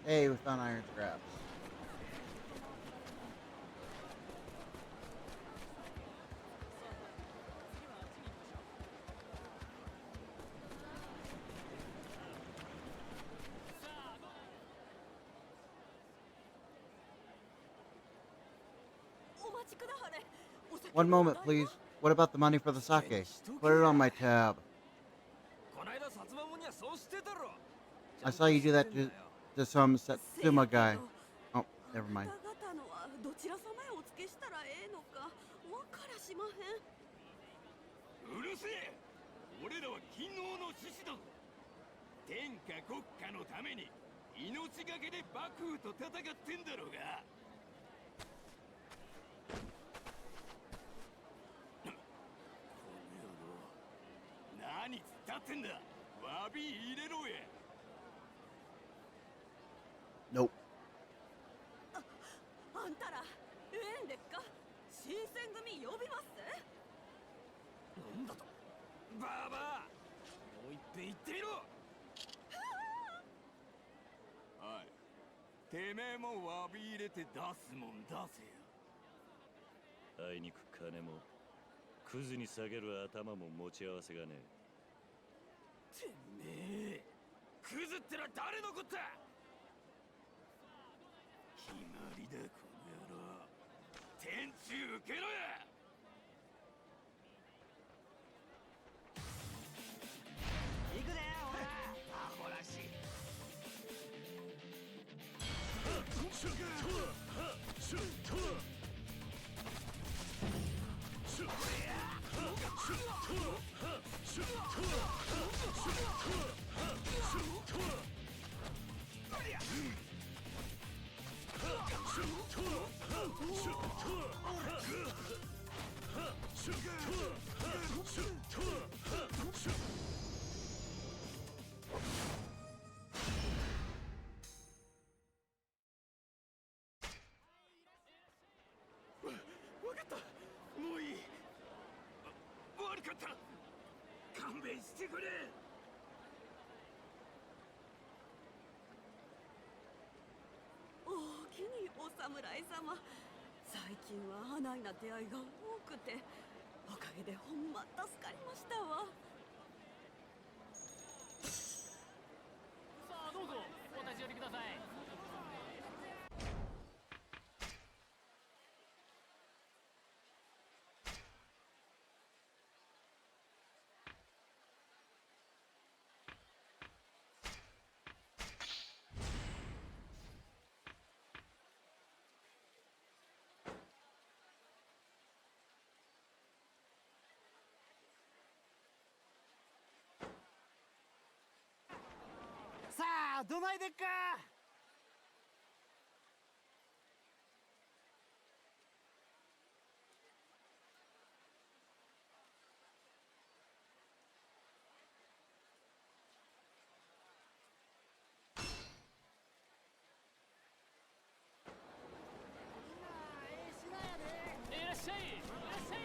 Hey, we found iron scraps. One moment, please. What about the money for the sake? Put it on my tab. I saw you do that to some Satsuma guy. Oh, never mind. あなた方のはどちら様へお付けしたらええのかわからしまへん。うるせえ。俺らは勤王の志士だぞ。天下国家のために命がけで幕府と戦ってんだろうが。この野郎、何つったってんだ。詫び入れろや。Nope. あんたらええんでっか。新選組呼びますぜ。なんだと。バーバー、もう一遍言ってみろ。はい、てめえも詫び入れて出すもん出せよ。あいにく金もクズに下げる頭も持ち合わせがねえ。てめえ、クズってのは誰のこった。決まりだこの野郎。天誅受けろや。行くぜよほら、アホらしい。わかった、もういい。悪かった、勘弁してくれ。おおきにお侍様。最近は花いな出会いが多くて、おかげでほんま助かりましたわ。さあどうぞお立ち寄りください。さあどないでっか。いらっしゃいいらっしゃい。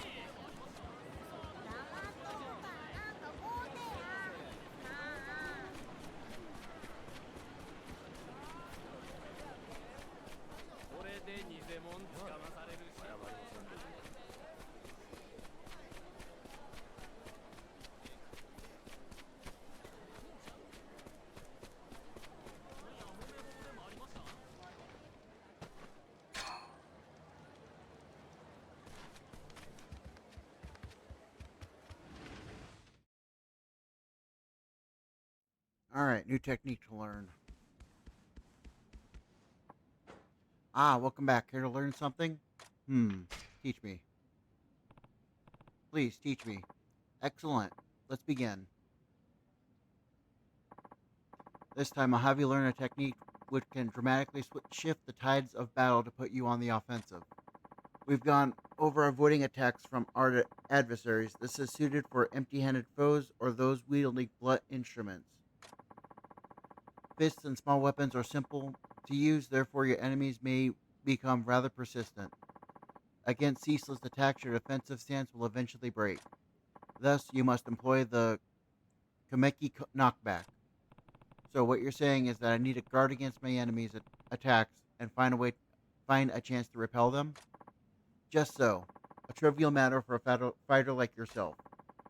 これで偽物つかまされるし。Alright, new technique to learn. Ah, welcome back. Here to learn something? Teach me. Please, teach me. Excellent. Let's begin. This time I'll have you learn a technique which can dramatically shift the tides of battle to put you on the offensive. We've gone over avoiding attacks from our adversaries. This is suited for empty-handed foes or those wielding blunt instruments. Fists and small weapons are simple to use, therefore your enemies may become rather persistent. Against ceaseless attacks, your defensive stance will eventually break. Thus, you must employ the Kameki knockback. So what you're saying is that I need to guard against my enemies' attacks and find a chance to repel them? Just so. A trivial matter for a fighter like yourself.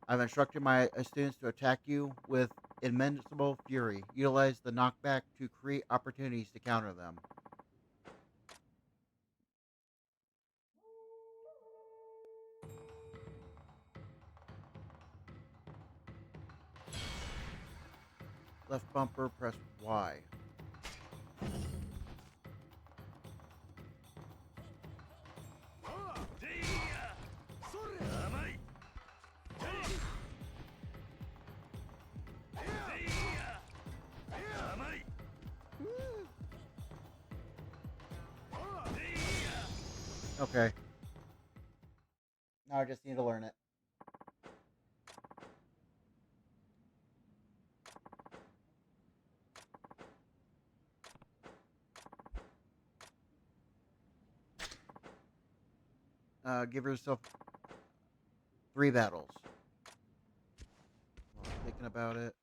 I've instructed my students to attack you with invincible fury. Utilize the knockback to create opportunities to counter them. Left bumper, press Y. Okay. Now I just need to learn it. Give yourself 3 battles. While I'm thinking about it.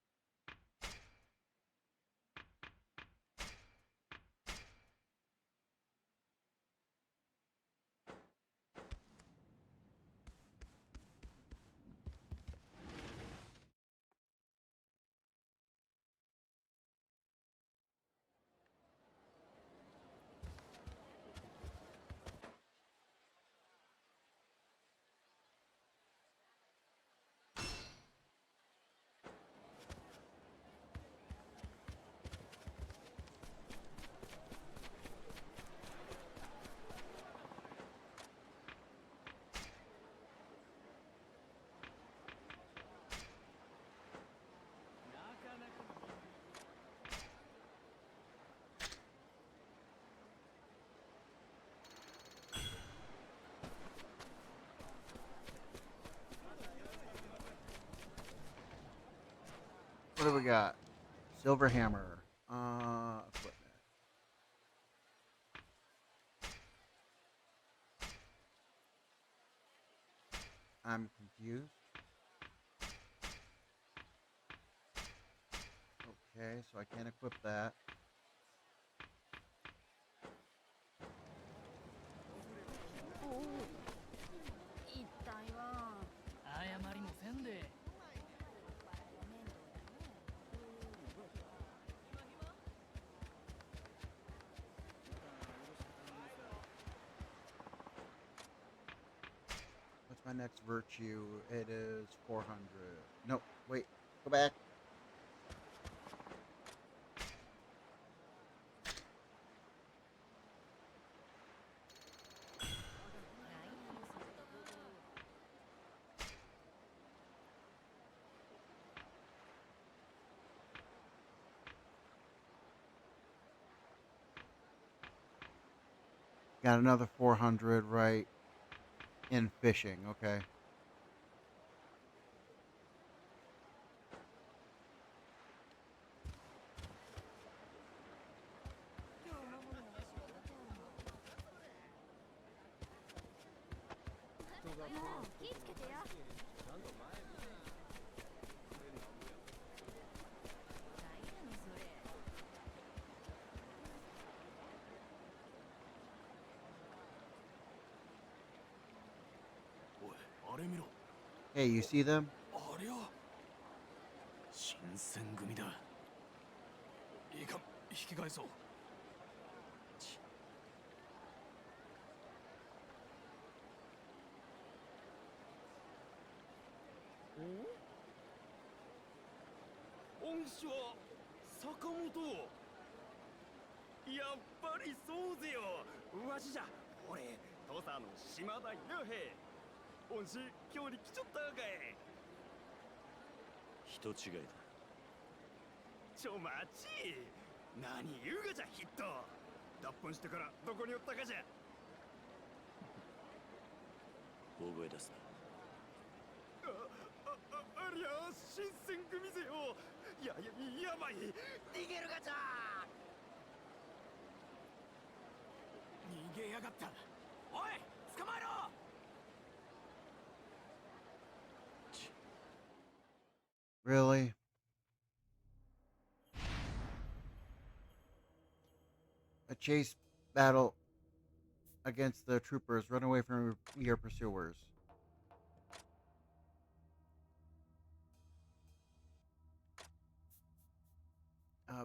What do we got? Silver hammer. Equipment. I'm confused. Okay, so I can't equip that. What's my next virtue? It is 400. No, wait. Go back. Got another 400 right in fishing. Okay. Hey, you see them? ありゃ新選組だいいか引き返そう恩師は坂本やっぱりそうぜよわしじゃ俺土佐の島田弥平恩師今日に来ちょったかい人違いだちょ待ち何言うがじゃヒット脱本してからどこにおったかじゃ大声出すなありゃ新選組ぜよやばい逃げるがじゃ逃げやがったおい捕まえろ Really? A chase battle against the troopers. Run away from your pursuers.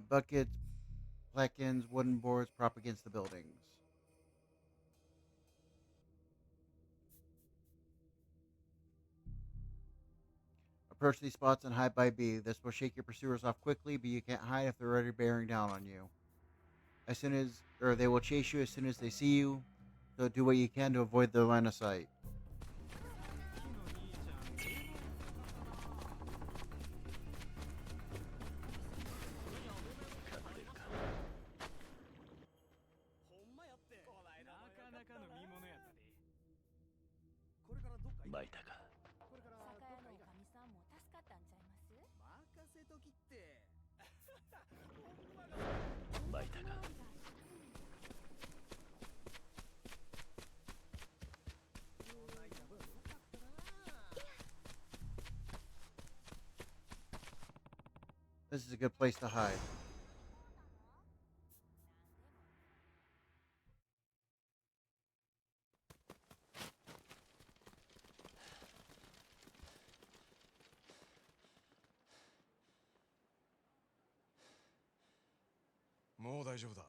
Buckets, placards, wooden boards prop against the buildings. Approach these spots and hide by B. This will shake your pursuers off quickly, but you can't hide if they're already bearing down on you. As soon as, or they will chase you as soon as they see you. So do what you can to avoid their line of sight. This is a good place to hide. もう大丈夫だ。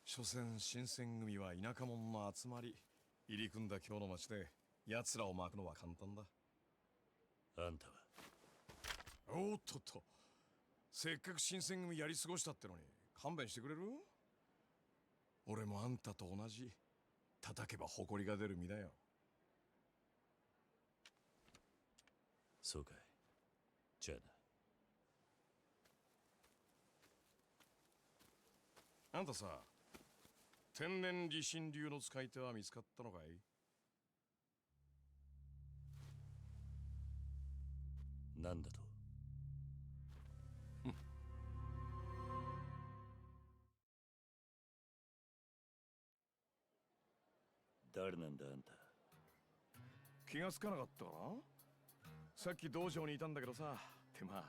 所詮新選組は田舎者の集まり。入り組んだ今日の街で奴らを巻くのは簡単だ。あんたはおっとっと、せっかく新選組やり過ごしたってのに勘弁してくれる？俺もあんたと同じ叩けば誇りが出る身だよ。そうかい。じゃあな。あんたさ、天然理心流の使い手は見つかったのかい？なんだと？誰なんだあんた。気がつかなかったかな？さっき道場にいたんだけどさ。ってまあ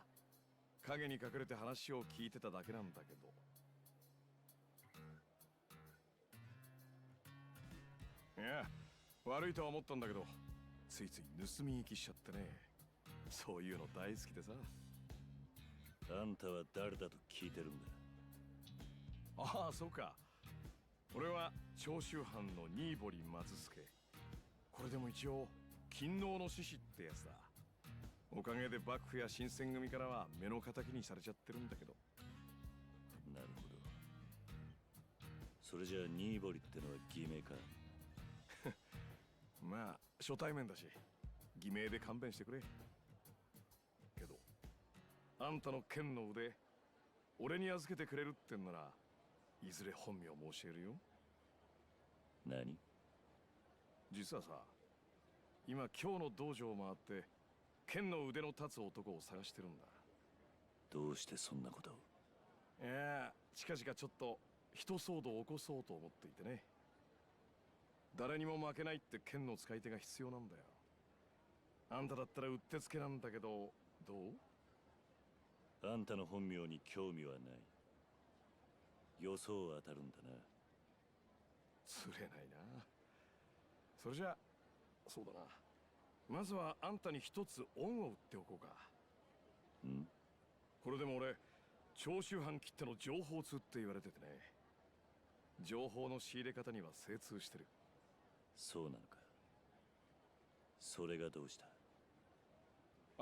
影に隠れて話を聞いてただけなんだけど。いや、悪いとは思ったんだけど、ついつい盗み聞きしちゃってね。そういうの大好きでさ。あんたは誰だと聞いてるんだ。ああ、そうか。俺は長州藩の新堀松助。これでも一応勤王の志士ってやつだ。おかげで幕府や新選組からは目の敵にされちゃってるんだけど。なるほど。それじゃあ新堀ってのは偽名か。まあ初対面だし偽名で勘弁してくれ。けどあんたの剣の腕俺に預けてくれるってんならいずれ本名申し上げるよ。何？実はさ、今日の道場を回って剣の腕の立つ男を探してるんだ。どうしてそんなことを？いや、近々ちょっと一騒動を起こそうと思っていてね。誰にも負けないって剣の使い手が必要なんだよ。あんただったらうってつけなんだけど、どう？あんたの本名に興味はない。予想は当たるんだな。釣れないな。それじゃそうだな。まずはあんたに一つ恩を売っておこうか。ん？これでも俺長州藩きっての情報通って言われててね。情報の仕入れ方には精通してる。そうなのか。それがどうした？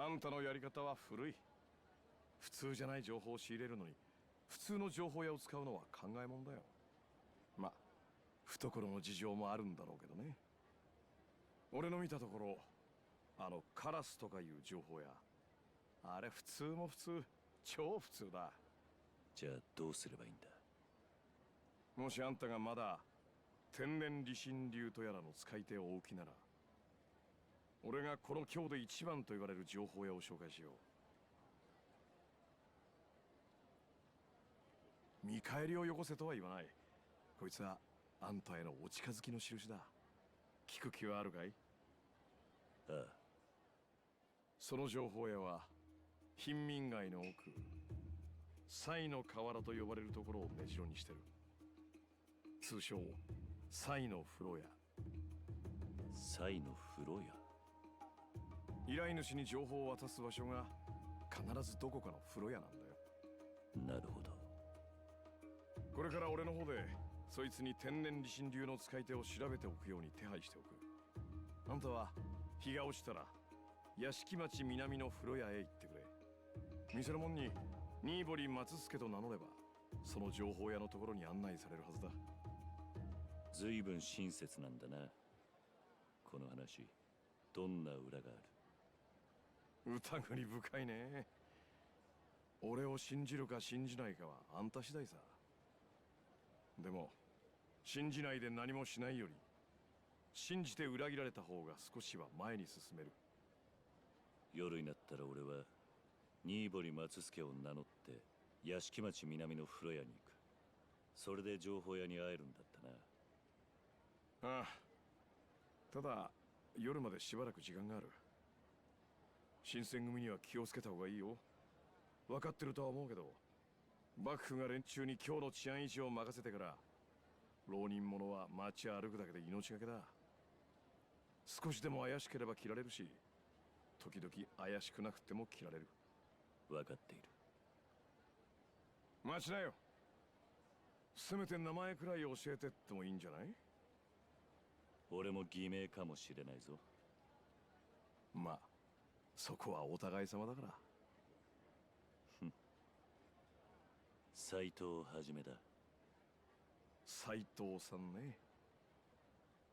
あんたのやり方は古い。普通じゃない情報を仕入れるのに普通の情報屋を使うのは考えもんだよ。まあ懐の事情もあるんだろうけどね。俺の見たところカラスとかいう情報屋、あれ普通も普通、超普通だ。じゃあどうすればいいんだ？もしあんたがまだ天然理心流とやらの使い手をおきなら、俺がこの京で一番と言われる情報屋を紹介しよう。見返りをよこせとは言わない。こいつはあんたへのお近づきの印だ。聞く気はあるかい？ああ。その情報屋は貧民街の奥、西の河原と呼ばれるところを根城にしてる。通称西の風呂屋。西の風呂屋？依頼主に情報を渡す場所が必ずどこかの風呂屋なんだよ。なるほど。これから俺の方でそいつに天然理心流の使い手を調べておくように手配しておく。あんたは日が落ちたら屋敷町南の風呂屋へ行ってくれ。店の門に新堀松助と名乗れば、その情報屋のところに案内されるはずだ。随分親切なんだな。この話、どんな裏がある？疑り深いね。俺を信じるか信じないかはあんた次第さ。でも信じないで何もしないより、信じて裏切られた方が少しは前に進める。夜になったら俺は新堀松助を名乗って屋敷町南の風呂屋に行く。それで情報屋に会えるんだったな。ああ、ただ夜までしばらく時間がある。新選組には気をつけた方がいいよ。分かってるとは思うけど、幕府が連中に今日の治安維持を任せてから、浪人者は街歩くだけで命がけだ。少しでも怪しければ切られるし、時々怪しくなくても切られる。分かっている。待ちなよ。せめて名前くらい教えてってもいいんじゃない？俺も偽名かもしれないぞ。まあ、そこはお互い様だから。斎藤はじめだ。斎藤さんね。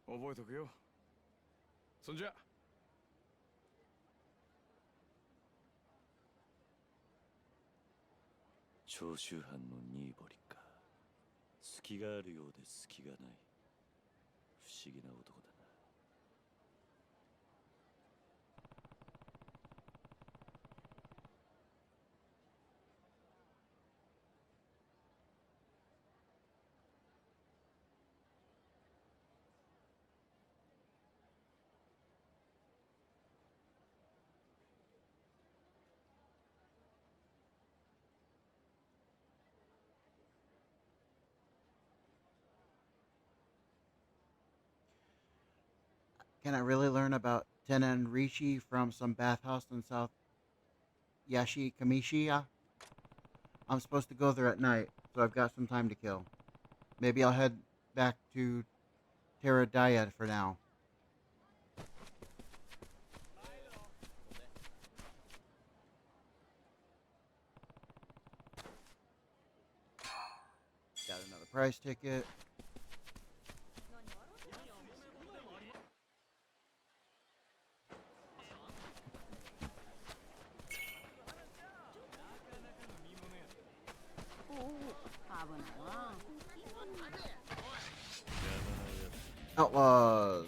覚えとくよ。そんじゃ。長州藩の新堀か。隙があるようで隙がない。不思議な男だな。Can I really learn about Tenen Rishi from some bathhouse in South Yashi Kamishiya? I'm supposed to go there at night, so I've got some time to kill. Maybe I'll head back to Teradaya for now. Got another price ticket. Outlaws.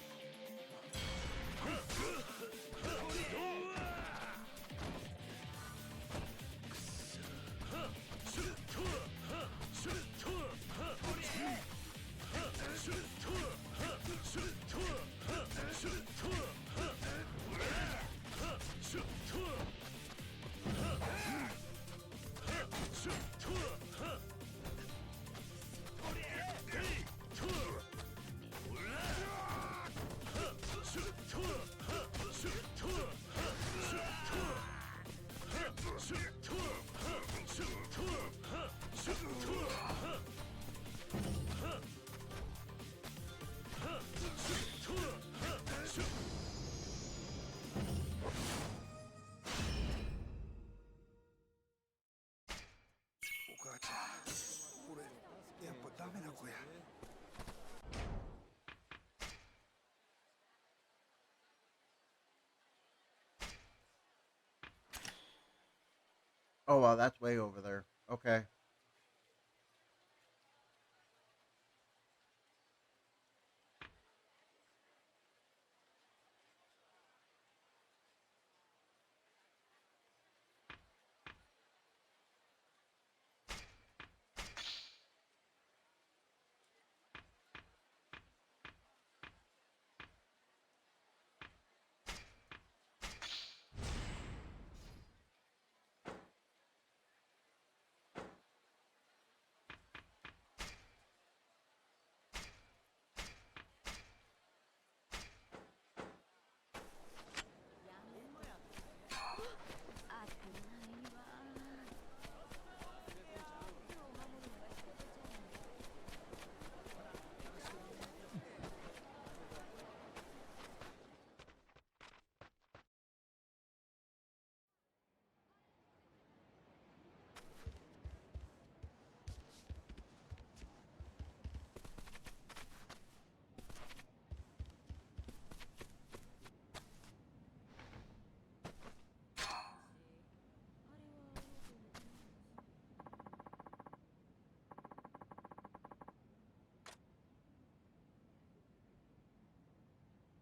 Oh, wow, that's way over there. Okay.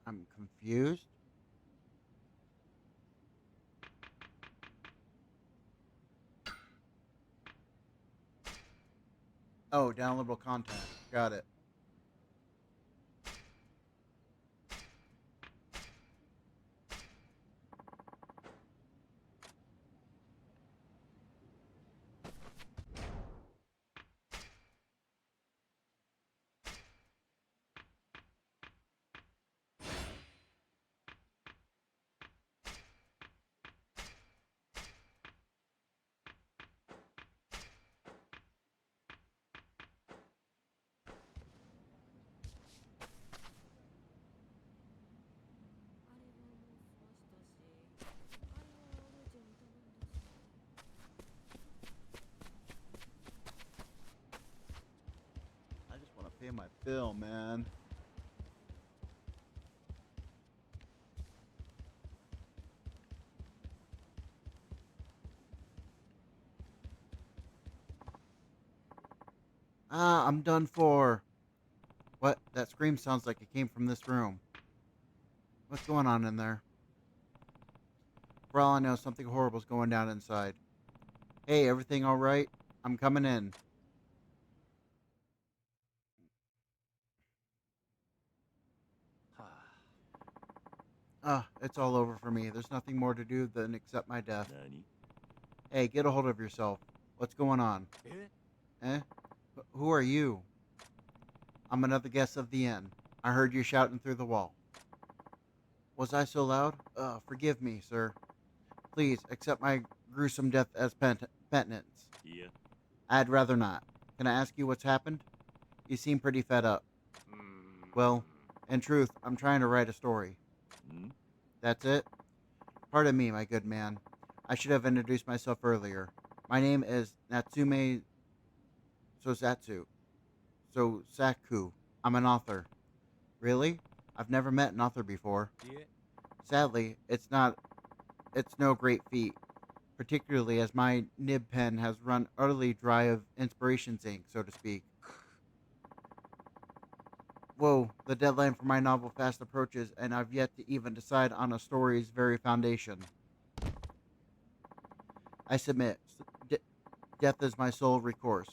I'm confused. Oh, downloadable content. Got it. I just want to pay my bill, man. Ah, I'm done for. What? That scream sounds like it came from this room. What's going on in there? For all I know, something horrible's going down inside. Hey, everything all right? I'm coming in. It's all over for me. There's nothing more to do than accept my death. Hey, get a hold of yourself. What's going on? Eh? Who are you? I'm another guest of the inn. I heard you shouting through the wall. Was I so loud? Forgive me, sir. Please, accept my gruesome death as penitence. Yeah. I'd rather not. Can I ask you what's happened? You seem pretty fed up. Well, in truth, I'm trying to write a story. That's it? Pardon me, my good man. I should have introduced myself earlier. My name is Natsume Sosatsu. Sosaku. I'm an author. Really? I've never met an author before. Sadly, it's no great feat, particularly as my nib pen has run utterly dry of inspiration's ink, so to speak. Whoa, the deadline for my novel fast approaches, and I've yet to even decide on a story's very foundation. I submit. Death is my sole recourse.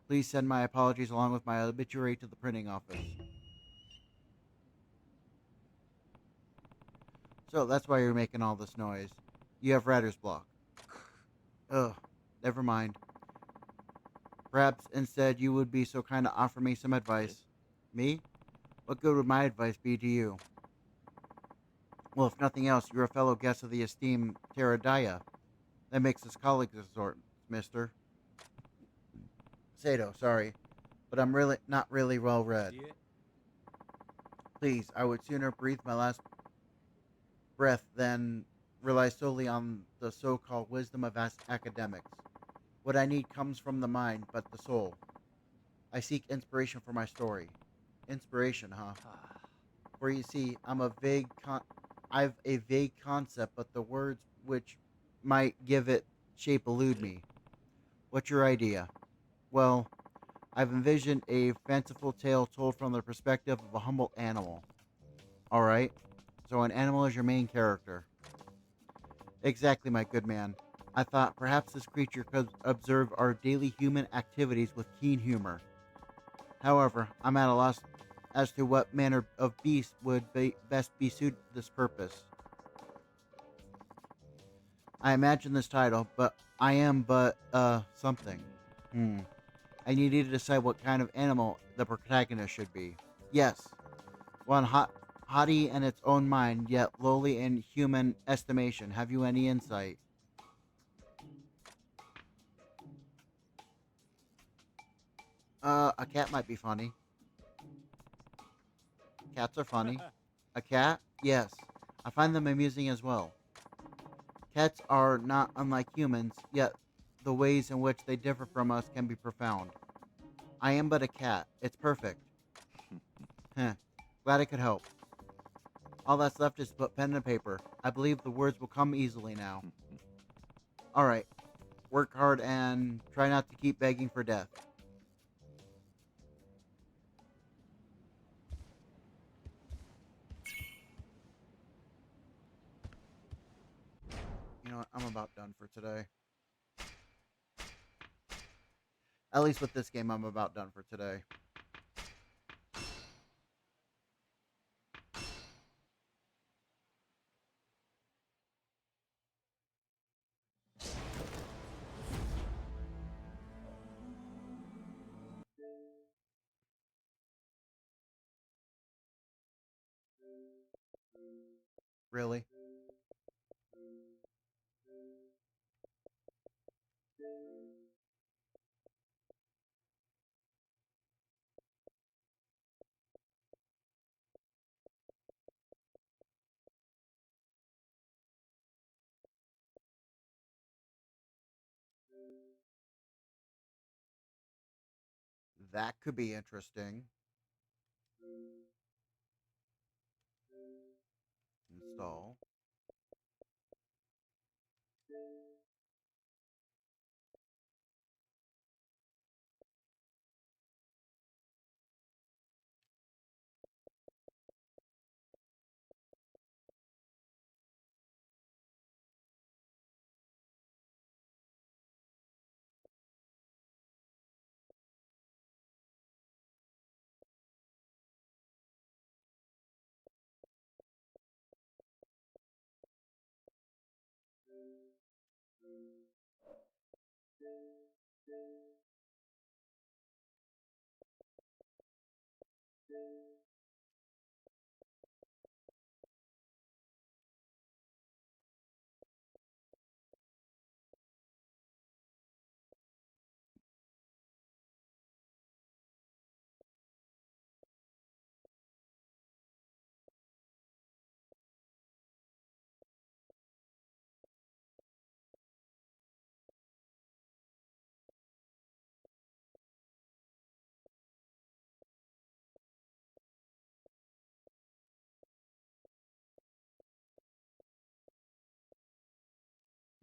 Please send my apologies along with my obituary to the printing office. So that's why you're making all this noise. You have writer's block. Ugh, never mind. Perhaps instead you would be so kind to offer me some advice. Me? What good would my advice be to you? Well, if nothing else, you're a fellow guest of the esteemed Teradaya. That makes us colleagues of sorts, mister. Sato, sorry, but I'm really not really well read. Please, I would sooner breathe my last breath than rely solely on the so-called wisdom of academics. What I need comes from the mind, but the soul. I seek inspiration for my story. Inspiration, huh? For you see, I've a vague concept, but the words which might give it shape elude me. What's your idea? Well, I've envisioned a fanciful tale told from the perspective of a humble animal. All right, so an animal is your main character. Exactly, my good man. I thought perhaps this creature could observe our daily human activities with keen humor. However, I'm at a loss as to what manner of beast would best be suited to this purpose. I imagine this title, but I am something. And you need to decide what kind of animal the protagonist should be. Yes, one haughty in its own mind, yet lowly in human estimation. Have you any insight? A cat might be funny. Cats are funny. A cat? Yes. I find them amusing as well. Cats are not unlike humans, yet the ways in which they differ from us can be profound. I am but a cat. It's perfect. Heh. Glad I could help. All that's left is to put pen and paper. I believe the words will come easily now. Alright. Work hard and try not to keep begging for death. I'm about done for today. At least with this game, I'm about done for today. Really? That could be interesting. Install.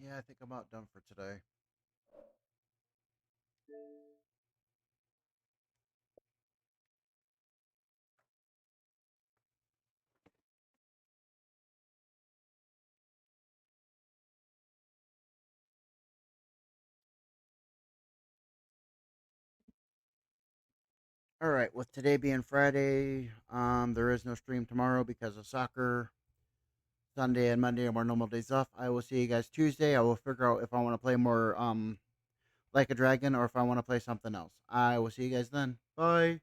Yeah, I think I'm about done for today. All right, with today being Friday, there is no stream tomorrow because of soccer. Sunday and Monday are more normal days off. I will see you guys Tuesday. I will figure out if I want to play more like a dragon or if I want to play something else. I will see you guys then. Bye.